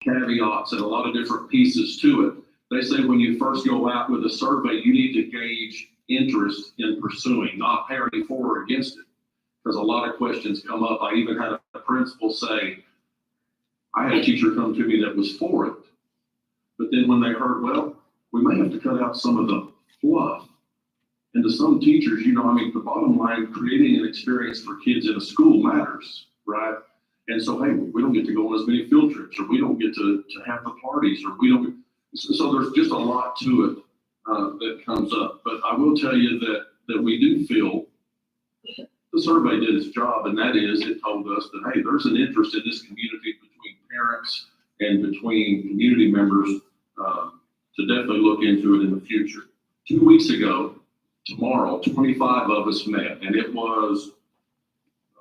caveats and a lot of different pieces to it, they say when you first go out with a survey, you need to gauge interest in pursuing, not parity for or against it, because a lot of questions come up. I even had a principal say, I had a teacher come to me that was for it, but then when they heard, well, we may have to cut out some of the fluff. And to some teachers, the bottom line, creating an experience for kids in a school matters, right? And so, hey, we don't get to go on as many field trips, or we don't get to have the parties, or we don't. So there's just a lot to it that comes up. But I will tell you that we do feel the survey did its job, and that is, it told us that, hey, there's an interest in this community between parents and between community members to definitely look into it in the future. 2 weeks ago, tomorrow, 25 of us met, and it was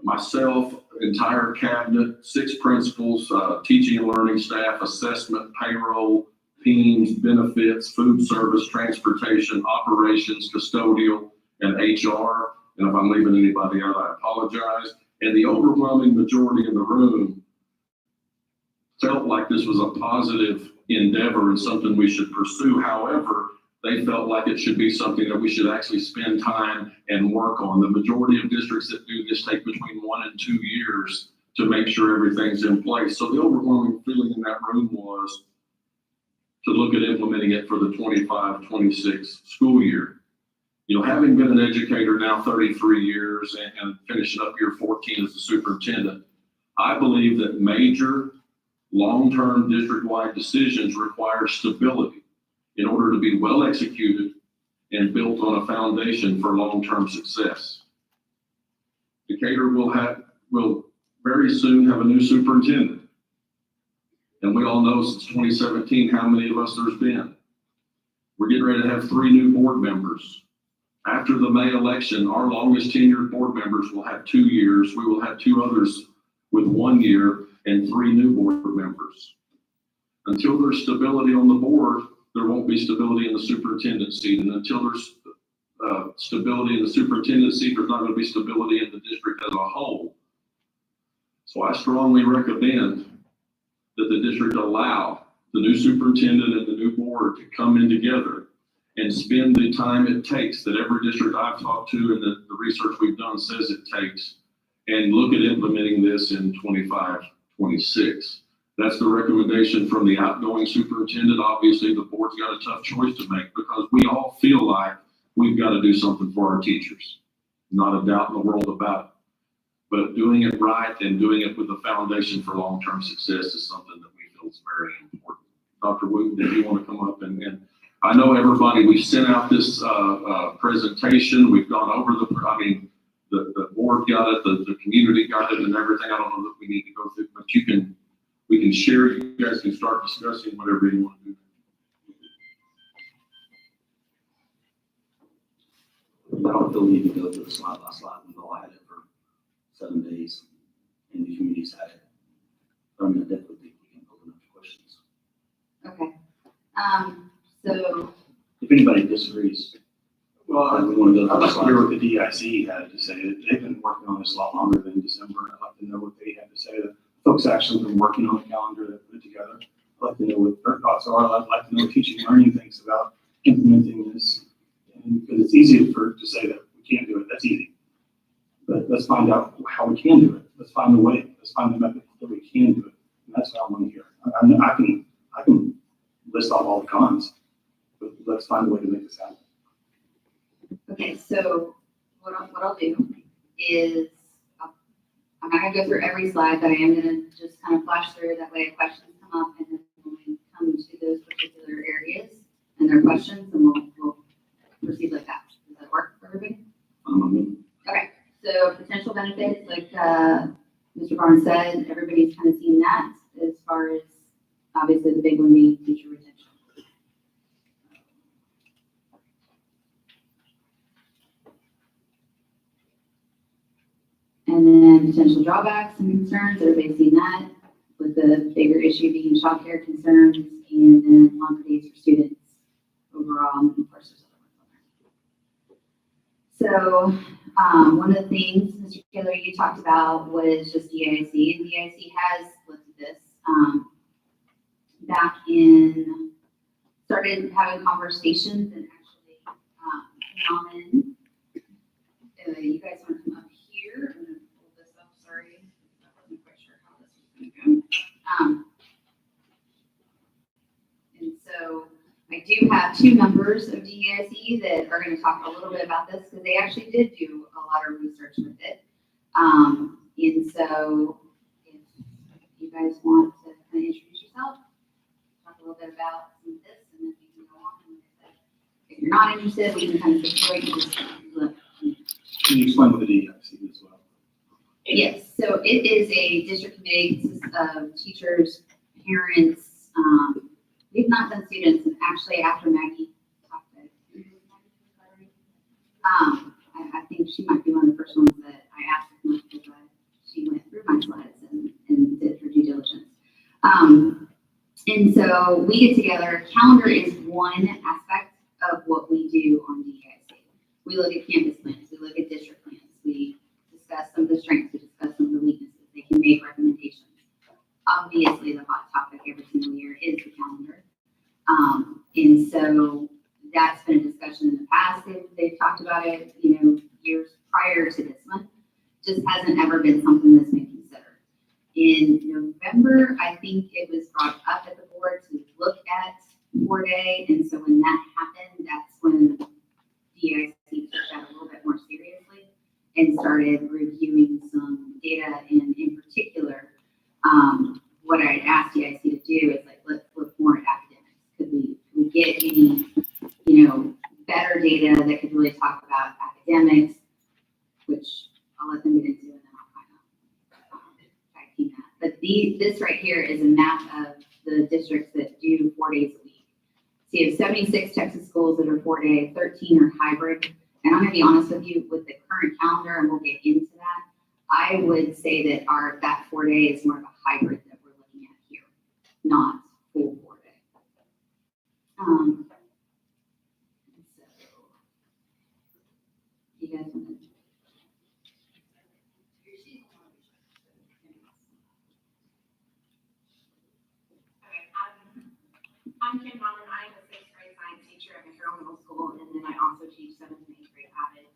myself, entire cabinet, 6 principals, teaching and learning staff, assessment, payroll, teams, benefits, food service, transportation, operations, custodial, and HR. And if I'm leaving anybody out, I apologize. And the overwhelming majority in the room felt like this was a positive endeavor and something we should pursue. However, they felt like it should be something that we should actually spend time and work on. The majority of districts that do this take between 1 and 2 years to make sure everything's in place. So the overwhelming feeling in that room was to look at implementing it for the 25-26 school year. Having been an educator now 33 years and finishing up year 14 as the superintendent, I believe that major long-term district-wide decisions require stability in order to be well executed and built on a foundation for long-term success. Decatur will very soon have a new superintendent. And we all know since 2017 how many of us there's been. We're getting ready to have 3 new board members. After the May election, our longest tenured board members will have 2 years. We will have 2 others with 1 year and 3 new board members. Until there's stability on the board, there won't be stability in the superintendent seat. And until there's stability in the superintendent seat, there's not going to be stability in the district as a whole. So I strongly recommend that the district allow the new superintendent and the new board to come in together and spend the time it takes that every district I've talked to and the research we've done says it takes, and look at implementing this in 25-26. 26. That's the recommendation from the outgoing superintendent. Obviously, the board's got a tough choice to make because we all feel like we've got to do something for our teachers. Not a doubt in the world about it. But doing it right and doing it with a foundation for long-term success is something that we feel is very important. Dr. Wooten, if you want to come up and I know everybody, we sent out this presentation. We've gone over the board got it, the community got it and everything. I don't know that we need to go through, but we can share, you guys can start discussing whatever you want to do. I don't feel we need to go through the slide by slide. We've all had it for 7 days and the community's had it. But I definitely think we can open up to questions. Okay. So, If anybody disagrees, Well, we want to go I'd through the like to hear slides. what the DIC had to say. They've been working on this a lot longer than December. I'd like to know what they had to say. The folks actually been working on the calendar that put together. I'd like to know what their thoughts are. I'd like to know what teaching and learning thinks about implementing this. And because it's easy to say that we can't do it. That's easy. But let's find out how we can do it. Let's find a way. Let's find the method that we can do it. And that's what I want to hear. I can list off all the cons, but let's find a way to make this happen. okay, so what I'll do is, I'm not gonna go through every slide, but I am gonna just kind of flash through, that way if questions come up, and then when we come to those particular areas and their questions, and we'll proceed like that. Does that work for everybody? Okay, so potential benefits, like, Mr. Barnes said, everybody's kind of seen that as far as, obviously, the big one being teacher retention. And then potential drawbacks and concerns, everybody's seen that, with the bigger issue being childcare concerns and then longer days for students overall, and of course, there's other ones on there. So, one of the things, Mr. Taylor, you talked about was just DIC, and DIC has looked at this, back in, started having conversations and actually, came on in. You guys want to come up here? I'm gonna pull this up, sorry. I wasn't quite sure how this was gonna go. And so I do have two members of DEIC that are gonna talk a little bit about this, because they actually did do a lot of research with it. And so if you guys want to kind of introduce yourself, talk a little bit about some of this, and then we can go on. And if you're not interested, we can kind of take a break and just look. Can you explain what the DIC is as well? Yes, so it is a district committee, consists of teachers, parents, we've not done students, and actually after Maggie talked to, I think she might be one of the first ones that I asked her, because she went through my slides and did her due diligence. And so we get together, calendar is one aspect of what we do on DIC. We look at campus plans, we look at district plans, we discuss some of the strengths, we discuss some of the weaknesses, they can make recommendations. Obviously, the hot topic every single year is the calendar. And so that's been a discussion in the past, they've talked about it, years prior to this one. Just hasn't ever been something that's been considered. In November, I think it was brought up at the board to look at 4-day, and so when that happened, that's when DIC took that a little bit more seriously and started reviewing some data, and in particular, what I asked DIC to do is let's look more at academics. Could we get any, better data that could really talk about academics, which I'll let them get into, and then I'll kind of tag team that. But this right here is a map of the districts that do 4 days a week. So you have 76 Texas schools that are 4-day, 13 are hybrid. And I'm gonna be honest with you, with the current calendar, and we'll get into that, I would say that that 4-day is more of a hybrid that we're looking at here, not full 4-day. So, you guys want to? I'm Kim Norman. I'm a 6th grade science teacher at McCarroll Middle School, and then I also teach 7th and 8th grade added.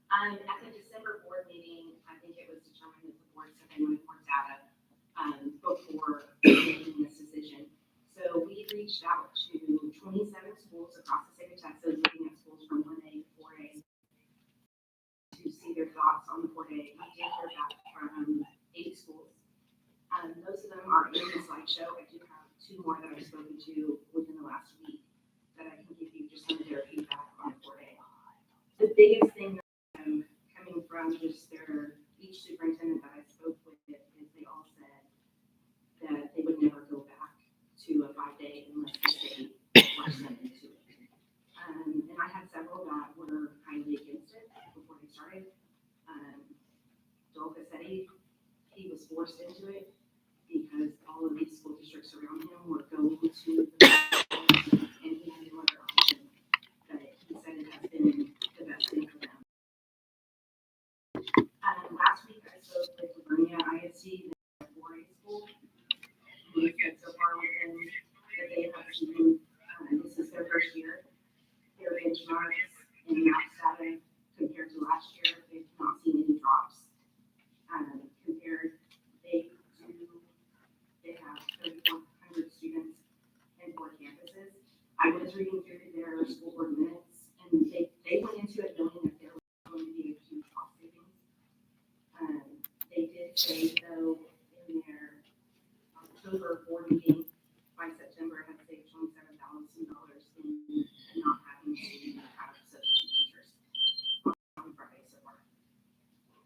At the December board meeting, I think it was determined that the board said they wanted more data, both our agent slideshow, I do have two more that I've spoken to within the last week that I can give you just some of their feedback on 4A. The biggest thing that I'm coming from just each superintendent that I spoke with is they all said that they would never go back to a 5-day unless the state forced them into it. And I had several that were highly against it before they started. Dolga said he was forced into it because all of these school districts around him were going to the and he had no other option. But he said it has been the best thing for them. Last week I spoke with Livonia ISD, the 4A school. Who said so far within that they have seen, this is their first year, their benchmarks and math data compared to last year, they've not seen any drops. Compared, they have 3,400 students in 4 campuses. I was reading through their school board minutes, and they went into it knowing that there was going to be a huge cost savings. They did say, though, in their October board meeting, by September, had saved $27,000 in not having to have substitute teachers on Friday so far.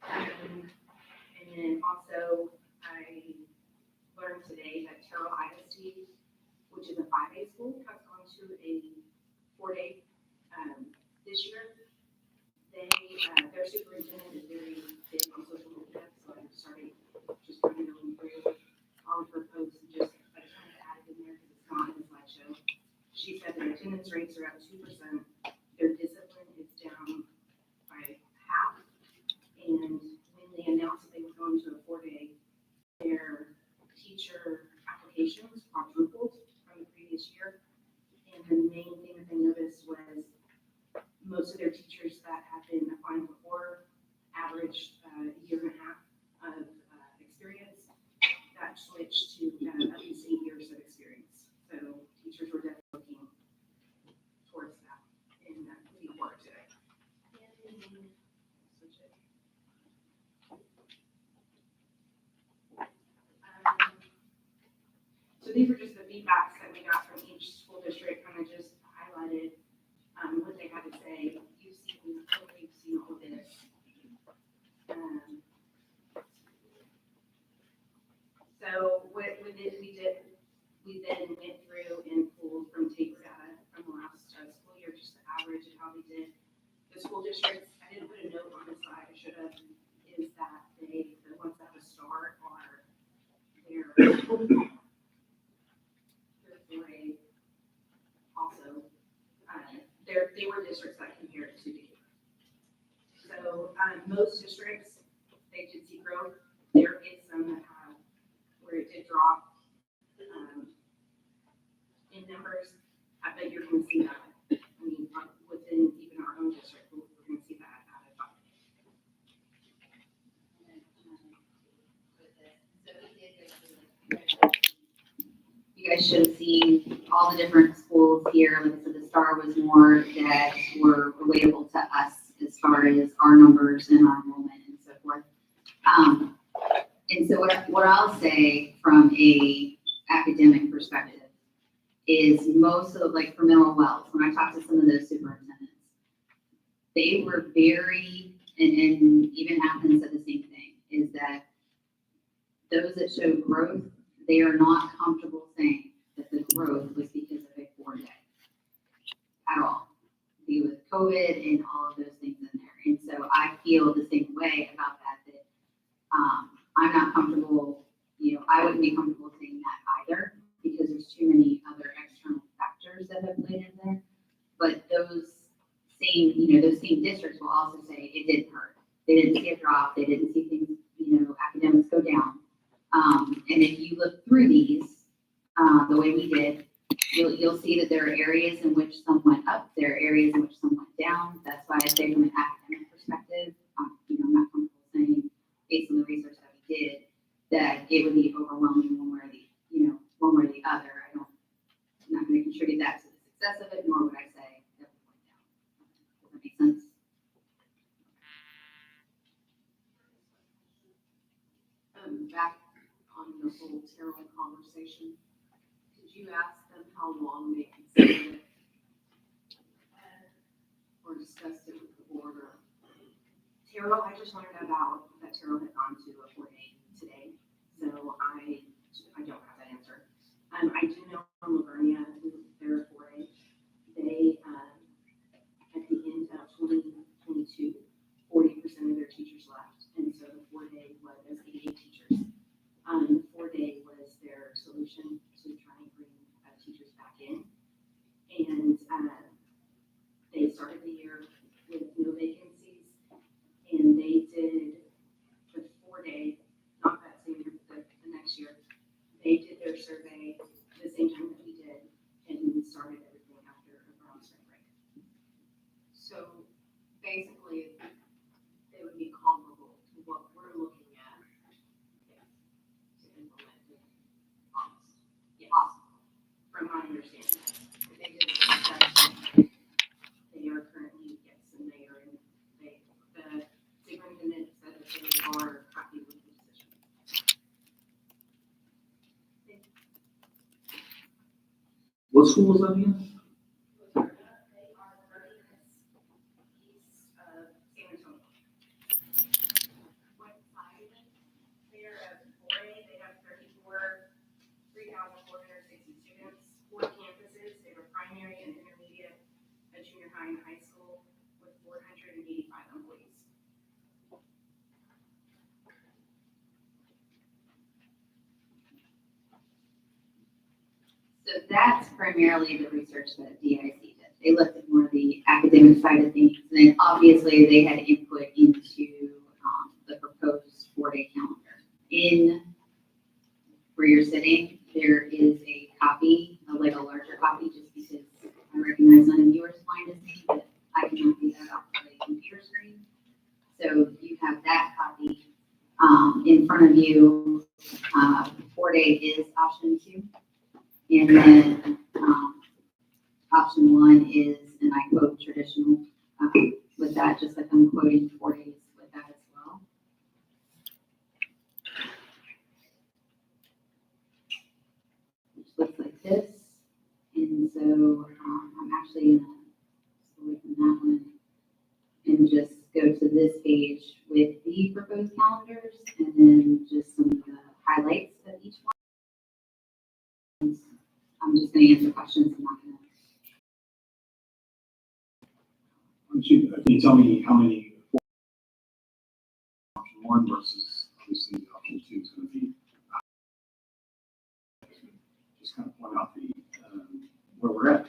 And then also, I learned today that Terrell ISD, which is a 5A school, has gone to a 4-day this year. Their superintendent is very big on social media, so I started just running them through all of her posts and I just wanted to add it in there because it's not in the slideshow. She said their attendance rates are up 2%, their discipline is down by half, and when they announced that they were going to a 4-day, their teacher applications quadrupled from the previous year. And the main thing that they noticed was most of their teachers that had been applying before averaged a year and a half of experience. That switched to at least 8 years of experience. So teachers were definitely looking towards that and looking forward to it. Switch it. So these are just the feedbacks that we got from each school district, kind of just highlighted what they had to say. You've seen all of this. So what we did, we then went through and pulled from TAPR data from the last school year, just the average and how they did. The school districts, I didn't put a note on the side, I should have, is that the ones that have a star are their 4A also. They were districts that compared to Decatur. So most districts, they did see growth. There is some that have where it did drop in numbers. I bet you're going to see that. I mean, within even our own district, we're going to see that added. You guys should have seen all the different schools here. Like I said, the star was more that were relatable to us as far as our numbers and our enrollment and so forth. And so what I'll say from a academic perspective is most of, like, for mental wealth, when I talked to some of those superintendents, they were very, and even Athens said the same thing, is that those that show growth, they are not comfortable saying that the growth was because of a 4-day at all. With COVID and all of those things in there. And so I feel the same way about that I'm not comfortable, I wouldn't be comfortable saying that either because there's too many other external factors that have played in there. But those same districts will also say it didn't hurt. They didn't see a drop. They didn't see things, academics go down. And if you look through these, the way we did, you'll see that there are areas in which some went up, there are areas in which some went down. That's why I say from an academic perspective, I'm not comfortable saying based on the research that we did that it would be overwhelming one way or the other. I'm not going to contribute that to the success of it, nor would I say that we went down. Does that make sense? Back on the whole Terrell conversation, did you ask them how long they considered it? Or discussed it with the board or? Terrell, I just learned about that Terrell had gone to a 4-day today, so I don't have that answer. I do know from Livonia, who they're 4-day, they, at the end of 2022, 40% of their teachers left, and so the 4-day was 88 teachers. The 4-day was their solution to try and bring teachers back in, and they started the year with no vacancies, and they did the 4-day, not that same year, but the next year. They did their survey the same time that we did, and we started everything after around spring break. So basically, it would be comparable to what we're looking at. To implement it. Yeah, awesome, from my understanding. They did a assessment. They are currently, yes, and they are in, the superintendent said that they are happy with the decision. What school was that again? They are 30 minutes east of San Antonio. What side is it? They are at 4A, they have 3,460 students, 4 campuses, they have a primary and intermediate, a junior high and high school with 485 employees. So that's primarily the research that DIC did. They looked at more of the academic side of things, and then obviously they had input into the proposed 4-day calendar. Where you're sitting, there is a copy, like a larger copy, just because I recognize none of you are as blind as me, but I cannot do that off the computer screen. So you have that copy in front of you. 4-day is option 2. And then option 1 is, and I quote, traditional with that, just like I'm quoting 4 days with that as well. Which looks like this. And so I'm actually going to away from that one and just go to this page with the proposed calendars and then just some of the highlights of each one. I'm just going to answer questions. I'm not going to. Can you tell me how many option 1 versus obviously option 2 is going to be? Just kind of point out the where we're at.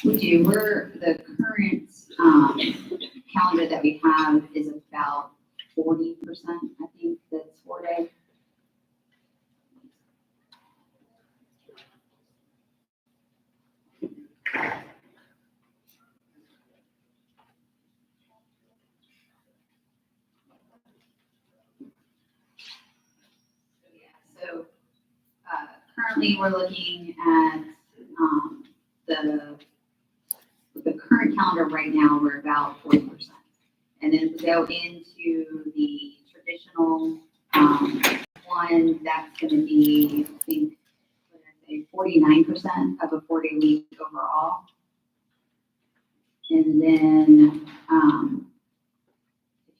We do. The current calendar that we have is about 40%, I think, that's 4-day. So currently we're looking at the current calendar right now, we're about 40%. And then if we go into the traditional one, that's going to be, I think, what did I say, 49% of a 4-day week overall. And then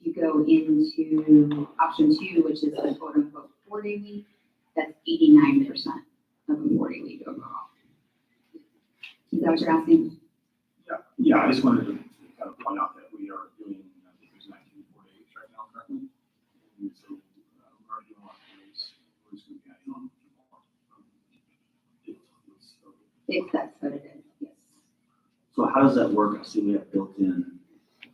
if you go into option 2, which is the quote unquote 4-day week, that's 89% of a 4-day week overall. Is that what you're asking? Yeah, I just wanted to kind of point out that we are doing, I think there's 19 4-days right now currently. And so we're already doing a lot of days. We're just going to be adding on more. If that's what it is, yes. So how does that work? I see we have built in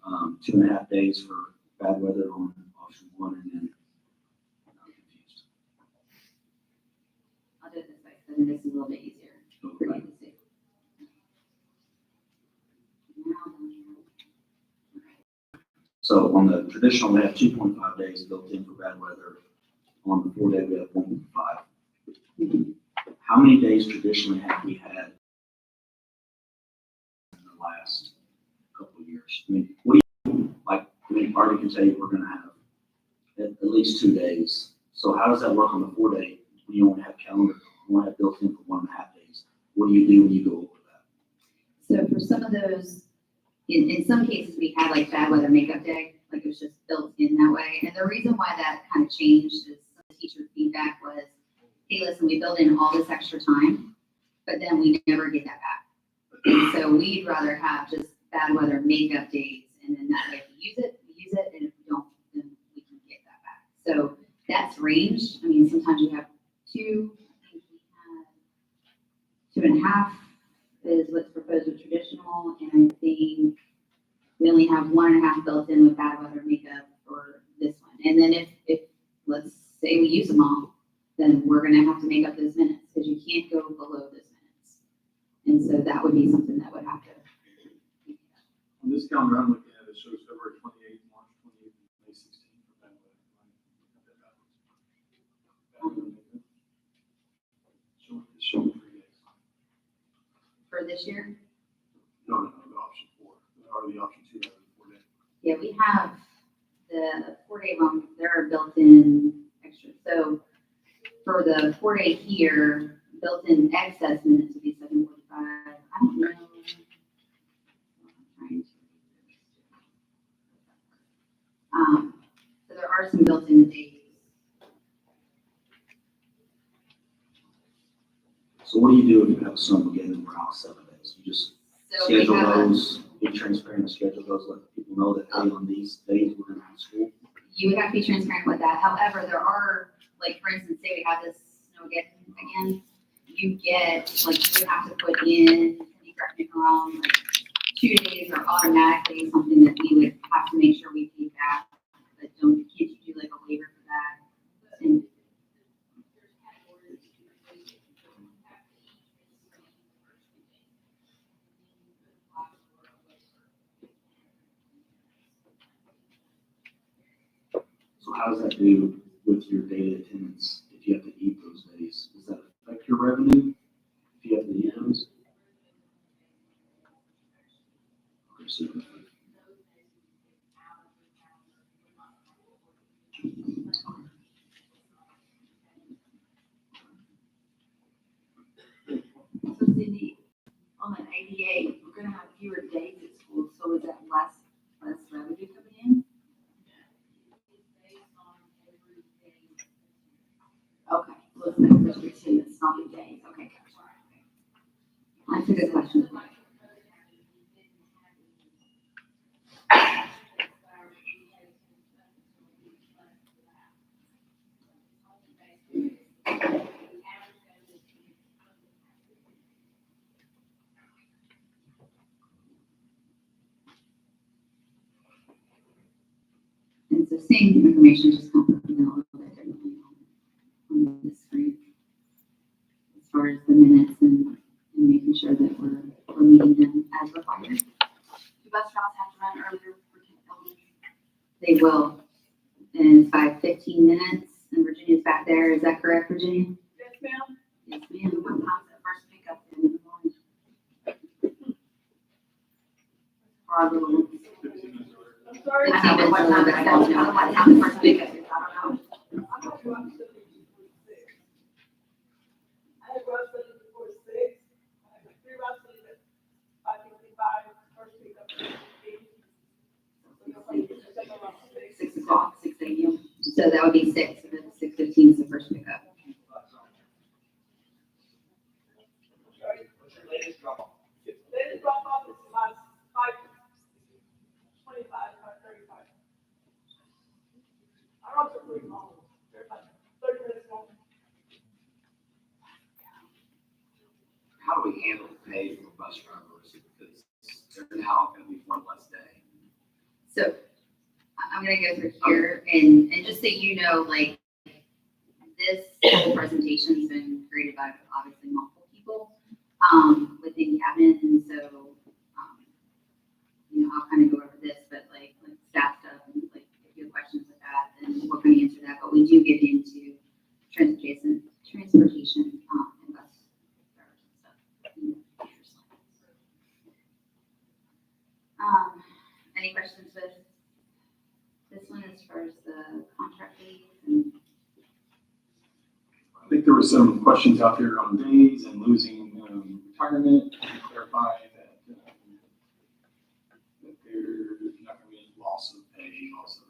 2.5 days for bad weather on option 1 and then I'm confused. I'll do it this way, so then this is a little bit easier for you to see. So on the traditional, we have 2.5 days built in for bad weather. On the 4-day, we have 1.5. How many days traditionally have we had in the last couple of years? I mean, what do you, like, I mean, Marty can tell you we're going to have at least 2 days So how does that work on the 4-day when you only have calendar, you only have built in for 1.5 days? What do you do when you go over that? So for some of those, in some cases, we had like bad weather makeup day, like it was just built in that way. And the reason why that kind of changed is some of the teacher feedback was, hey, listen, we build in all this extra time, but then we never get that back. And so we'd rather have just bad weather makeup days, and then that way if we use it, and if we don't, then we can get that back. So that's ranged. I mean, sometimes you have 2, I think we had 2.5 is what's proposed with traditional, and I think we only have 1.5 built in with bad weather makeup for this one. And then if let's say we use them all, then we're gonna have to make up those minutes, because you can't go below those minutes. And so that would be something that would have to. On this calendar I'm looking at, it shows February 28th, March 28th, and May 16th for that way. It's showing 3 days. For this year? No, the option 4, or the option 2, rather, 4 days. Yeah, we have the 4-day one, they're built in extra. So for the 4-day here, built in excess minutes would be 745. I don't know. So there are some built-in days. So what do you do if you have some again and we're out 7 days? You just So we schedule have those, be transparent and schedule those, let people know that, hey, on these days, we're gonna have school. you would have to be transparent with that. However, there are, like, for instance, say we have this snow again, you get, like, you would have to put in, you correct me if I'm wrong, like, 2 days are automatically something that we would have to make sure we pay back. But can't you do like a waiver for that? And So how does that do with your daily attendance if you have to eat those days? Does that affect your revenue if you have to eat those? Okay, so So Cindy, on an 88, we're gonna have fewer days at school, so is that less revenue coming in? Okay, so it's not just attendance, not the days, okay, gotcha. that's a good question. And so same information, just kind of, a little bit differently on the screen. As far as the minutes and making sure that we're meeting them as required. Do bus routes have to run earlier for elementary? They will. And it's by 15 minutes, and Virginia's back there. Is that correct, Virginia? Yes, ma'am. Yes, ma'am. What time's that first pickup in the morning? For our little ones. I'm sorry. I don't know what time that, I don't know what time the first pickup is, I don't know. I had routes that before 6, I had 3 routes that at 5:55, first pickup at 8. So you'll probably get the second route at 6. 6 o'clock, 6 a.m. So that would be 6, and then 6:15 is the first pickup. Latest drop off is about 5:25, 5:35. Our routes are pretty long, they're like 30 minutes long. How do we handle the pay for bus drivers? Because they're now going to be one less day. So I'm gonna go through here and just so you know, like, this whole presentation's been created by obviously multiple people within cabinet, and so I'll kind of go over this, but like staff stuff and like if you have questions with that, then we're going to answer that. But we do get into transportation and bus drivers and stuff. Any questions with this one as far as the contract leave? And think there were some questions out there on days and losing retirement. Can you clarify that, that there's not going to be any loss of pay, loss of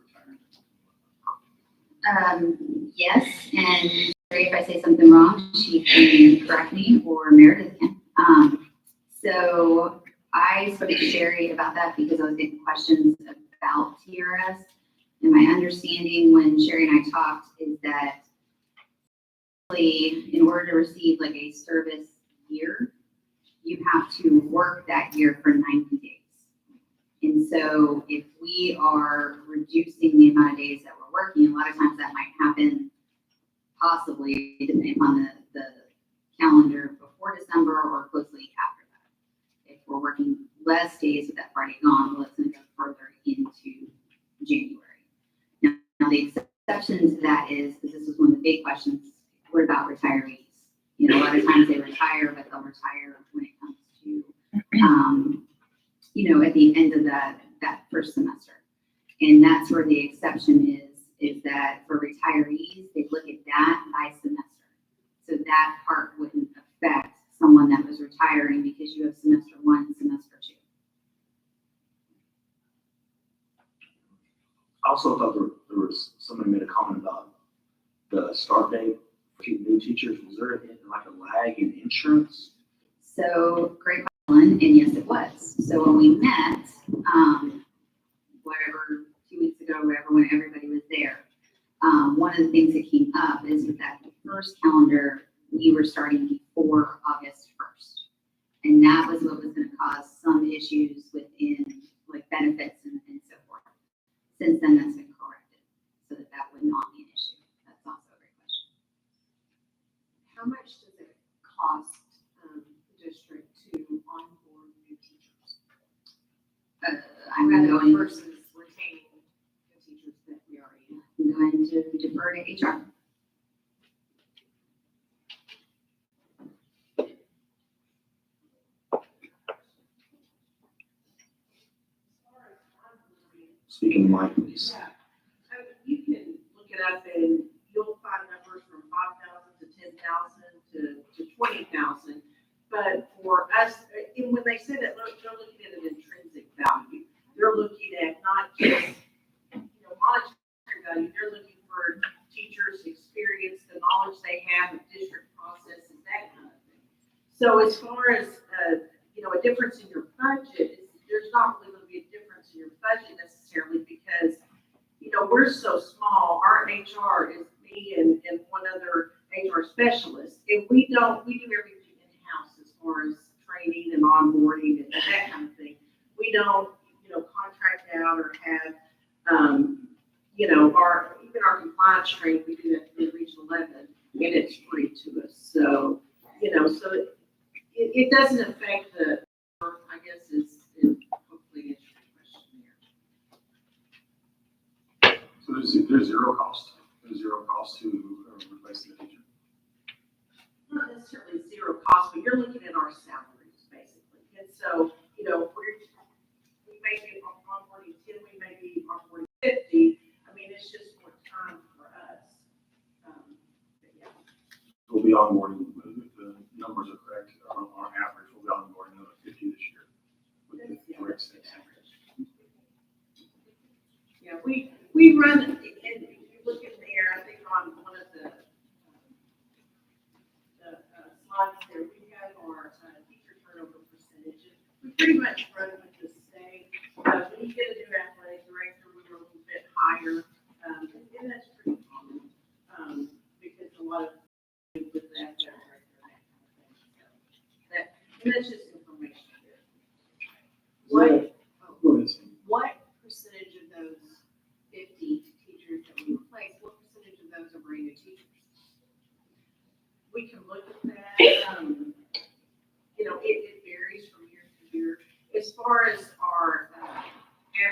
retirement? Yes, and sorry if I say something wrong, she can correct me or Meredith can. So I spoke to Sherry about that because I was getting questions about TRS. And my understanding when Sherry and I talked is that in order to receive like a service year, you have to work that year for 90 days. And so if we are reducing the amount of days that we're working, a lot of times that might happen possibly depending upon the calendar before December or closely after that. If we're working less days with that Friday gone, well, it's going to go further into January. Now the exception to that is, because this is one of the big questions, what about retirees? You know, a lot of times they retire, but they'll retire when it comes to, you know, at the end of that first semester. And that's where the exception is that for retirees, they look at that by semester. So that part wouldn't affect someone that was retiring because you have semester 1 and semester 2. I also thought there was, somebody made a comment about the start date for new teachers. Was there like a lag in insurance? So great question, and yes, it was. So when we met, whatever, 2 weeks ago, whatever, when everybody was there, one of the things that came up is that the first calendar, we were starting before August 1st. And that was what was going to cause some issues within like benefits and so forth. Since then, that's been corrected so that that would not be an issue. That's also a great question. How much does it cost the district to onboard new teachers? I'm going Versus retaining the teachers that we already have. I'm going to defer to HR. Speaking of Mike, please. You can look it up and you'll find numbers from 5,000 to 10,000 to 20,000. But for us, and when they say that, they're looking at an intrinsic value. They're looking at not just, monetary value. They're looking for teachers' experience, the knowledge they have of district processes, that kind of thing. So as far as, a difference in your budget, there's not really going to be a difference in your budget necessarily because, we're so small. Our HR is me and one other HR specialist. And we do everything in-house as far as training and onboarding and that kind of thing. We don't, contract out or have, our compliance training, we do that in Region 11, and it's free to us. So, it doesn't affect the, I guess, is hopefully answers your question there. So there's zero cost. There's zero cost to replace the teacher. Not necessarily zero cost, but you're looking at our salaries basically. And so, we may be onboarding 10, we may be onboarding 50. I mean, it's just more time for us. We'll be onboarding, if the numbers are correct, on average, we'll be onboarding another 50 this year. With the correct state standards. Yeah, we run, and if you look in there, I think on one of the slides there, we have our teacher turnover percentages. We pretty much run with the same. When you get a new athletic director, we were a little bit higher, and that's pretty common because a lot of with the athletic director, that kind of thing. So and that's just information there. What percentage of those 50 teachers that we replace, what percentage of those are brand new teachers? We can look at that. It varies from year to year. As far as our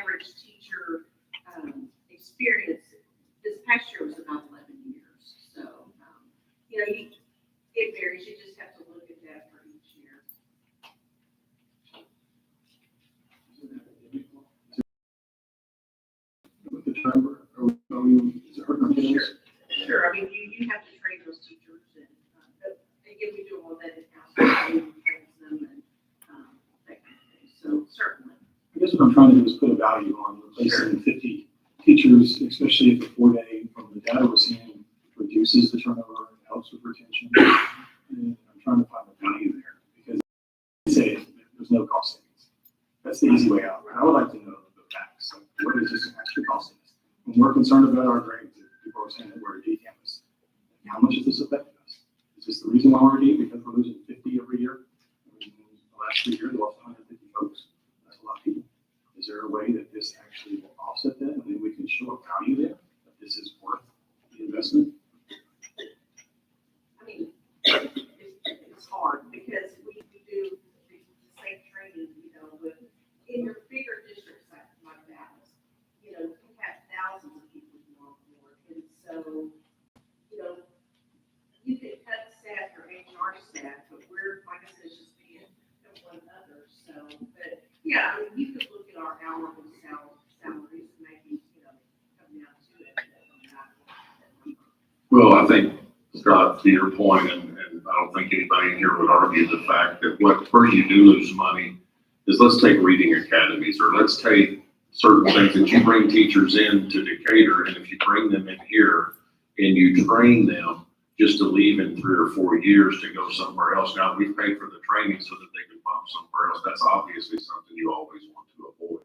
average teacher experience, this past year was about 11 years. So, it varies. You just have to look at that for each year. With the turnover, is it hurting our kids? Sure. I mean, you have to train those teachers and trains them and, that kind of thing. So certainly. I guess what I'm trying to do is put a value on replacing 50 teachers, especially if the 4-day, from the data we're seeing, reduces the turnover, and helps with retention. And I'm trying to find the value there, because you say there's no cost savings. That's the easy way out. I would like to know the facts. Like, what is this actually costing us? When we're concerned about our grades, people are saying that we're a D campus. How much is this affecting us? Is this the reason why we're a D? Because we're losing 50 every year? In the last 3 years, we lost 150 folks. That's a lot of people. Is there a way that this actually will offset that, and then we can show a value there, that this is worth the investment? I mean, it's hard because we do the same training, you know, with, in your bigger districts like that, you know, you have thousands of people who are on board. And so, you know, you could cut staff or HR staff, but we're, like I said, it's just being one other. So, but yeah, I mean, you could look at our hourly salaries, maybe, you know, come down to it. Well, I think, Scott, to your point, and I don't think anybody in here would argue the fact that where you do lose money is, let's take reading academies, or let's take certain things that you bring teachers in to Decatur, and if you bring them in here and you train them just to leave in 3 or 4 years to go somewhere else. Now, we pay for the training so that they can bump somewhere else. That's obviously something you always want to avoid.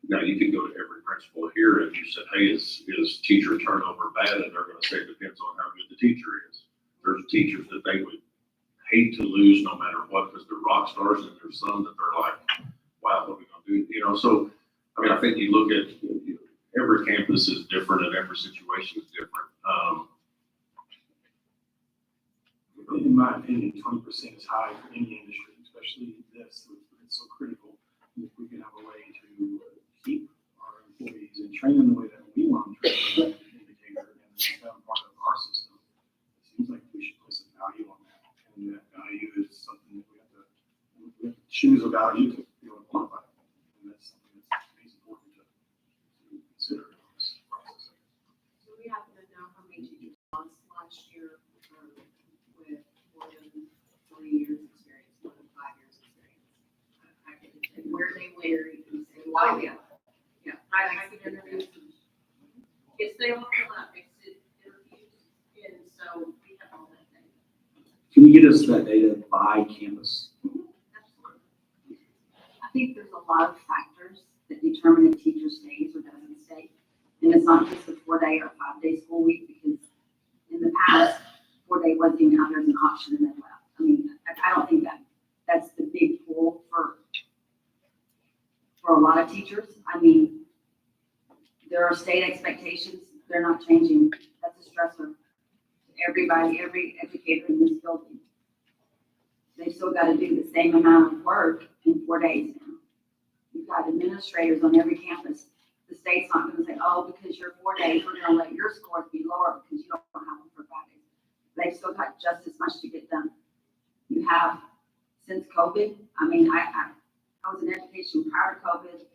Now, you can go to every principal here and you said, hey, is teacher turnover bad? And they're going to say it depends on how good the teacher is. There's teachers that they would hate to lose no matter what, because they're rock stars, and there's some that they're like, wow, what are we going to do? You know, so, I mean, I think you look at, every campus is different and every situation is different. In my opinion, 20% is high for any industry, especially this. It's so critical. If we can have a way to keep our employees and train them the way that we want them trained in Decatur and become part of our system, it seems like we should put some value on that. And that value is something that we have to choose a value to be able to quantify. And that's something that's important to consider in this process. So we happen to know how many teachers lost last year with more than 3 years experience, more than 5 years experience. I can tell you where they were, you can say, oh, yeah. Yeah, I can introduce them. If they all fill out, they sit interviews, and so we have all that data. Can you get us that data by campus? Absolutely. I think there's a lot of factors that determine if teacher stays or doesn't stay. And it's not just a 4-day or 5-day school week, because in the past, 4-day wasn't even out there as an option and then left. I mean, I don't think that's the big pull for a lot of teachers. I mean, there are state expectations, they're not changing. That's a stressor to everybody, every educator in this building. They've still got to do the same amount of work in 4 days now. You've got administrators on every campus. The state's not going to say, oh, because you're 4 days, we're going to let your scores be lower because you don't have them for 5 days. They've still got just as much to get done. You have, since COVID, I mean, I was in education prior to COVID,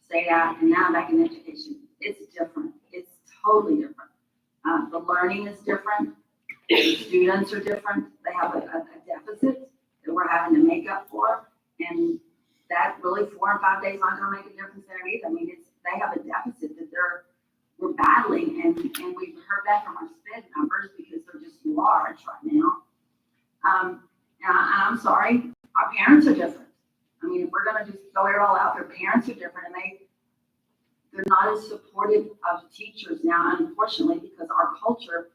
stayed out, and now I'm back in education. It's different. It's totally different. The learning is different. The students are different. They have a deficit that we're having to make up for. And that really 4 and 5 days aren't going to make a difference there either. I mean, they have a deficit that we're battling, and we've heard that from our SPED numbers because they're just large right now. And I'm sorry, our parents are different. I mean, if we're going to just throw it all out there, parents are different, and they're not as supportive of teachers now, unfortunately, because our culture is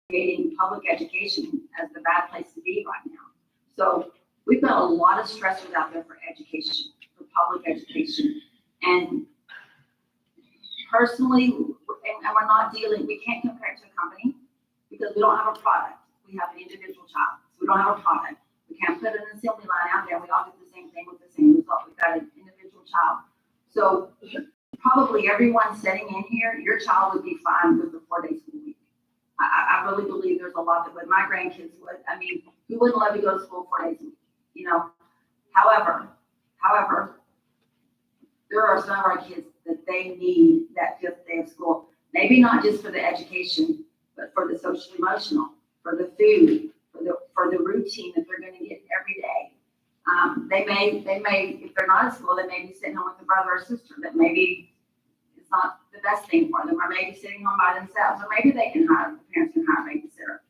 creating public education as the bad place to be right now. So we've got a lot of stressors out there for education, for public education. And personally, and we're not we can't compare it to a company because we don't have a product. We have an individual child. So we don't have a product. We can't put an assembly line out there. We all get the same thing with the same result. We've got an individual child. So probably everyone sitting in here, your child would be fine with the 4-day school week. I really believe there's a lot that would. My grandkids would. I mean, who wouldn't love to go to school 4 days a week? You know, however, there are some of our kids that they need that 5th day of school. Maybe not just for the education, but for the social emotional, for the food, for the routine that they're going to get They may, if they're not at school, they may be sitting home with a brother or sister that maybe it's not the best thing for them, or maybe sitting home by themselves, or maybe they can hire, the parents can hire a babysitter.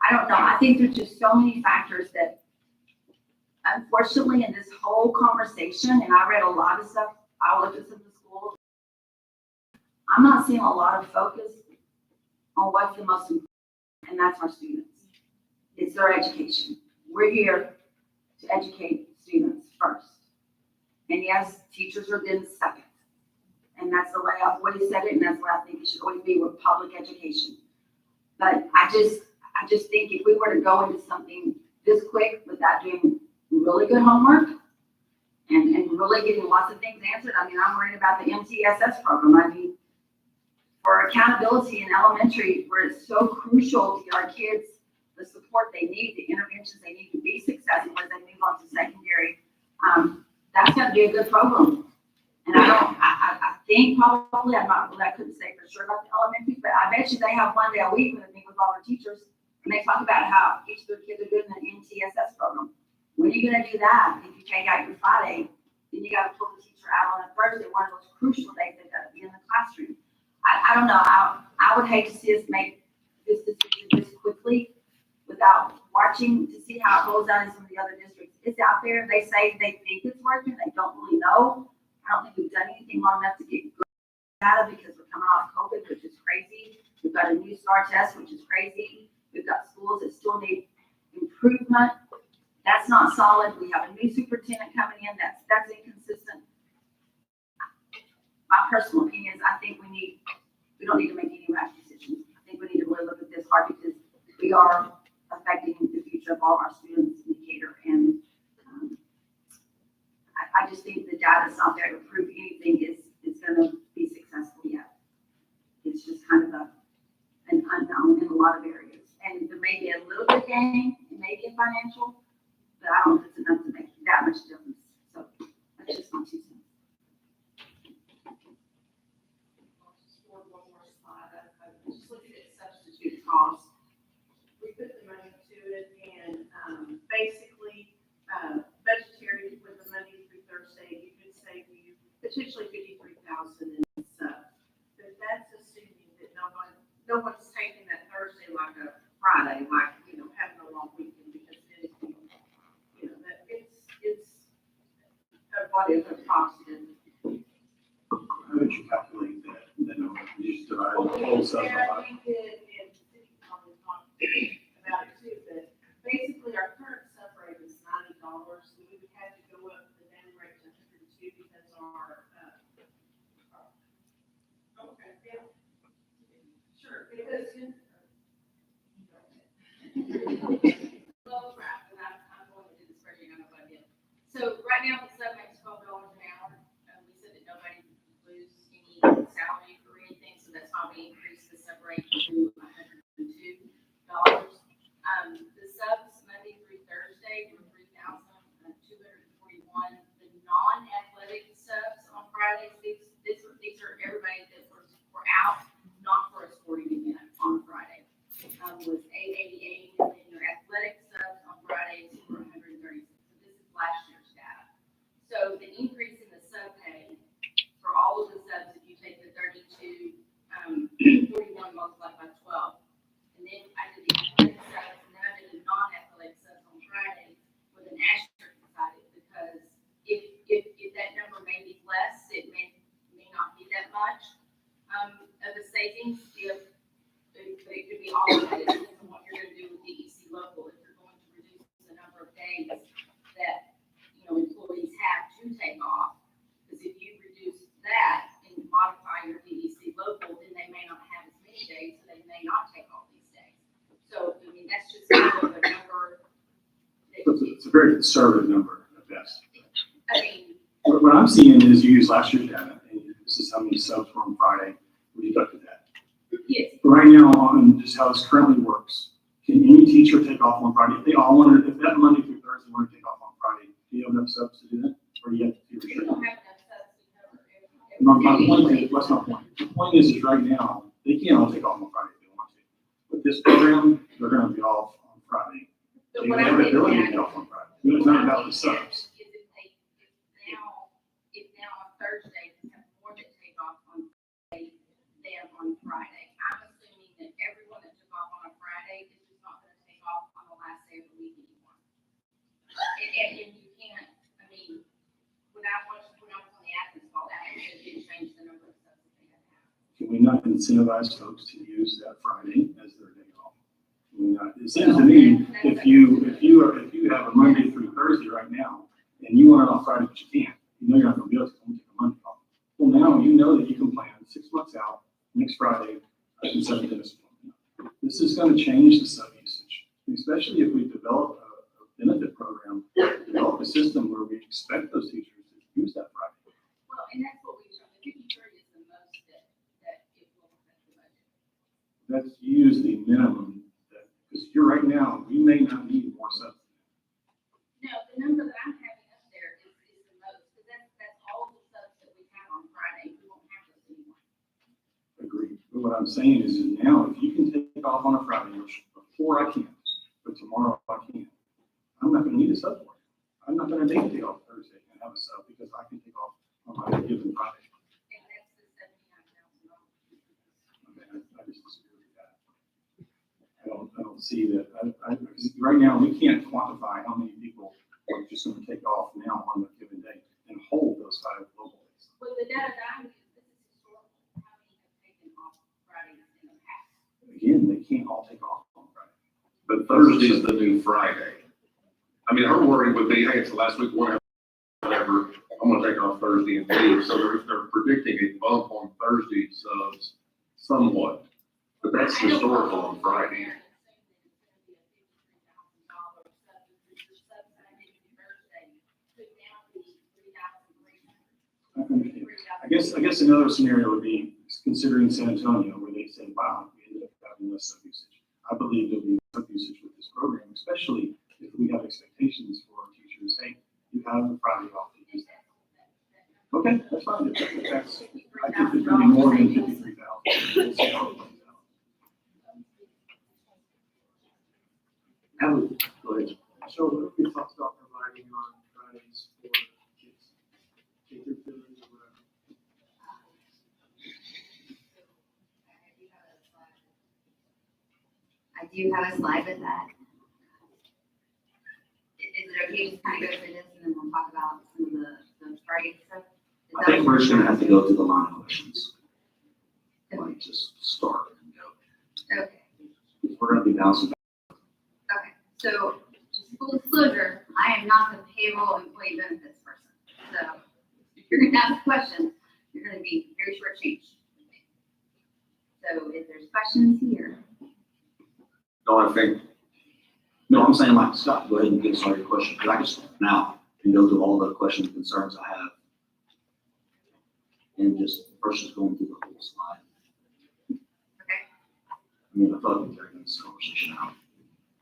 I don't know. I think there's just so many factors that, unfortunately, in this whole conversation, and I read a lot of stuff, I looked at some of the schools, I'm not seeing a lot of focus on what's the most important, and that's our students. It's their education. We're here to educate students first. And yes, teachers are then second. And that's the way I've always said it, and that's what I think it should always be with public education. But I just think if we were to go into something this quick without doing really good homework and really getting lots of things answered, I mean, I'm worried about the MTSS program. I mean, for accountability in elementary, where it's so crucial to get our kids the support they need, the interventions they need to be successful as they move on to secondary, that's going to be a good program. And I think probably, I couldn't say for sure about the elementary, but I bet you they have one day a week when they meet with all their teachers, and they talk about how each of their kids are doing the MTSS program. When are you going to do that? If you take out your Friday, then you got to pull the teacher out on a Thursday, one of those crucial days they've got to be in the classroom. I don't know. I would hate to see us make this decision this quickly without watching to see how it rolls out in some of the other districts. It's out there. They say they think it's working. They don't really know. I don't think we've done anything long enough to get good data because we're coming off COVID, which is crazy. We've got a new STAR test, which is crazy. We've got schools that still need improvement. That's not solid. We have a new superintendent coming in. That's inconsistent. My personal opinion is I think we don't need to make any rash decisions. I think we need to really look at this hard because we are affecting the future of all of our students in Decatur. And I just think the data is not there to prove anything is going to be successful yet. It's just kind of an unknown in a lot of areas. And there may be a little bit of gain, it may be financial, but I don't know if it's enough to make that much difference. So that's just my 2 cents. Just looking at substitute costs, we put the money to it and, basically, budgetary with the Monday through Thursday, you could save you potentially $53,000 in subs. But that's assuming that no one's taking that Thursday like a Friday, like, having a long weekend because then, that it's what is approximate. How did you calculate that number? You just divide the whole stuff by 5? We did, and City probably talked about it too, but basically our current sub rate is $90, so we would have to go up the down rate to 102 because our, okay, yeah. Sure, because. Well, crap, and I'm going to do this spreadsheet on a budget. So right now, the sub makes $12 an hour. We said that nobody lose any salary or anything, so that's why we increased the sub rate to $102. The subs Monday through Thursday were $3,241. The non-athletic subs on Fridays, these are everybody that were out, not for a sporting event on Friday. Was $888, and then your athletic subs on Fridays were $136. So this is last year's data. So the increase in the sub pay for all of the subs, if you take the 41 multiplied by 12, and then I did the athletic subs, and then I did the non-athletic subs on Friday with an asterisk beside it, because if that number may be less, it may not be that much of a savings. But it could be all of it, depends on what you're going to do with DEC local. If you're going to reduce the number of days that employees have to take off, because if you reduce that and modify your DEC local, then they may not have as many days, so they may not take all these days. So I mean, that's just kind of a number. It's a very conservative number at best. I mean, What I'm seeing is you use last year's data, and this is how many subs were on Friday. We deducted that. yes. But right now, on just how this currently works, can any teacher take off on Friday? If they all wanted, if that Monday through Thursday want to take off on Friday, do you have enough subs to do that? Or do you have to do We restricted? don't have enough subs to cover everything. That's my point. The point is right now, they can't all take off on Friday if they want to. With this program, they're going to be off on Friday. But They what have I'm the getting ability to at be off on Friday. It's not about the subs. is if on Friday. I'm assuming that everyone that took off on a Friday is just not gonna take off on the last day of the week anymore. And you can't, I mean, without watching, when I was on the admin call, that didn't change the number of subs that they had to have. Can we not incentivize folks to use that Friday as their day off? Can we not? It seems to me, if you have a Monday through Thursday right now, and you want it on Friday, but you can't, you know you're not gonna be able to take a Monday off. Well, now you know that you can plan 6 months out, next Friday, I can set a dentist appointment. This is gonna change the sub usage, especially if we develop a benefit program, develop a system where we expect those teachers to use that Friday. Well, and that's what we, the 53 is the most that it will affect the budget. That's use the minimum, because you're right now, we may not need more subs. No, the number that I'm having up there is the most, because that's all the subs that we have on Friday. We won't have those anymore. Agreed. But what I'm saying is now, if you can take off on a Friday, which before I can't, but tomorrow I can, I'm not gonna need a sub for it. I'm not gonna need to take off Thursday and have a sub because I can take off on my given Friday. And that's the $79,000. Okay, I just disagree with that. I don't see that, because right now, we can't quantify how many people are just gonna take off now on a given day and hold those 5 local days. With the data that I'm using, this is historical, how many have taken off Fridays in the past? Again, they can't all take off on Friday. But Thursday's the new Friday. I mean, her worry would be, hey, it's the last week, whatever, I'm gonna take off Thursday and leave. So they're predicting a bump on Thursday subs somewhat. But that's historical on Friday. I understand. I guess another scenario would be considering San Antonio, where they say, wow, we ended up having less sub usage. I believe there'll be sub usage with this program, especially if we have expectations for our teachers. Hey, you have the Friday off to use that. Okay, that's fine. That's, I think there's gonna be more than 53,000. I would, go ahead. So what if we talked about providing on Fridays for kids? K-through or whatever. I do have a slide with that. Is it okay to just kind of go through this and then we'll talk about some of the Friday stuff? I think we're just gonna have to go through the line of questions. Like, just start and go. Okay. We're gonna be bouncing back. Okay, so just full disclosure, I am not the payroll employee benefits person. So if you're gonna ask questions, you're gonna be very shortchanged. So if there's questions here. No, I think, No, I'm saying like, Scott, go ahead and get started your question, because I just now can go through all the questions and concerns I have. And just versus going through the whole slide. Okay. I mean, I thought we were taking this conversation out.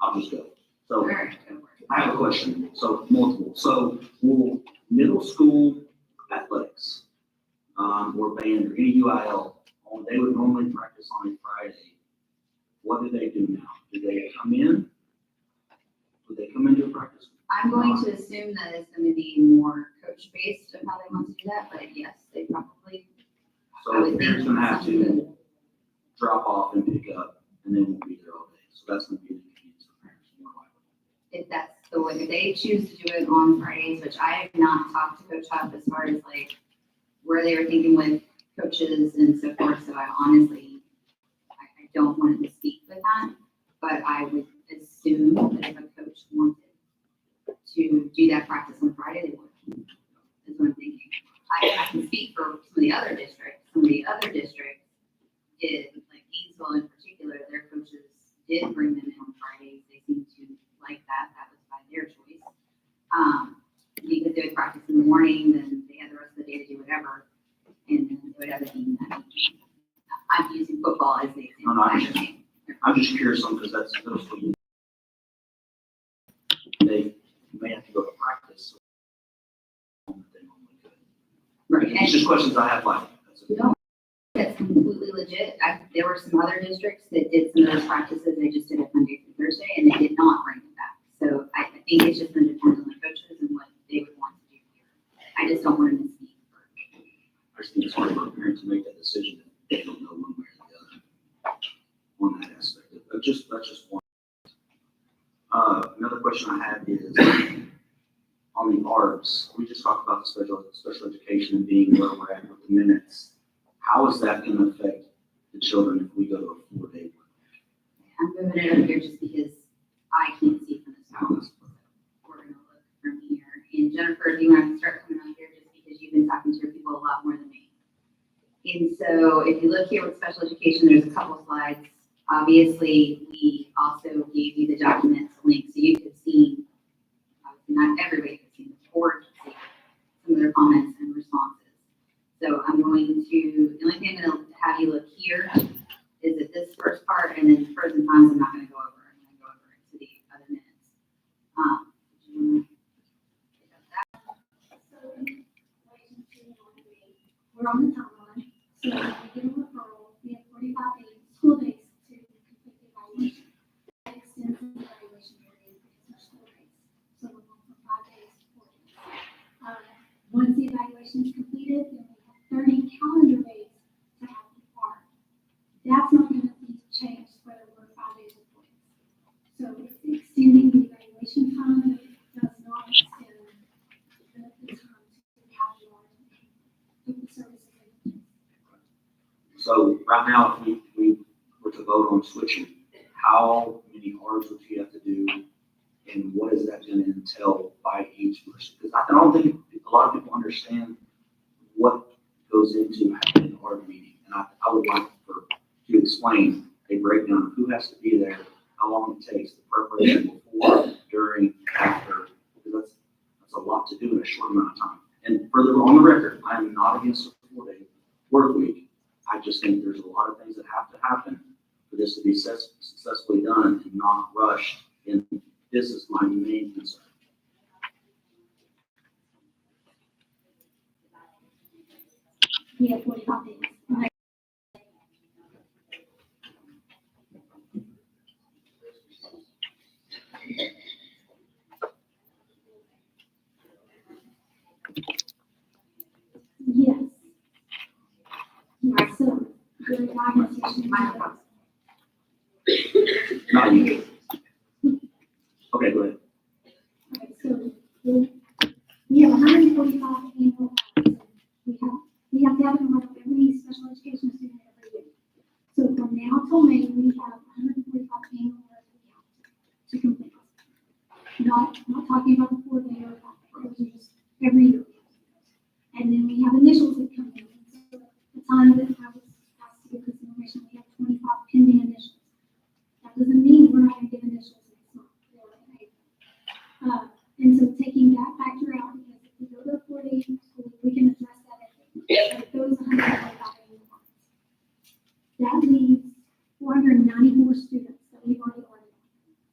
I'll just go. All So right, go for it. I have a question, so multiple. So will middle school athletics, or band or any UIL, they would normally practice on a Friday. What do they do now? Do they come in? Do they come into practice? I'm going to assume that it's going to be more coach-based of how they want to do that, but yes, they probably. I So would the parents think gonna have something to drop off and pick up, and then we'll be there all day. So that's gonna be an inconvenience for parents, more likely. If that's the way, if they choose to do it on Fridays, which I have not talked to Coach Huff as far as like where they were thinking with coaches and so forth, so I honestly, I don't want to speak with that, but I would assume that if a coach wanted to do that practice on Friday, they would, is what I'm thinking. I can speak for some of the other districts. Some of the other districts did, like Gainesville in particular, their coaches did bring them in on Fridays. They seemed to like that. That was by their choice. Because they would practice in the morning, then they had the rest of the day to do whatever, and then they would have a game that evening. I'm using football as the example. No, I'm just curious on, because that's middle school. They may have to go to practice. So they normally could. Right. It's just questions I have, like. No, that's completely legit. There were some other districts that did some of those practices. They just did it Monday through Thursday, and they did not bring it back. So I think it's just going to depend on the coaches and what they would want to do here. I just don't want to misspeak. I just think it's hard for a parent to make that decision if they don't know one way or the Another question I had is on the arts. We just talked about the special education and being where we're at with the minutes. How is that going to affect the children if we go to a 4-day? I'm moving it up here just because I can't see from this house. We're gonna look from here. And Jennifer, if you want to start coming up here, just because you've been talking to your people a lot more than me. And so if you look here with special education, there's a couple slides. Obviously, we also gave you the documents link so you could see, not everybody could see, the board could see some of their comments and responses. So I'm going to, the only thing I'm going to have you look here is at this first part, and then pros and cons I'm not going to go over. I'm going to go over into the other minutes. We're on the timeline, so we get a referral, we have 45 days, school days to complete the evaluation. That extends the evaluation period because of school days, so we're going from 5 days to 4 days. Once the evaluation is completed, then we have 30 calendar days to have the part. That's not going to be changed whether we're 5 days or 4 days. So it's extending the evaluation time, but it does not extend the time to have the art and the services. So right now, if we were to vote on switching, how many hours would you have to do? And what is that going to entail by each person? Because I don't think a lot of people understand what goes into having an art meeting. And I would like to explain a breakdown of who has to be there, how long it takes, the preparation before, during, after, because that's a lot to do in a short amount of time. And further on the record, I am not against a 4-day work week. I just think there's a lot of things that have to happen for this to be successfully done and not rushed. And this is my main concern. We have 45 days. Yes. Yes, so the documentation. Not you. Okay, go ahead. Okay, so we have 145 annual hours. We have to have them on every special education student every year. So from now till May, we have 145 annual hours to complete. Not talking about the 4-day or 5-day, those are just every year. And then we have initials that come in. So the time that I was asked to get this information, we have 25 pending initials. That doesn't mean we're not going to get initials next month. And so taking that factor out, because if we go to a 4-day school, we can address that at those 125 annual hours. That leaves 494 students that we've already ordered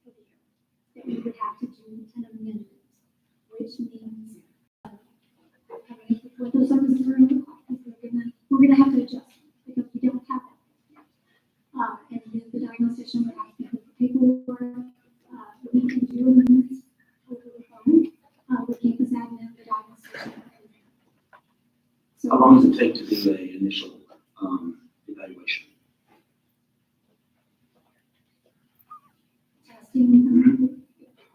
for the year that we would have to do an amendment, which means what those services are going to look like. We're gonna have to adjust because we don't have that. And then the diagnostician would have to complete the paperwork. We can do amendments over the phone with campus admin, the diagnostician. So How long does it take to do the initial evaluation? Testing,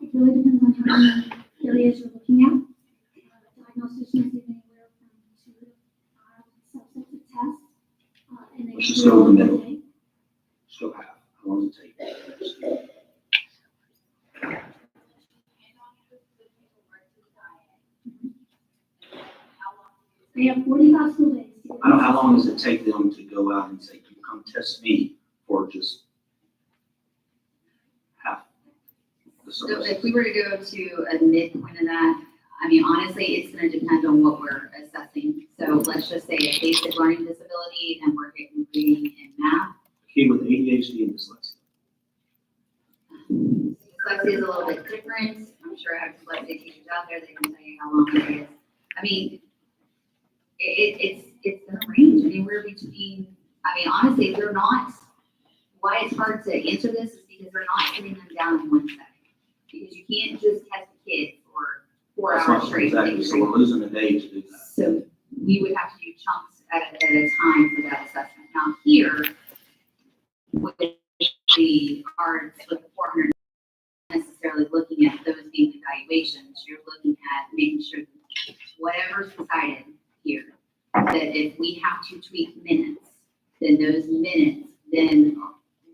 it really depends on how many areas you're looking at. Diagnosticians do anywhere from 2 to 5 subsets of tests. And they Let's just go in the middle. day. Let's go half. How long does it take? They have 45 school days. I know, how long does it take them to go out and say, you come test me for just half the So service? if we were to go to a midpoint of that, I mean, honestly, it's gonna depend on what we're assessing. So let's just say a basic learning disability and we're getting reading and math. Kid with ADHD and dyslexia. Dyslexia is a little bit different. I'm sure I have dyslexia teachers out there that can tell you how long it is. I mean, it's gonna range anywhere between, I mean, honestly, they're not, why it's hard to answer this is because they're not sitting them down in one setting. Because you can't just test the kids for 4 That's hours not straight. exactly, so we're losing a day to do that. So we would have to do chunks at a time for that assessment. Now here, with the cards with the 400, necessarily evaluations, you're looking at making sure that whatever's decided here, that if we have to tweak minutes, then those minutes then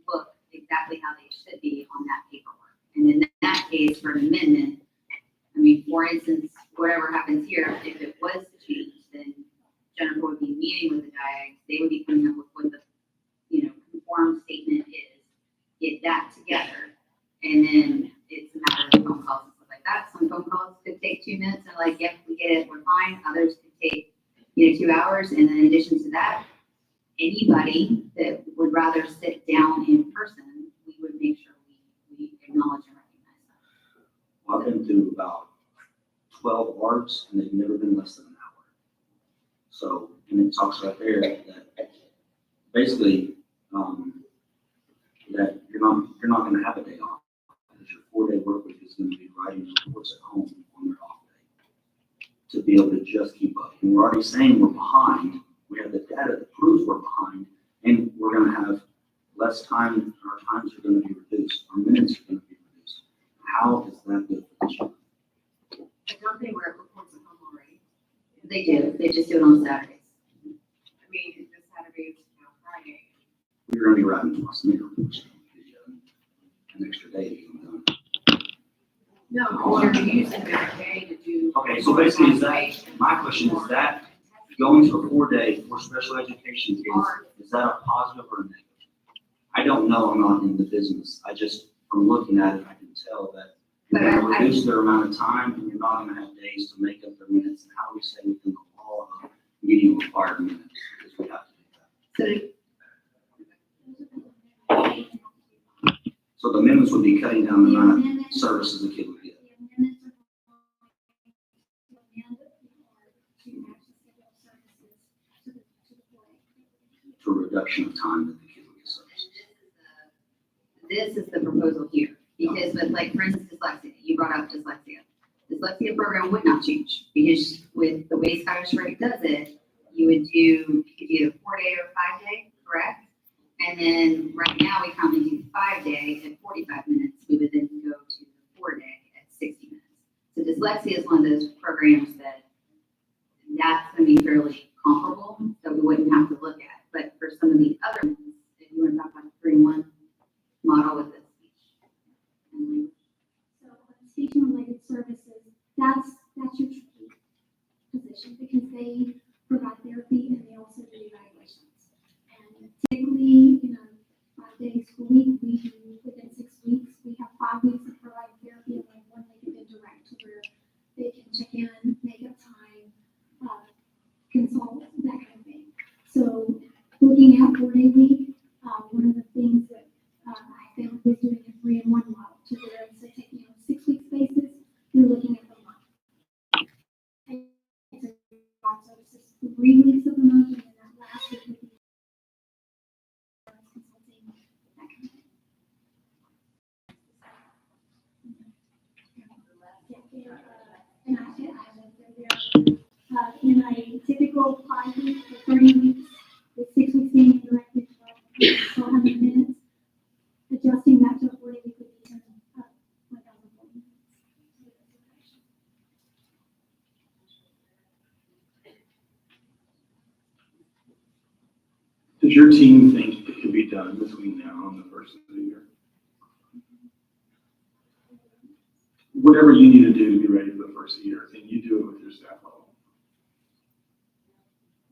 look exactly how they should be on that paperwork. And in that case, for an amendment, I mean, for instance, whatever happens here, if it was to change, then Jennifer would be meeting with the DIAG, they would be coming up with what the, conform statement is, get that together, and then it's a matter of phone calls and stuff like that. Some phone calls could take 2 minutes, and like, yep, we get it, we're fine. Others could take, 2 hours, and then in addition to that, anybody that would rather sit down in person, we would make sure we acknowledge and recognize that. I've been through about 12 ARDs, and they've never been less than an hour. So, and it talks right there that basically, that you're not gonna have a day off, because your 4-day work week is gonna be writing reports at home on their off day, to be able to just keep up. And we're already saying we're behind, we have the data that proves we're behind, and we're gonna have less time, our times are gonna be reduced, our minutes are gonna be reduced. How is that good for the children? But don't they write reports at home already? They do, they just do it on Saturdays. I mean, this Saturday is now Friday. We're only writing twice a minute, an extra day to get them done. No, you're using that day to do. Okay, so basically, is that, my question is that, going to a 4-day for special education, is that a positive or a negative? I don't know, I'm not in the business, I just, from looking at it, I can tell that you're gonna reduce their amount of time, and you're not gonna have days to make up their minutes, and how do we say within the law of meeting required minutes, because we have to do that. So the amendments would be cutting down the amount of services a kid would get. For reduction of time that the kid would get services. This is the proposal here, because with, like, for instance, dyslexia, you brought up dyslexia. Dyslexia program would not change, because with the way Scottish Rite does it, you could do a 4-day or 5-day, correct? And then right now, we currently do 5-day at 45 minutes. We would then go to 4-day at 60 minutes. So dyslexia is one of those programs that's going to be fairly comparable, that we wouldn't have to look at. But for some of the other ones, if you want to talk about the 3-in-1 model with this speech. So speech-related services, that's your tricky position, because they provide therapy and they also do evaluations. And typically, 5-day school week, we do within 6 weeks, we have 5 weeks of providing therapy, and then 1 week of indirect, where they can check in, make up time, consult, that kind of thing. So looking at 4-day week, one of the things that I found was doing a 3-in-1 model, to where instead of taking on 6 weeks basis, you're looking at the month. And so it's just 3 weeks of the month, and then that last week would be consulting, that kind of thing. And in a typical 5 weeks or 30 weeks, with 6 weeks being directed to 400 minutes, adjusting that to a 4-day week would be 1,040 minutes. Does your team think it can be done between now and the first of the year? Whatever you need to do to be ready for the first of the year, can you do it with your staff level?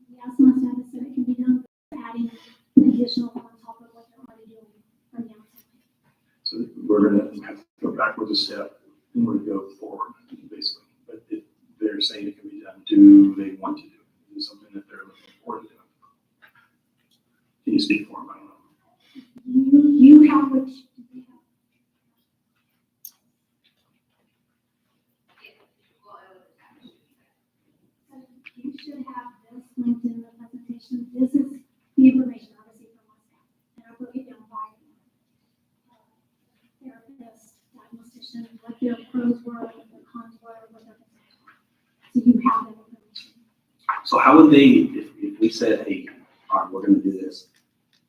Yes, my staff said it can be done, but adding additional on top of what they're already doing from now. So we're gonna have to go back with a step in order to go forward, basically. But if they're saying it can be done, do they want to do it? Is it something that they're looking forward to doing? Can you speak for them? I don't know. You have what you have. You should have this linked in the presentation. This is the information obviously from my staff, and I broke it down by therapist, diagnostician, what their pros were, what their cons were, what their concerns were. So you have that information. So how would they, if we said, hey, all right, we're gonna do this,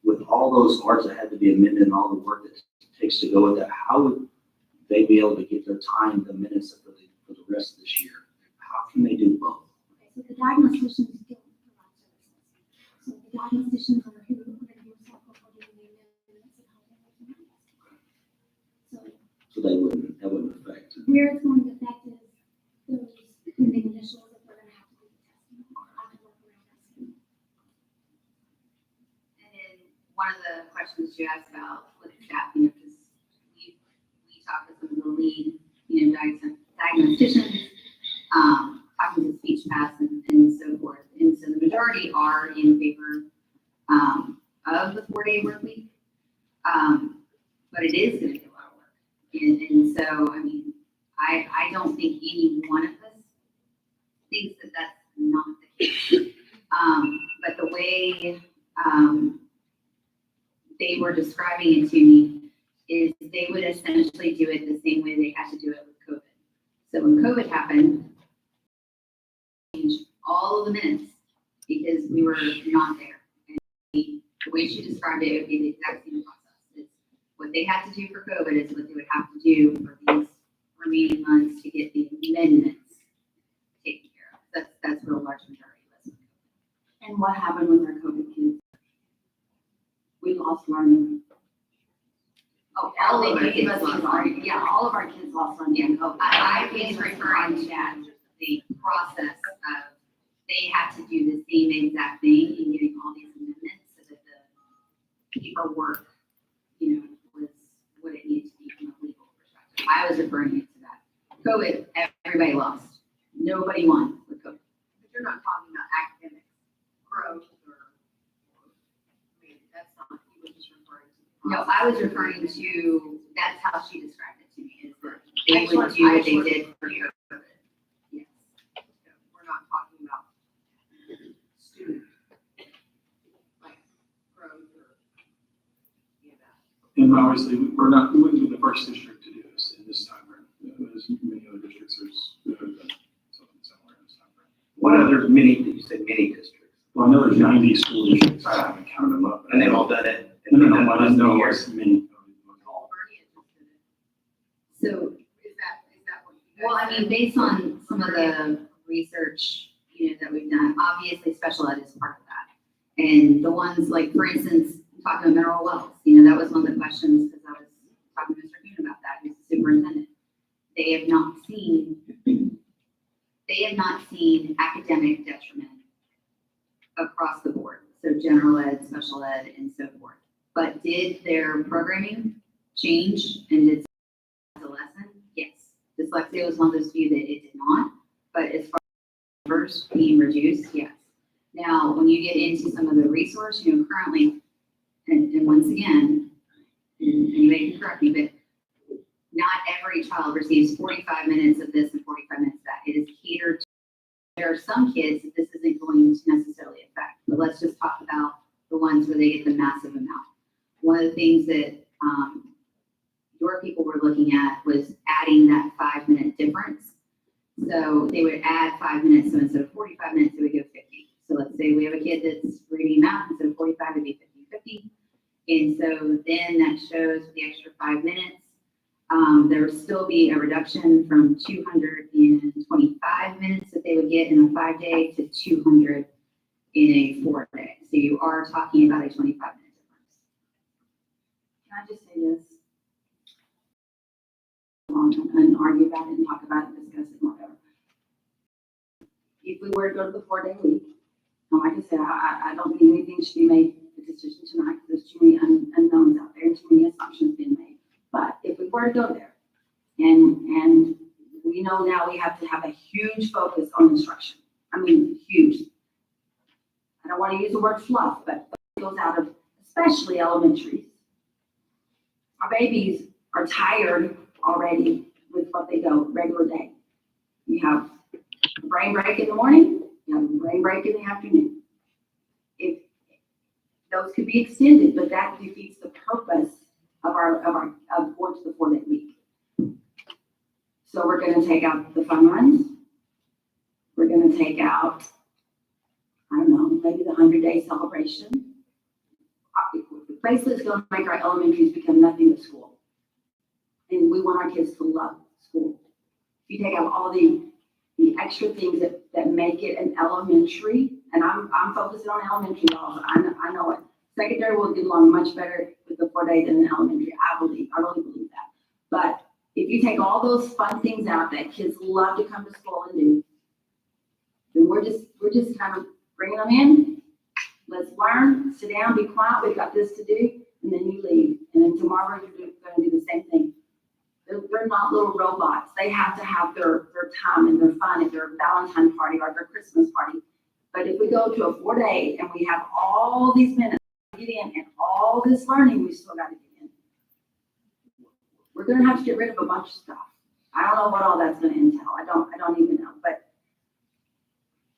with all those arts that had to be amended and all the work that it takes to go with that, how would they be able to get their time, the minutes for the rest of this year? How can they do both? Okay, so the diagnosticians don't provide services. So the diagnosticians are who are going to be responsible for doing the amendments and how they work the minutes. So So that wouldn't affect. where it's going to affect is those pending initials that they're going to have to do the testing. I can work around that. And then one of the questions you asked about with staff, you know, because we talked with some of the lead, you know, diagnosticians, talking to speech paths and so forth. And so the majority are in favor of the 4-day work week. But it is going to be a lot of work. And so, I mean, I don't think any one of us thinks that that's not the case. But the way they were describing it to me is they would essentially do it the same way they had to do it with COVID. So when COVID happened, changed all of the minutes because we were not there. And the way she described it would be the exact same process. It's what they had to do for COVID is what they would have to do for these remaining months to get the amendments taken care of. That's what a large majority of us. And what happened with our COVID kids? We lost learning. Oh, all of our kids lost learning. Yeah, all of our kids lost learning. Yeah, I was referring to the process of they had to do the same exact thing in getting all these amendments so that the paperwork, you know, was what it needed to be from a legal perspective. I was referring it to that. COVID, everybody lost. Nobody won with COVID. But you're not talking about academic growth or, I mean, that's not, you were just referring to. No, I was referring to, that's how she described it to me, is that they would do what they did for COVID. Yes. We're not talking about student, like, growth or, you know. And obviously, we wouldn't be the first district to do this in this time frame. There's many other districts, that have done something similar in this time frame. What other you said many districts? Well, I know there's 90 school districts, I haven't counted them up. And they've all done it? No, I didn't know it's many. So, Is that what you guys? well, I mean, based on some of the research, you know, that we've done, obviously special ed is part of that. And the ones like, for instance, talking about mineral wells, you know, that was one of the questions, because I was talking to Mr. Kuhn about that, who's the superintendent. They have not seen academic detriment across the board. So general ed, special ed, and so forth. But did their programming change and did the lesson? Yes. Dyslexia was one of those few that it did not. But as far as numbers being reduced, yes. Now, when you get into some of the resource, you know, currently, and once again, and you may correct me, but not every child receives 45 minutes of this and 45 minutes of that. It is catered to. There are some kids that this isn't going to necessarily affect, but let's just talk about the ones where they get the massive amount. One of the things that your people were looking at was adding that 5-minute difference. So they would add 5 minutes, so instead of 45 minutes, it would go 50. So let's say we have a kid that's reading math, instead of 45, it'd be 50-50. And so then that shows the extra 5 minutes. There would still be a reduction from 225 minutes that they would get in a 5-day to 200 in a 4-day. So you are talking about a 25-minute difference. Can I just say this? And argue about it and talk about it, discuss it, whatever. If we were to go to the 4-day week, and like I said, I don't think anything should be made a decision tonight. There's too many unknowns out there and too many assumptions being made. But if we were to go there, and we know now we have to have a huge focus on instruction. I mean, huge. I don't want to use the word fluff, but it goes out of especially elementaries. Our babies are tired already with what they go regular day. You have a brain break in the morning, you have a brain break in the afternoon. If those could be extended, but that defeats the purpose of of going to the 4-day week. So we're going to take out the fun runs. We're going to take out, I don't know, maybe the 100-day celebration. Basically, it's going to make our elementaries become nothing but school. and we want our kids to love school. If you take out all the extra things that make it an elementary, and I'm focusing on elementary laws, I know it. Secondary will get along much better with the 4 days than an elementary, I really believe that. But if you take all those fun things out that kids love to come to school and do, then we're just kind of bringing them in. Let's learn, sit down, be quiet, we've got this to do, and then you leave. And then tomorrow you're gonna do the same thing. They're not little robots. They have to have their time and their fun at their Valentine party or their Christmas party. But if we go to a 4-day and we have all these minutes to get in and all this learning, we still got to get in. We're gonna have to get rid of a bunch of stuff. I don't know what all that's gonna entail. I don't even know. But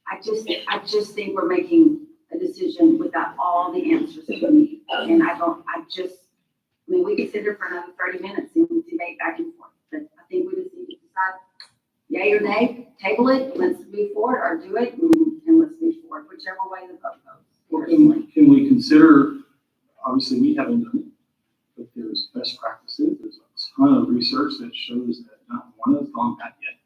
I just think we're making a decision without all the answers that we need. And I mean, we could sit here for another 30 minutes and debate back and forth, but I think we just need to decide yay or nay, table it, let's move forward, or do it, and let's move forward, whichever way the vote goes. Can we consider, obviously we haven't done it, but there's best practices, there's a ton of research that shows that not one has gone back yet.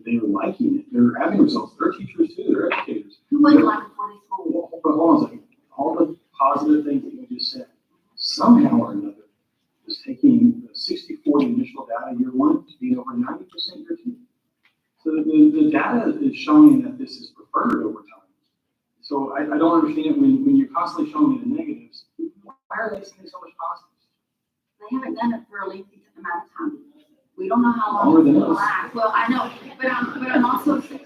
They're liking it, they're having results, they're teachers too, they're educators. Who wouldn't like a 4-day school? But hold on a second, all the positive things that you just said, somehow or another, is taking the 60-40 initial data year one to be over 90% year two. So the data is showing that this is preferred over time. So I don't understand when you're constantly showing me the negatives, why are they saying so much positives? They haven't done it for a lengthy amount of time. We don't know how long Longer than it's gonna us. last. Well, I know, but I'm also saying,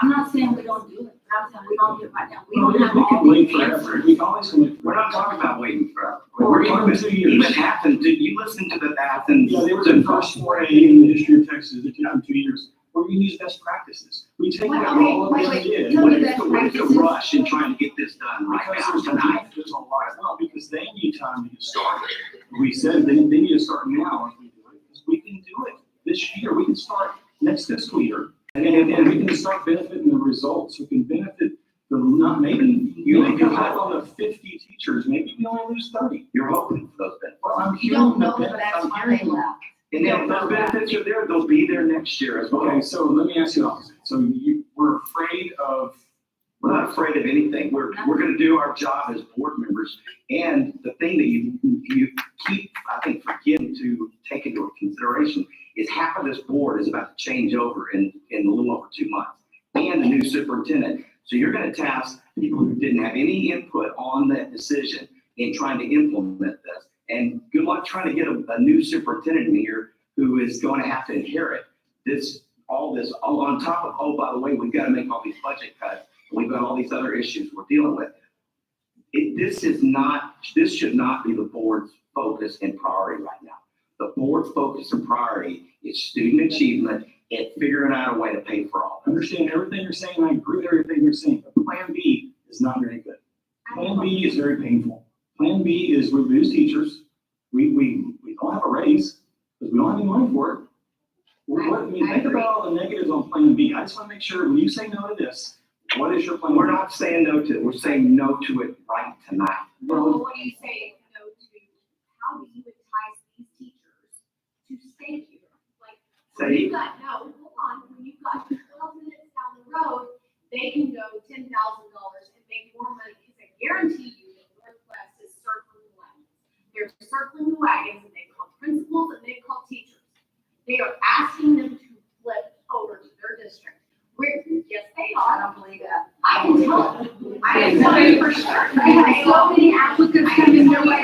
I'm not saying we don't do it, but I'm saying we don't do it right now. We don't have We all can the wait forever, answers. we can always wait. We're not talking about waiting forever. We're talking 2 years. Even Athens, did you listen to the Athens? Yeah, they were the first 4A in the history of Texas, it took them 2 years. We're gonna use best practices. We take what all of them did. Tell What me is best the practices. rush in trying to get this done right Because now there's tonight? there's a lot, well, because they need time to get started. We said they need to start now if we do it, because we can do it this year, we can start next fiscal year. And we can start benefiting the results, we can benefit the, not, maybe, you only come back on the 50 teachers, maybe we only lose 30. You're hoping for those benefits. Well, I'm You hearing don't the know that benefits, that's I'm why hearing they them. left. And then those benefits are there, they'll be there next year as well. Okay, so let me ask you the opposite. So we're afraid of. We're not afraid of anything. We're gonna do our job as board members. And the thing that you keep, I think, forgetting to take into consideration is half of this board is about to change over in a little over 2 months, and the new superintendent. So you're gonna task people who didn't have any input on that decision in trying to implement this. And good luck trying to get a new superintendent in here who is going to have to inherit all this, all on top of, oh, by the way, we've got to make all these budget cuts. We've got all these other issues we're dealing with. This should not be the board's focus and priority right now. The board's focus and priority is student achievement and figuring out a way to pay for all I of it. understand everything you're saying, I agree with everything you're saying, but Plan B is not very good. Plan B is very painful. Plan B is we lose teachers, we don't have a raise, because we don't have any money for it. Think about all the negatives on Plan B. I just want to make sure, when you say no to this, what is your plan? We're not saying no to it, we're saying no to it right tonight. Well, what do you say no to, how do you entice these teachers to stay here? Like, when you've got, no, hold on, when you've got 12 minutes down the road, they can go $10,000 and make more money, because I guarantee you that Northwest is circling the wagons. They're circling the wagons, and they call principals and they call teachers. They are asking them to flip over to their district. Yes, they are. I don't believe that. I can tell you. I can tell you for sure. They have so many applicants coming their way.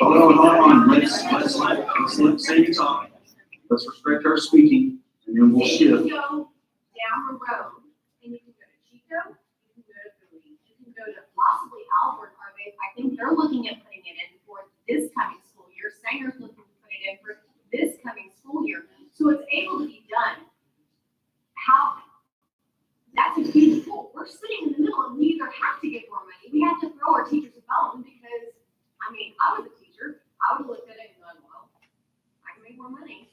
Hold on, let's let Sadie talk. Let's respect her speaking, and then we'll You shift. can go down the road, and you can go to Chico, you can go to Bowie, you can go to possibly Albert, are they, I think they're looking at putting it in for this coming school year. Sanger's looking to put it in for this coming school year. So it's able to be done. That's a huge goal. We're sitting in the middle, and we either have to get more money, we have to throw our teachers a bone, because, I mean, I was a teacher, I would have looked at it and gone, well, I can make more money.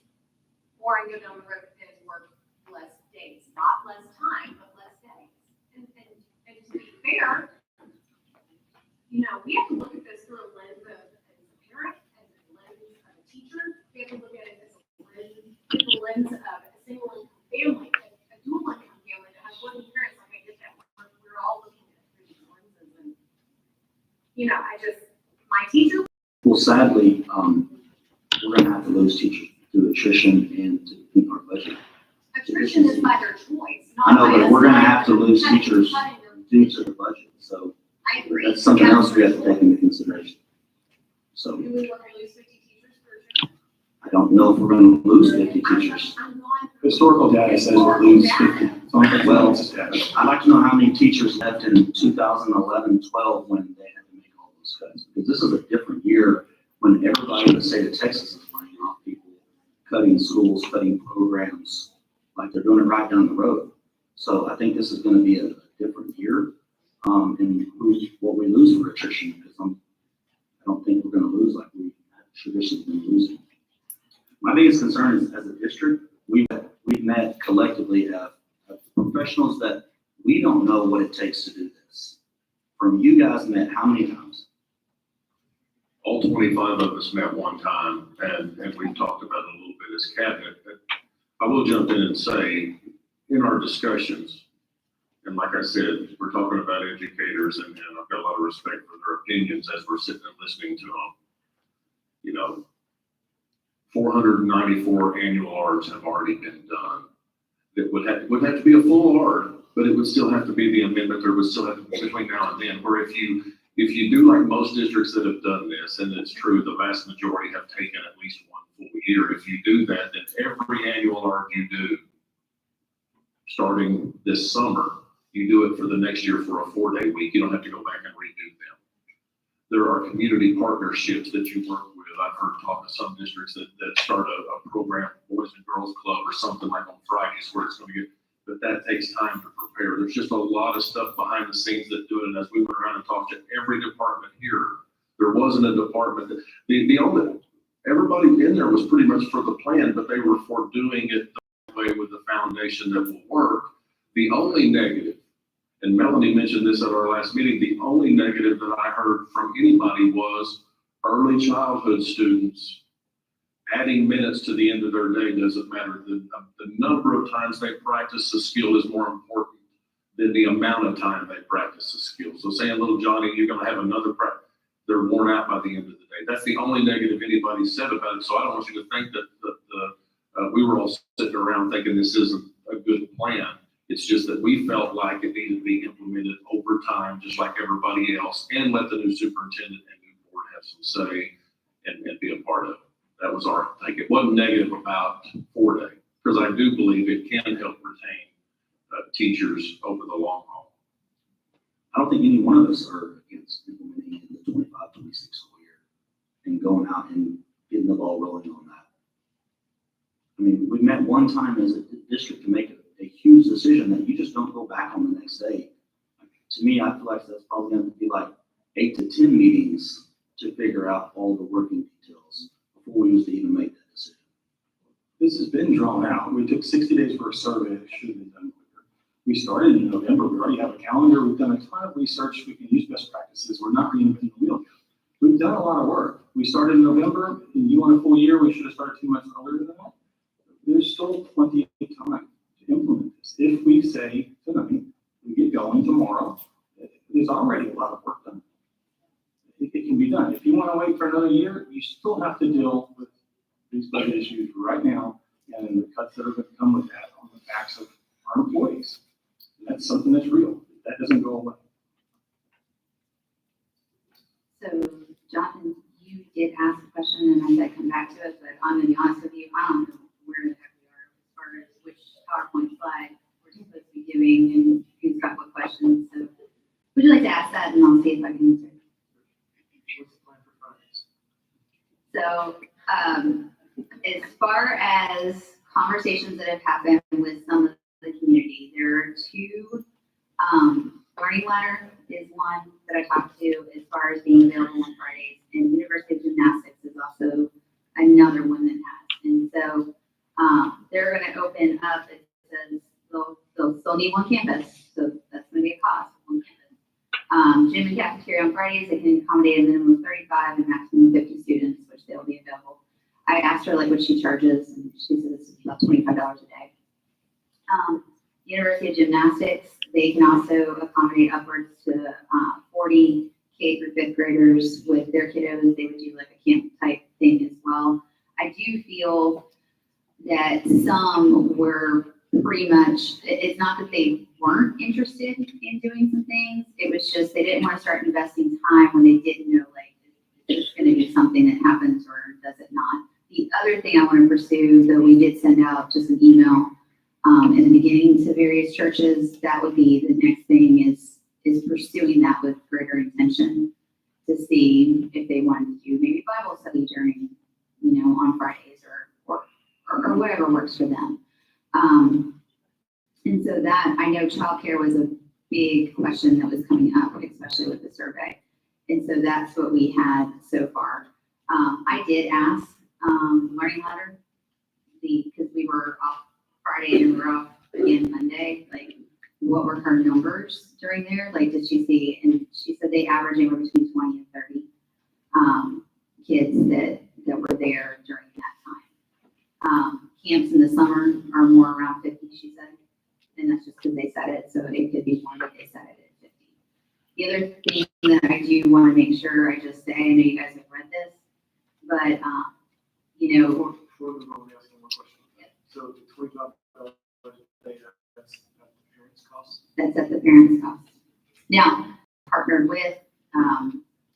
Or I can go down the road and work less days, not less time, but less days. And to be fair, you know, we have to look at this through a lens of, as a parent, as a lens of a teacher. We have to look at it as a lens of a single income family, a dual income family that has working parents. Like I get that. We're all looking at it through these lenses, and you know, my teacher. Well, sadly, we're gonna have to lose teachers through attrition and to keep our budget. Attrition is by their choice, I not know, by but us. we're gonna have to lose cutting- teachers cutting them. due to the budget, so I agree. that's something else we have to take into consideration. So Do we want to lose 50 teachers for attrition? I don't know if we're gonna lose 50 teachers. I'm not. Historical data says we'll lose 50. It's on the Well, census data. I'd like to know how many teachers left in 2011, 12 when they had to make all those cuts. Because this is a different year when everybody in the state of Texas is laying off people, cutting schools, cutting programs, like they're doing it right down the road. So I think this is gonna be a different year. And what we lose for attrition, because I don't think we're gonna lose like we traditionally been losing. My biggest concern is, as a district, we've met collectively of professionals that we don't know what it takes to do this. From you guys met how many times? All 25 of us met one time, and we've talked about it a little bit as cabinet. But I will jump in and say, in our discussions, and like I said, we're talking about educators, and I've got a lot of respect for their opinions as we're sitting and listening to them. You know, 494 annual ARDs have already been done. It would have to be a full ARD, but it would still have to be the amendment. There would still have to be between now and then, where if you do like most districts that have done this, and it's true, the vast majority have taken at least one full year. If you do that, then every annual ARD you do, starting this summer, you do it for the next year for a 4-day week. You don't have to go back and redo them. There are community partnerships that you work with. I've heard talk to some districts that start a program, Boys and Girls Club or something like on Fridays where it's going to get, but that takes time to prepare. There's just a lot of stuff behind the scenes that do it. And as we went around and talked to every department here, there wasn't a department that, the only, everybody in there was pretty much for the plan, but they were for doing it the way with the foundation that will work. The only negative, and Melanie mentioned this at our last meeting, the only negative that I heard from anybody was early childhood students adding minutes to the end of their day doesn't matter. The number of times they practice the skill is more important than the amount of time they practice the skill. So saying, little Johnny, you're going to have another practice, they're worn out by the end of the day. That's the only negative anybody said about it. So I don't want you to think that we were all sitting around thinking this isn't a good plan. It's just that we felt like it needed to be implemented over time, just like everybody else, and let the new superintendent and new board have some say and be a part of it. That was our take. It wasn't negative about 4-day, because I do believe it can help retain teachers over the long haul. I don't think any one of us are against implementing it in the 25-26 school year and going out and getting the ball rolling on that. I mean, we met one time as a district to make a huge decision that you just don't go back on the next day. To me, I feel like that's probably going to be like 8 to 10 meetings to figure out all the working details before we used to even make that decision. This has been drawn out. We took 60 days for a survey that should have been done quicker. We started in November. We already have a calendar. We've done a ton of research. We can use best practices. We're not reinventing the wheel. We've done a lot of work. We started in November, and you want a full year, we should have started 2 months earlier than that. There's still plenty of time to implement this. If we say tonight, we get going tomorrow, there's already a lot of work done. It can be done. If you want to wait for another year, you still have to deal with these budget issues right now and the cuts that are going to come with that on the backs of our employees. And that's something that's real. That doesn't go away. So, Jonathan, you did ask a question, and I said come back to it, but I'm going to be honest with you, I don't know where the heck we are as far as which PowerPoint slide we're supposed to be doing and who's got what questions. So, would you like to ask that, and I'll see if I can answer. So, as far as conversations that have happened with some of the community, there are 2. Learning Ladder is one that I talked to as far as being available on Fridays, and University of Gymnastics is also another one that has. And so they're going to open up. It says they'll still need one campus, so that's going to be a cost. One campus. Gym and cafeteria on Friday. Fridays, they can accommodate a minimum of 35 and maximum of 50 students, which they'll be available. I asked her like what she charges, and she said it's about $25 a day. University of Gymnastics, they can also accommodate upwards to 40 K through 5th graders with their kiddos. They would do like a camp type thing as well. I do feel that some were pretty much, it's not that they weren't interested in doing some things, it was just they didn't want to start investing time when they didn't know like it's going to be something that happens or does it not. The other thing I want to pursue, though we did send out just an email in the beginning to various churches, that would be the next thing is pursuing that with greater intention to see if they want to do maybe Bible study during, on Fridays or whatever works for them. And so that, I know childcare was a big question that was coming up, especially with the survey. And so that's what we had so far. I did ask Learning Ladder, because we were off Friday and we were off again Monday, like what were her numbers during there? Like, did she see, and she said they average anywhere between 20 and 30 kids that were there during that time. Camps in the summer are more around 50, she said. And that's just because they said it, so it could be more, but they said it at 50. The other thing that I do want to make sure I just say, I know you guys have read this, but, Before we go, let me ask one more question. So the $25 a day, that's at the parents' cost? That's at the parents' cost. Now, partnered with,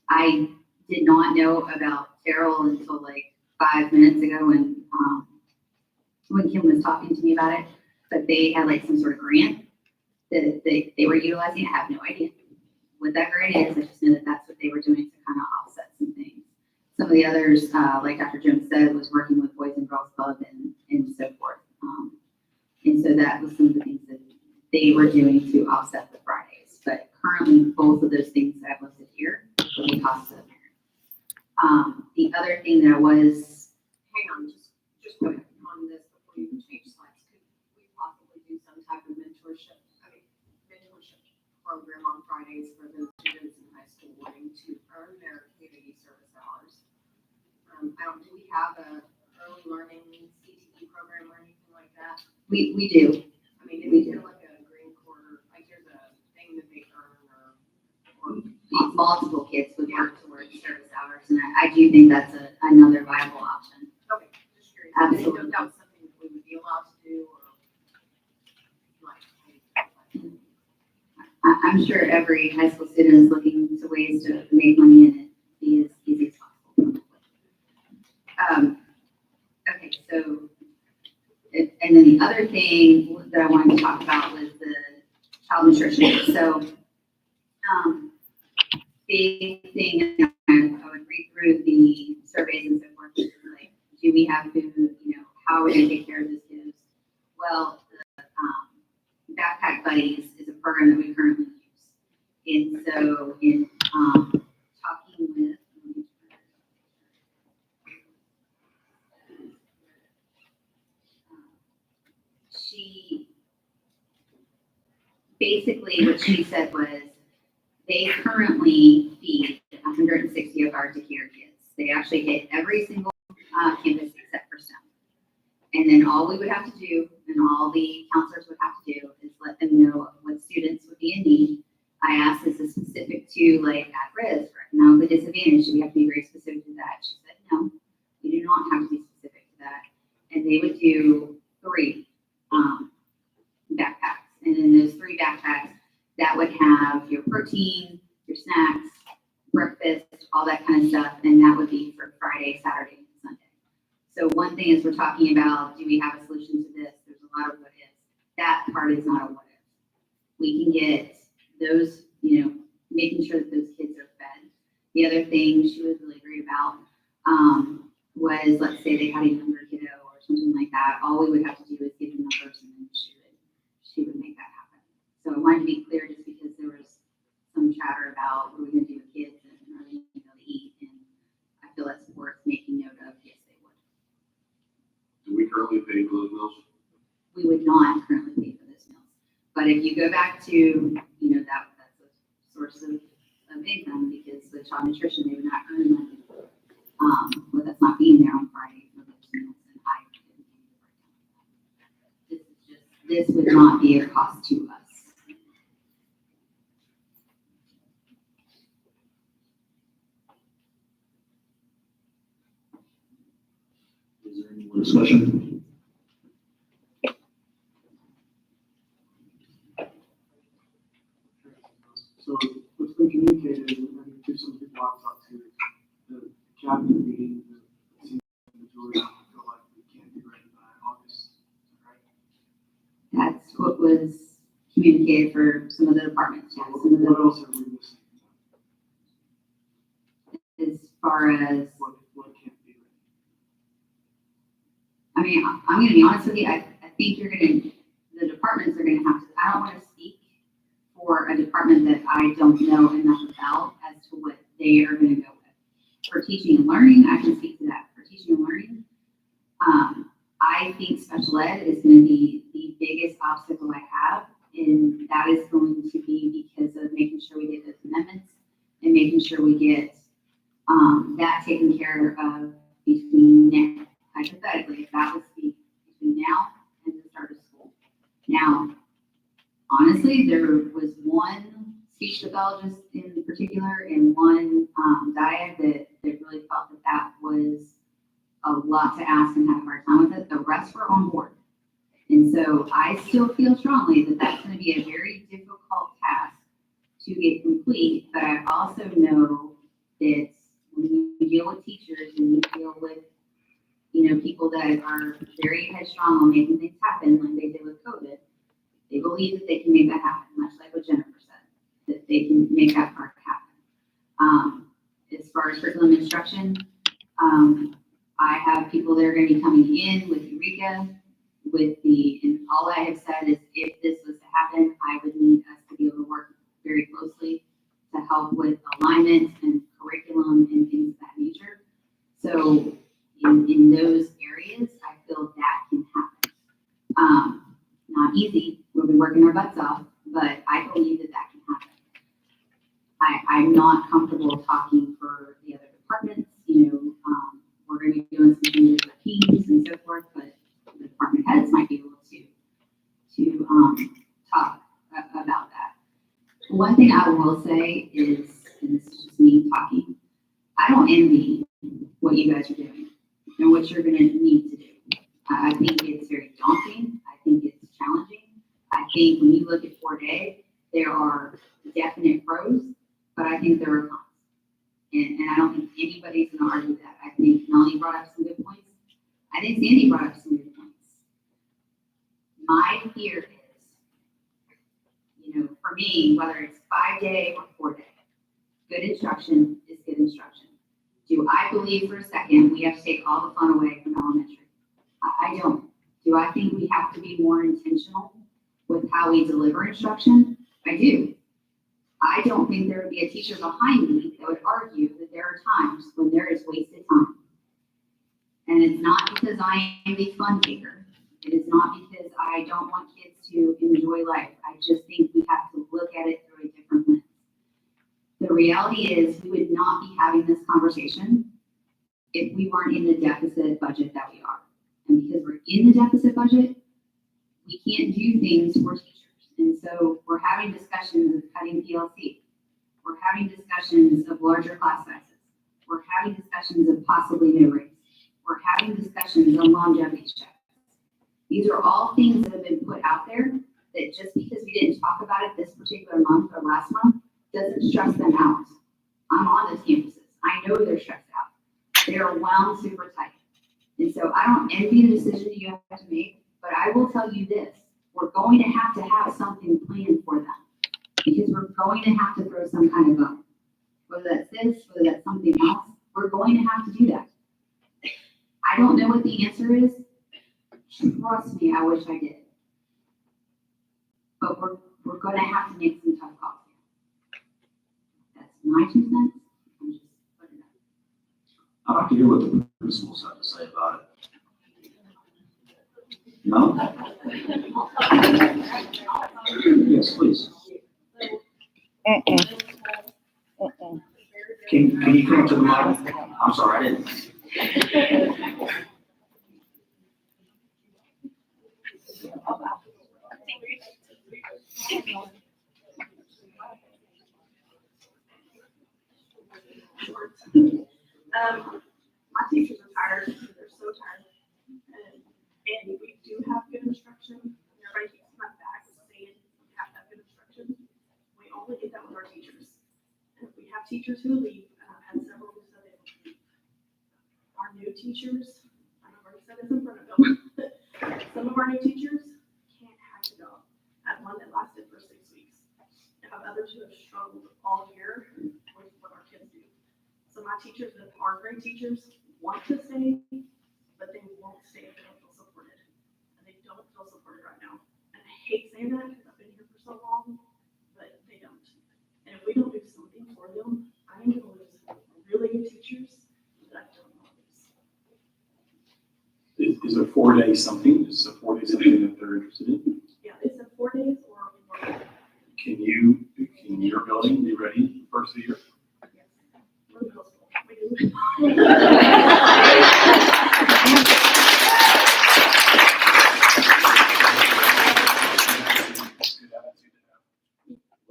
I did not know about Terrell until like 5 minutes ago when Kim was talking to me about it, but they had like some sort of grant that they were utilizing. I have no idea what that grant is. I just know that that's what they were doing to kind of offset some things. Some of the others, like Dr. Jones said, was working with Boys and Girls Club and so forth. And so that was some of the things that they were doing to offset the Fridays. But currently, both of those things that I've listed here will be cost to the parent. The other thing that Hang on, just on this before you change slides. Could we possibly do some type of mentorship program on Fridays for those students in high school wanting to earn their community service hours? Do we have a early learning CTE program or anything like that? we do. I mean, is there like a green quarter, like there's a thing that they earn or Multiple kids would work towards service hours, and I do think that's another viable option. Okay, just curious. I didn't know Absolutely. if that was something that we would be allowed to do or like. I'm sure every high school student is looking to ways to make money and it be as easy as possible. Okay, so, and then the other thing that I wanted to talk about was the child nutrition. So, big thing, I would read through the surveys and so forth, like, do we have food, how are we gonna take care of these kids? Well, the Backpack Buddies is a program that we currently use. And so in talking with, she, basically what she said was, they currently feed 160 of our Decatur kids. They actually hit every single campus except for STEM. And then all we would have to do, and all the counselors would have to do, is let them know what students would be in need. I asked, is this specific to like at risk or economically disadvantaged? Do we have to be very specific to that? She said, no, we do not have to be specific to that. And they would do 3 backpacks. And in those 3 backpacks, that would have your protein, your snacks, breakfast, all that kind of stuff. And that would be for Friday, Saturday, and Sunday. So one thing is we're talking about, do we have a solution to this? There's a lot of what ifs. That part is not a what if. We can get those, making sure that those kids are fed. The other thing she was really great about was, let's say they had a younger kiddo or something like that. All we would have to do is give them numbers and then she would make that happen. So I wanted to be clear just because there was some chatter about what are we going to do with kids and are they going to be able to eat, and I feel that's worth making note of. Yes, they would. Do we currently pay for those meals? We would not currently pay for those meals. But if you go back to, that's a source of of income because with child nutrition, they would not earn money. With us not being there on Friday for those meals, and I couldn't give you the breakdown. This would not be a cost to us. Is there any more discussion? So what's been communicated, and I think some people I've talked to, the cabinet meeting, the senior majority feel like we can't be ready by August, right? That's what was communicated for some of the departments. Yeah, some of What the, else are we missing? as far as, What can't be ready? I mean, I'm going to be honest with you. I think the departments are going to have to, I don't want to speak for a department that I don't know enough about as to what they are going to go with. For teaching and learning, I can speak to that. For teaching and learning, I think special ed is going to be the biggest obstacle I have, and that is going to be because of making sure we get those amendments and making sure we get that taken care of between now, hypothetically, if that was between now and the start of school. Now, honestly, there was one speech pathologist in particular and one diet that really felt that that was a lot to ask and had a hard time with it. The rest were on board. And so I still feel strongly that that's going to be a very difficult task to get complete, but I also know that when you deal with teachers and you deal with, people that are very headstrong on making things happen like they did with COVID, they believe that they can make that happen, much like what Jennifer said, that they can make that part happen. As far as curriculum instruction, I have people that are going to be coming in with Eureka, and all I have said is if this was to happen, I would need us to be able to work very closely to help with alignment and curriculum and things of that nature. So in those areas, I feel that can happen. Not easy, we'll be working our butts off, but I believe that that can happen. I'm not comfortable talking for the other departments, we're going to be doing some changes with teams and so forth, but the department heads might be able to talk about that. One thing I will say is, and this is just me talking, I don't envy what you guys are doing and what you're going to need to do. I think it's very daunting. I think it's challenging. I think when you look at 4-day, there are definite pros, but I think there are cons. And I don't think anybody's going to argue that. I think Melanie brought up some good points. I think Sandy brought up some good points. My fear is, for me, whether it's 5-day or 4-day, good instruction is good instruction. Do I believe for a second we have to take all the fun away from elementary? I don't. Do I think we have to be more intentional with how we deliver instruction? I do. I don't think there would be a teacher behind me that would argue that there are times when there is wasted time. And it's not because I am a fun taker. It is not because I don't want kids to enjoy life. I just think we have to look at it through a different lens. The reality is we would not be having this conversation if we weren't in the deficit budget that we are. And because we're in the deficit budget, we can't do things for teachers. And so we're having discussions of cutting PLC. We're having discussions of larger class sizes. We're having discussions of possibly new rates. We're having discussions on longevity checks. These are all things that have been put out there that just because we didn't talk about it this particular month or last month doesn't stress them out. I'm on those campuses. I know they're stressed out. They are wound super tight. And so I don't envy the decision you have to make, but I will tell you this. We're going to have something planned for them because we're going to have to throw some kind of bone. Whether that's this, whether that's something else, we're going to have to do that. I don't know what the answer is. Trust me, I wish I did. But we're going to have to make some tough calls here. That's my 2 cents. I'm just putting it up. I'd like to hear what the principals have to say about it. No? Yes, please. Can you come up to the mic? I'm sorry, I didn't. My teachers are tired, they're so tired. And we do have good instruction, everybody keeps coming back and saying we have to have good instruction. We only get that with our teachers. And if we have teachers who leave, and I've had several who said they will leave. Our new teachers, I've already said this in front of them, some of our new teachers can't hack a job. I had one that lasted for 6 weeks. I have others who have struggled all year with what our kids do. So my teachers that are great teachers want to stay, but they won't stay if they don't feel supported. And they don't feel supported right now. And I hate saying that because I've been here for so long, but they don't. And if we don't do something for them, I am going to lose really good teachers that I don't want to lose. Is a 4-day something? Is a 4-day something that they're interested in? Yeah, it's a 4 days or 4 days. Can your building be ready the first of the year? Yes. We're middle school. We do.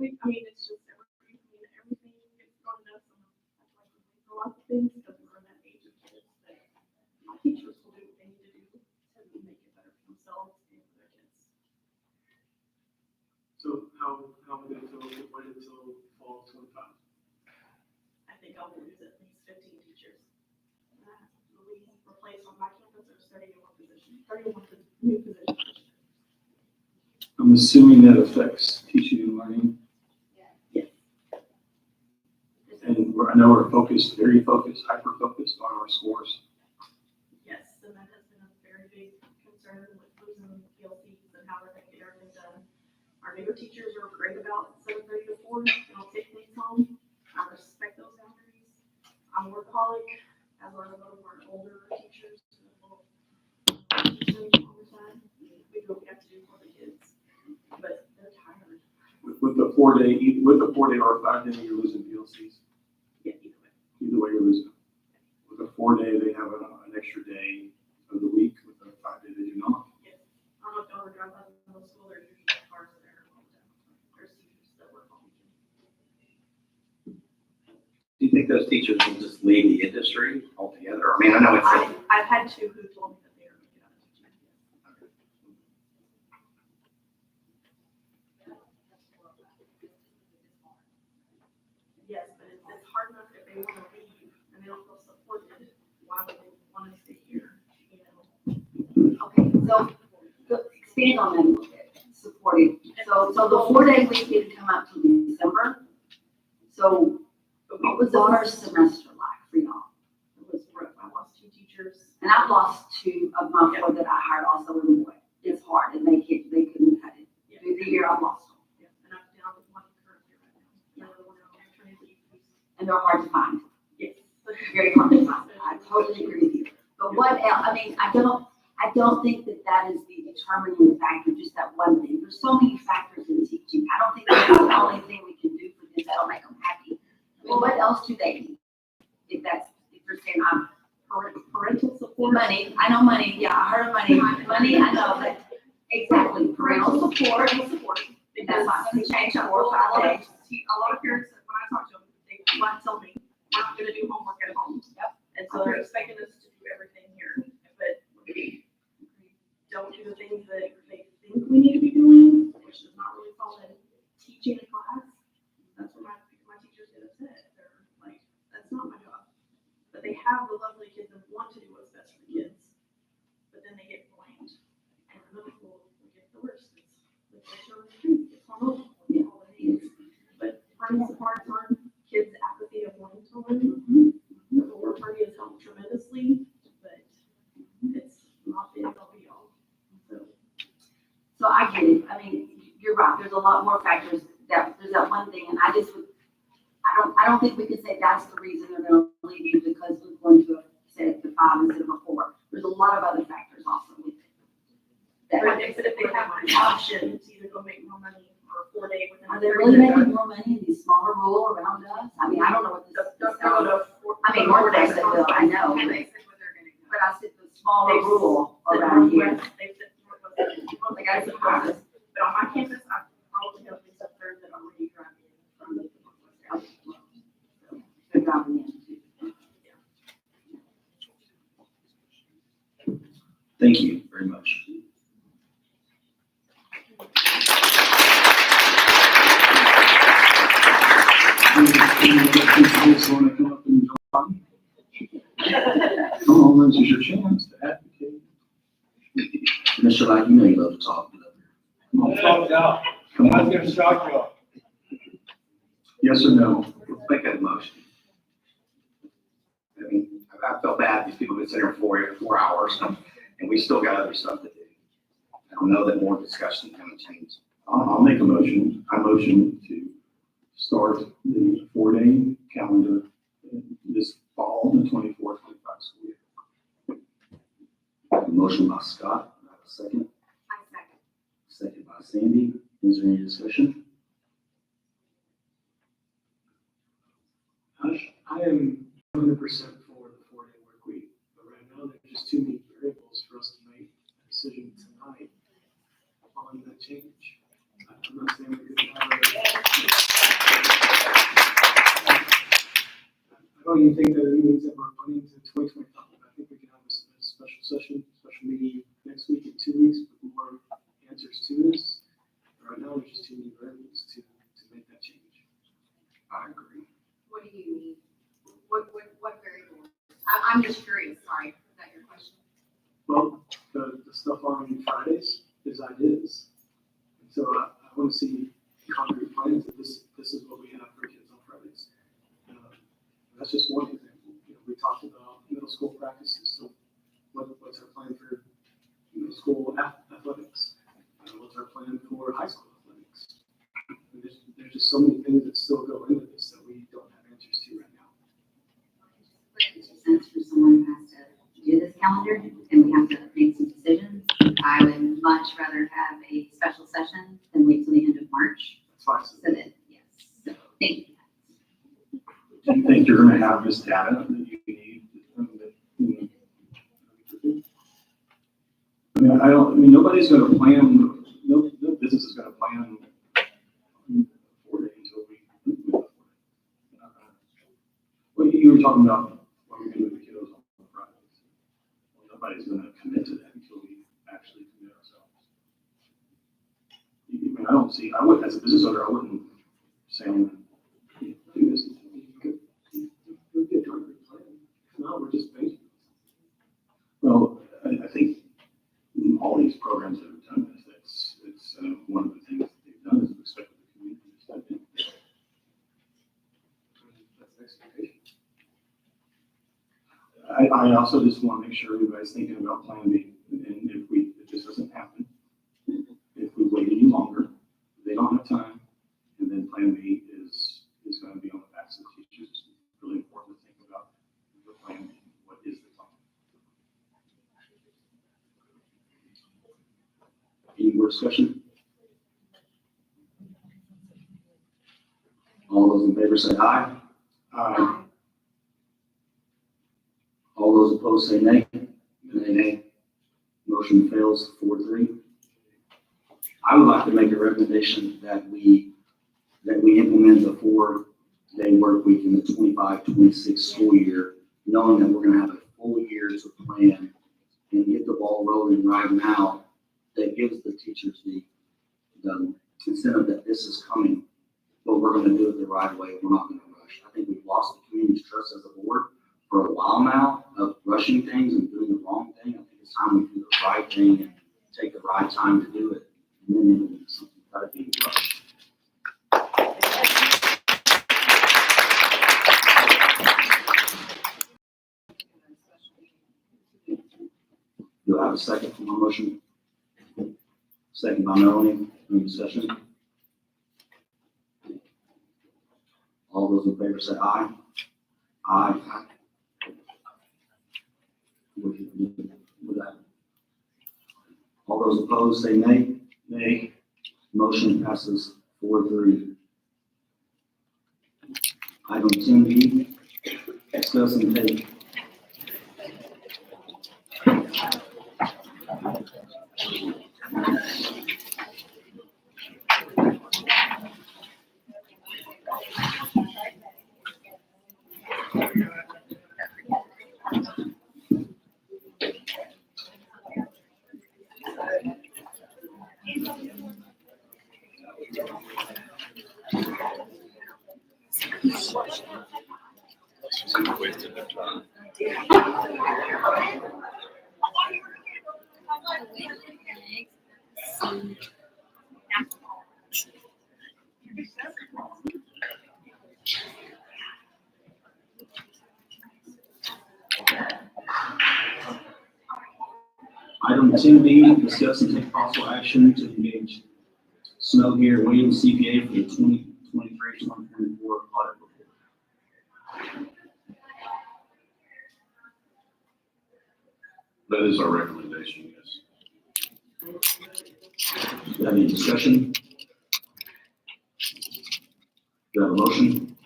I mean, it's just everything gets thrown at us. A lot of things because we're in that age of kids that my teachers will do what they need to do to make it better for themselves and for their kids. So how would it wait until fall 25? I think I'll lose at least 15 teachers. We replace on my campus, there's 31 new positions. I'm assuming that affects teaching and learning. Yes. And I know we're very focused, hyper-focused on our scores. Yes, and that has been a very big concern with losing PLCs and how we're going to get everything done. Our newer teachers are great about 7:30 to 4, and I'll take things home. I respect those boundaries. I'm a workaholic, as are a lot of our older teachers. All the time. We do what we have to do for the kids, but they're tired. With the 4-day or 5-day, you're losing PLCs. Yeah, Either way, you're losing. With a 4-day, they have an extra day of the week. With a 5-day, they do not. Yes. I don't know if y'all ever drive by the middle school, there's usually cars there all the time. There's teachers that work all weekend. Do you think those teachers will just leave the industry altogether? I mean, I know it's. I've had two who told me that they are going to get out of teaching. Yes, but it's hard enough if they want to leave and they don't feel supported. Why would they want to stay here? Okay, so expand on that a little bit, supporting. So the 4-day week didn't come out till December. So what was the first semester like for y'all? It was rough. I lost 2 teachers. And I've lost 2 of my 4 that I hired also in the boy. It's hard and they couldn't cut it. Through the year, I've lost them. Yeah, and I'm down with one currently right now. Another one on maternity leave. And they're hard to find. Yes. Very hard to find. I totally agree with you. But what else? I mean, I don't think that is the determining factor, just that one thing. There's so many factors in teaching. I don't think that's the only thing we can do for this that'll make them happy. I mean, what else do they need? If you're saying I'm Parental support. money, I know money. Yeah, I heard money. Money, I know, but exactly. Parental support. That's not going to change in 4 or 5 days. A lot of parents, when I talk to them, they want to tell me, we're not going to do homework at home. Yep. And so they're expecting us to do everything here, but we don't do the things that they think we need to be doing, which does not really fall in teaching a class. That's where my teachers get upset. They're like, that's not my job. But they have the lovely kids that want to do what's best for the kids, but then they get blamed. And the middle school, we get the worst. It's hormonal. All it is. But friends support on kids' apathy of wanting to learn. The lower party has helped tremendously, but it's not the end all be all. So I get it. I mean, you're right. There's a lot more factors. There's that one thing, and I don't think we can say that's the reason they're going to leave you because we're going to say the 5 instead of a 4. There's a lot of other factors also with it. But if they have an option to either go make more money or 4 day within. Are they really making more money in these smaller rural around us? I mean, I don't know what this. They're they will, I know, They but, said where they're gonna go. but I said the smaller rural around here. They said Northwest, Like I said, I was- but on my campus, I probably have these up there that already drive in from the Northwest area. so they're dropping in too. Thank you very much. Want to come up and join? Come on, this is your chance to advocate. Mr. Lack, you know you love to talk. Come on. out. Come I was on. gonna shock you. Yes or no? Let's make that a motion. I mean, I felt bad, these people have been sitting here for 4 hours, and we still got other stuff to do. I don't know that more discussion is gonna change. I'll make a motion. I motion to start the 4-day calendar this fall, the 24-25 school year. I have a motion by Scott, I have a second. I second. Second by Sandy. Is there any discussion? I am 100% for the 4-day work week, but right now there's just too many variables for us to make a decision tonight on that change. I'm not saying we could have I don't even think that it means that we're running to 2025. I think we can have a special session, special meeting next week in 2 weeks with more answers to this. Right now, there's just too many variables to make that change. I agree. What do you need? What variable? I'm just curious, sorry, is that your question? Well, the stuff on Fridays is ideas. And so I want to see concrete plans that this is what we have for kids on Fridays. That's just one example. You know, we talked about middle school practices. So what's our plan for middle school athletics? What's our plan for high school athletics? And there's just so many things that still go into this that we don't have answers to right now. It makes sense for someone who has to do this calendar and we have to make some decisions. I would much rather have a special session than wait till the end of March. That's fine. So that, yes, so thank you. Do you think you're gonna have this data that you need? I mean, nobody's gonna plan, no business is gonna plan 4 days until we. What you were talking about, what we do with the kiddos on Fridays. Well, nobody's gonna commit to that until we actually commit ourselves. I mean, I don't see, I would, as a business owner, I wouldn't say I'm gonna do this. We'll get a concrete plan. If not, we're just banking. Well, I think all these programs that have done this, it's one of the things that they've done is expect the community to step in. That's the expectation. I also just want to make sure everybody's thinking about Plan B, and if this doesn't happen, if we wait any longer, they don't have time, and then Plan B is going to be on the backs of the teachers. It's really important to think about the plan B. What is the plan? Any more discussion? All those in favor say aye. All those opposed say nay. Nay. Motion fails 4-3. I would like to make a recommendation that we implement the 4-day work week in the 25-26 school year, knowing that we're gonna have a full year to plan and get the ball rolling right now. That gives the teachers the incentive that this is coming, but we're gonna do it the right way. We're not gonna rush. I think we've lost the community's trust as a board for a while now of rushing things and doing the wrong thing. I think it's time we do the right thing and take the right time to do it. And then implement something, try to be rushed. Do I have a second for my motion? Second by Melanie, any discussion? All those in favor say aye. Aye. With that. All those opposed say nay. Nay. Motion passes 4-3. Item 10B, discuss and take Item 10B, discuss and take possible action to engage Snow here, Williams CPA for the 2023-2024 audit report. That is our recommendation, yes. Do you have any discussion? Do you have a motion?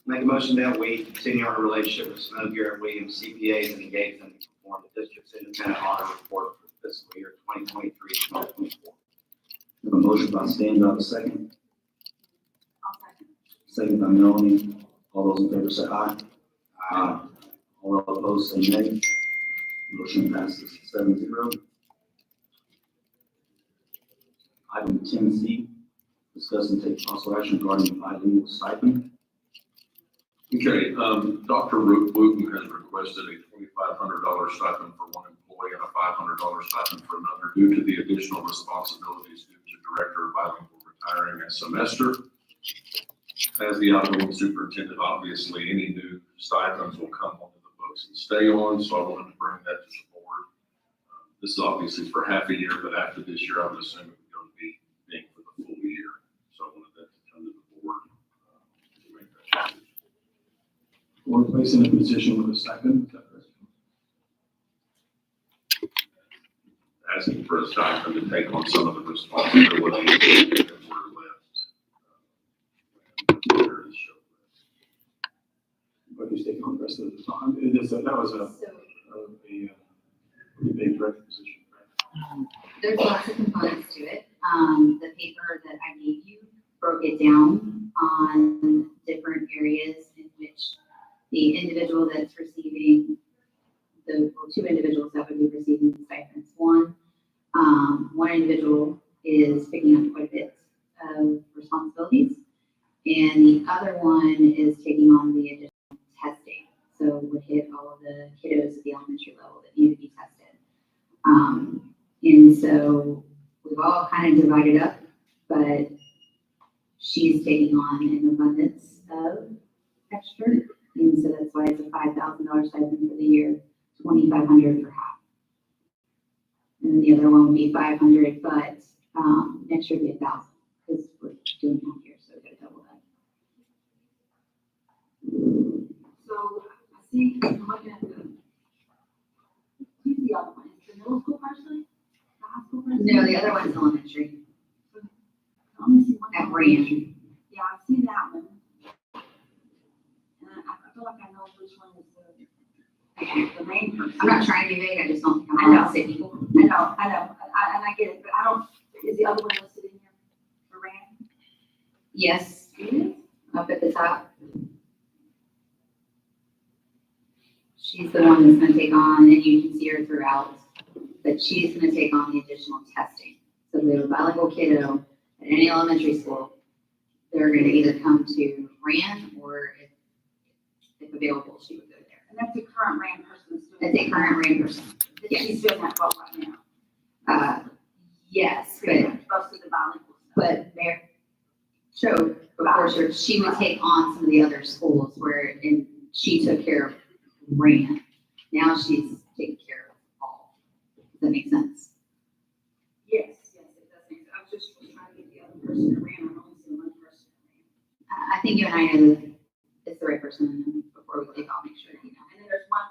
Make a motion that we continue our relationship with Snow Garrett Williams CPAs and engage them to perform the district's independent audit report for fiscal year 2023-2024. We have a motion by Stan, do I have a second? Second by Melanie. All those in favor say aye. Aye. All opposed say nay. Motion passes 7-0. Item 10C, discuss and take possible action regarding bilingual stipend. Okay, Dr. Wooten has requested a $2,500 stipend for one employee and a $500 stipend for another due to the additional responsibilities due to Director of Bilingual retiring a semester. As the outgoing superintendent, obviously, any new stipends will come onto the books and stay on, so I wanted to bring that to the board. This is obviously for half a year, but after this year, I would assume it's going to be being for the full year. So I wanted that to come to the board to make that decision. Or placed in a position with a stipend. Is that correct? Asking for a stipend to take on some of the responsibilities that were left. But he's taking on the rest of the time. It is, that was a pretty big direct position, right? There's lots of components to it. The paper that I gave you broke it down on different areas in which the individual that's receiving two individuals that would be receiving the stipends. One individual is picking up quite a bit of responsibilities, and the other one is taking on the additional testing. So would hit all of the kiddos at the elementary level that need to be tested. And so we've all kind of divided up, but she's taking on an abundance of extra. And so that's why it's a $5,000 stipend for the year, $2,500 for half. And then the other one would be $500, but next year would be $1,000 because we're doing half year, so we're gonna double that. So I see, I'm looking at who's the other one? Is the middle school person? The high school person? No, the other one's elementary I only see one. at Rand. Yeah, I see that one. And I feel like I know which one is the main person. I'm not trying to be vague, I just don't think I I'm know. allowed to say people. I know, and I get it, but I don't, is the other one listed in here for Rand? Yes, up at the top. She's the one that's gonna take on, and you can see her throughout, but she's gonna take on the additional testing. So we have a bilingual kiddo at any elementary school, they're gonna either come to Rand, or if available, she would go there. And that's the current Rand person that's doing. That's a current Rand person. Yes. She's doing that role right now. Yes, Pretty but, much most of the bilingual stuff. but Mayor, so before sure, she would take on some of the other schools where, and she took care of Rand. Now she's taking care of all. Does that make sense? Yes, it does make sense. I was just trying to get the other person to Rand. I'm only seeing one person. I think you and I know that it's the right person, and before we leave, I'll make sure you know. And then there's one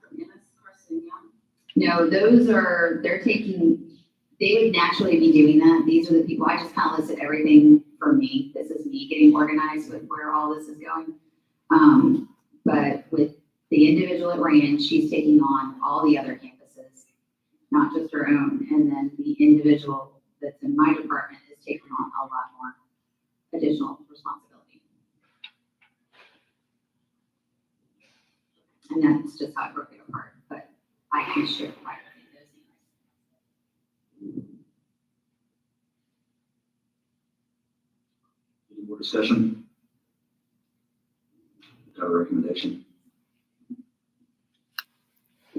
from Ennis, Carson Young. No, those are, they would naturally be doing that. These are the people, I just kind of listed everything for me. This is me getting organized with where all this is going. But with the individual at Rand, she's taking on all the other campuses, not just her own. And then the individual that's in my department is taking on a lot more additional responsibility. And that's just how I broke it apart, but I can share prior. Any more discussion? Got a recommendation? I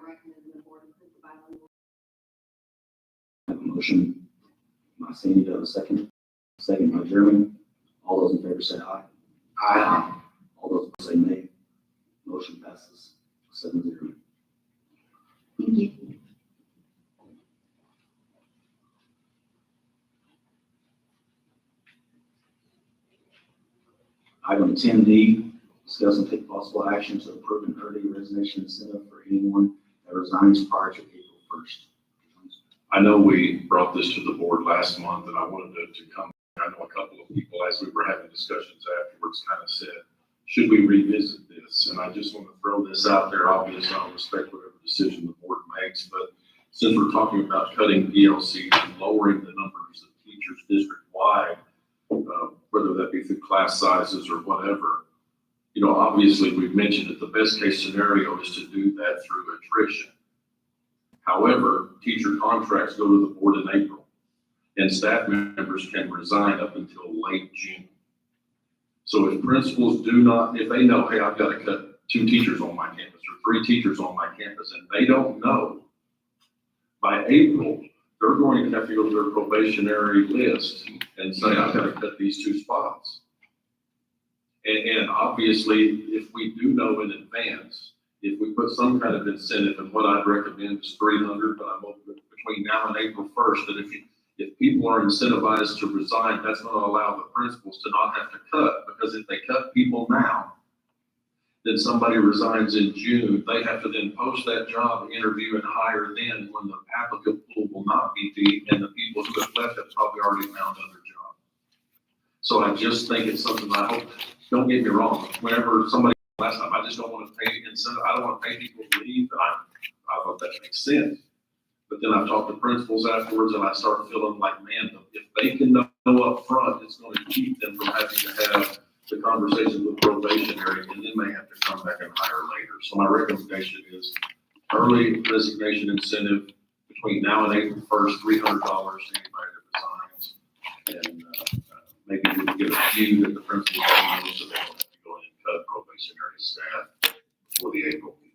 recommend the board approve the bilingual. I have a motion by Sandy, do I have a second? Second by Jeremy. All those in favor say aye. Aye. All those opposed say nay. Motion passes 7-0. Thank you. Item 10D, discuss and take possible action to approve an early resignation incentive for anyone that resigns prior to April 1st. I know we brought this to the board last month, and I wanted to come, I know a couple of people, as we were having discussions afterwards, kind of said, should we revisit this? And I just want to throw this out there. Obviously, I'll respect whatever decision the board makes, but since we're talking about cutting PLCs and lowering the numbers of teachers district-wide, whether that be through class sizes or whatever, you know, obviously, we've mentioned that the best-case scenario is to do that through attrition. However, teacher contracts go to the board in April, and staff members can resign up until late June. So if principals do not, if they know, hey, I've got to cut 2 teachers on my campus or 3 teachers on my campus, and they don't know, by April, they're going to have to go to their probationary list and say, I've got to cut these 2 spots. And obviously, if we do know in advance, if we put some kind of incentive, and what I'd recommend is 300, but I'm open between now and April 1st, that if people are incentivized to resign, that's going to allow the principals to not have to cut, because if they cut people now, then somebody resigns in June, they have to then post that job, interview, and hire then, when the applicant pool will not be deep, and the people who have left have probably already found other jobs. So I just think it's something I hope, don't get me wrong, whenever somebody, last time, I just don't want to pay incentive, I don't want to pay people to leave, and I thought that makes sense. But then I've talked to principals afterwards, and I start feeling like, man, if they can know up front, it's going to keep them from having to have the conversation with probationary, and then they have to come back and hire later. So my recommendation is early resignation incentive between now and April 1st, $300 to anybody that resigns. And maybe we can get a few that the principals can know, so they don't have to go in and cut probationary staff for the April meeting.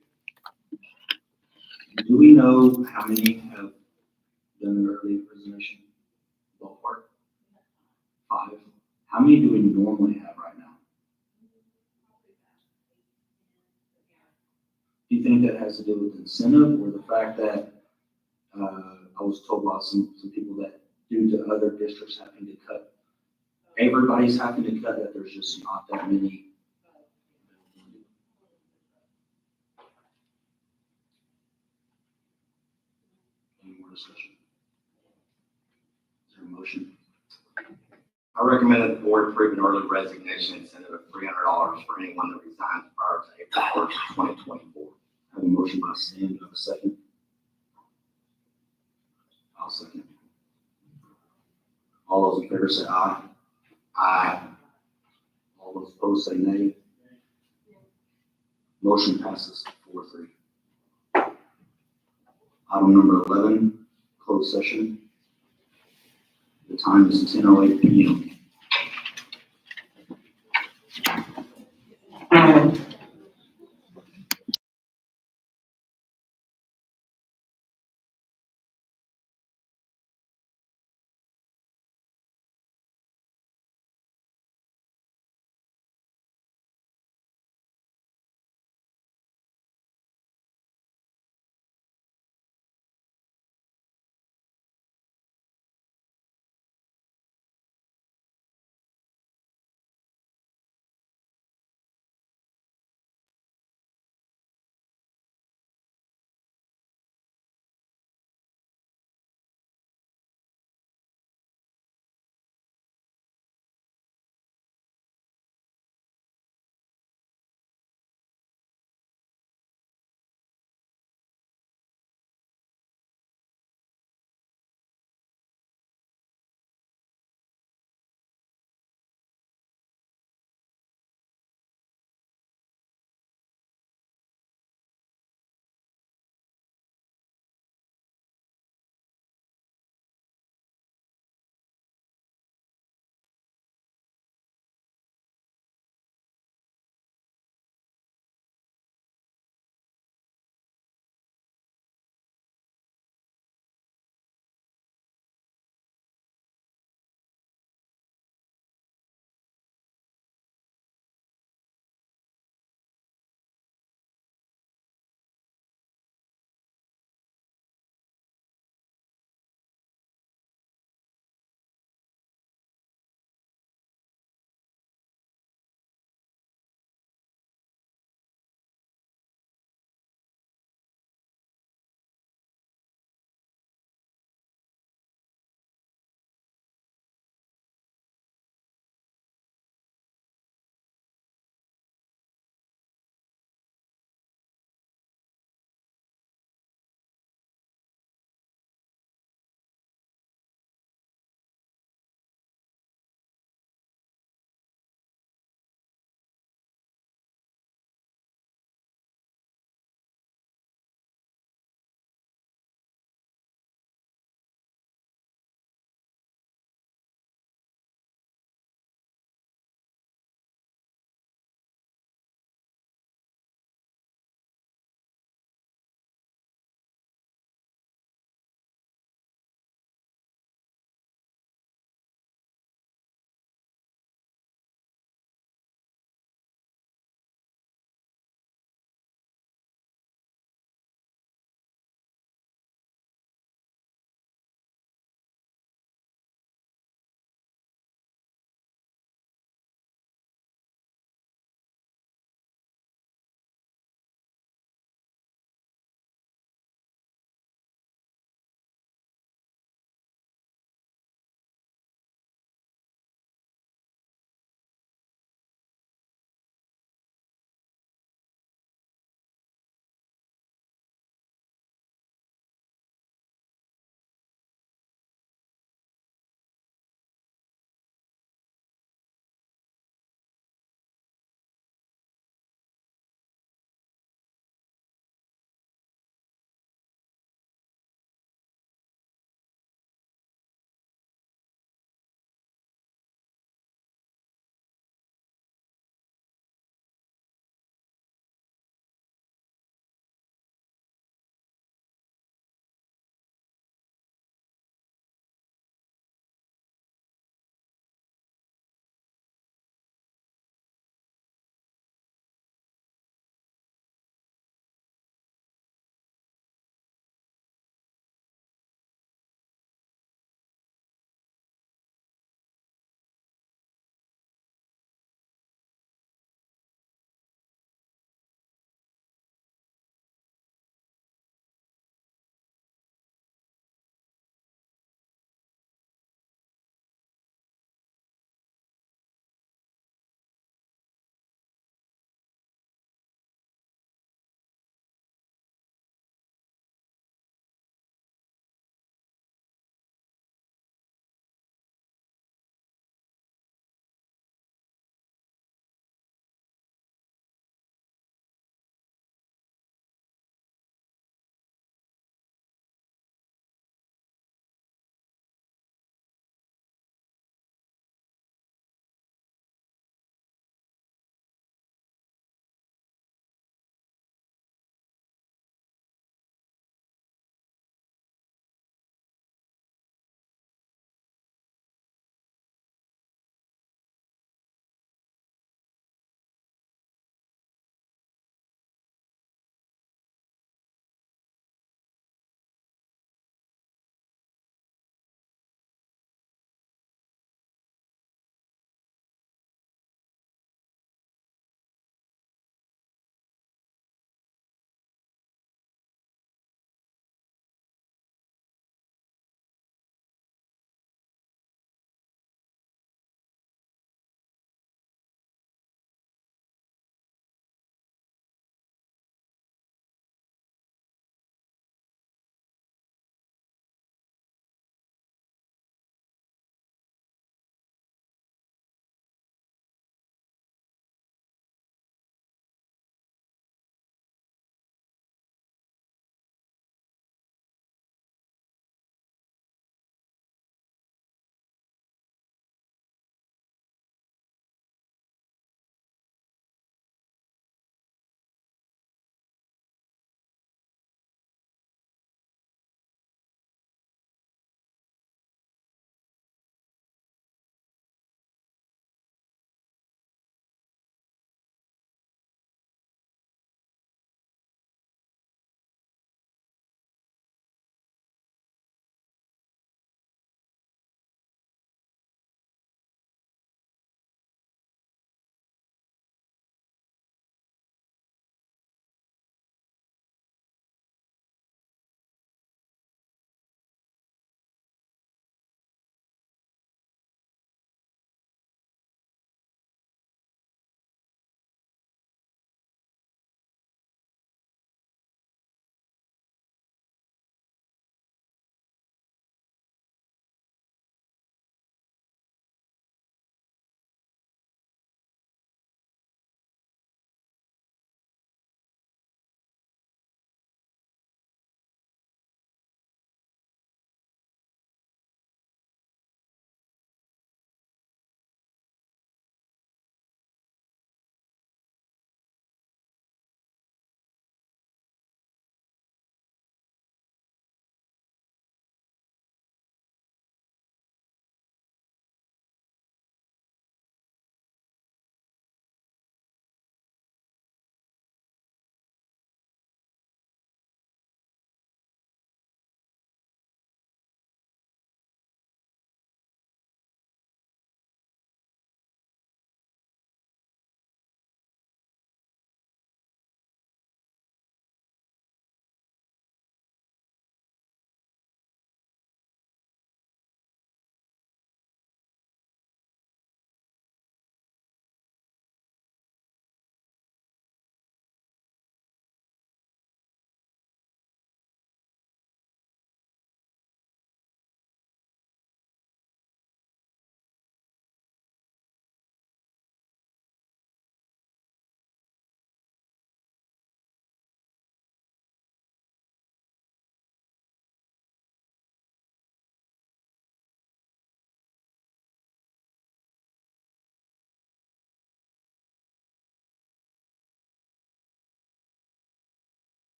Do we know how many have done their early resignation? Ballpark? 5. How many do we normally have right now? Do you think that has to do with incentive, or the fact that I was told by some people that due to other districts having to cut, everybody's having to cut, that there's just not that many? Any more discussion? Is there a motion? I recommend that the board approve an early resignation incentive of $300 for anyone that resigns prior to April 1st, 2024. I have a motion by Stan, do I have a second? I'll second. All those in favor say aye. Aye. All those opposed say nay. Motion passes 4-3. Item number 11, closed session. The time is 10:08 p.m.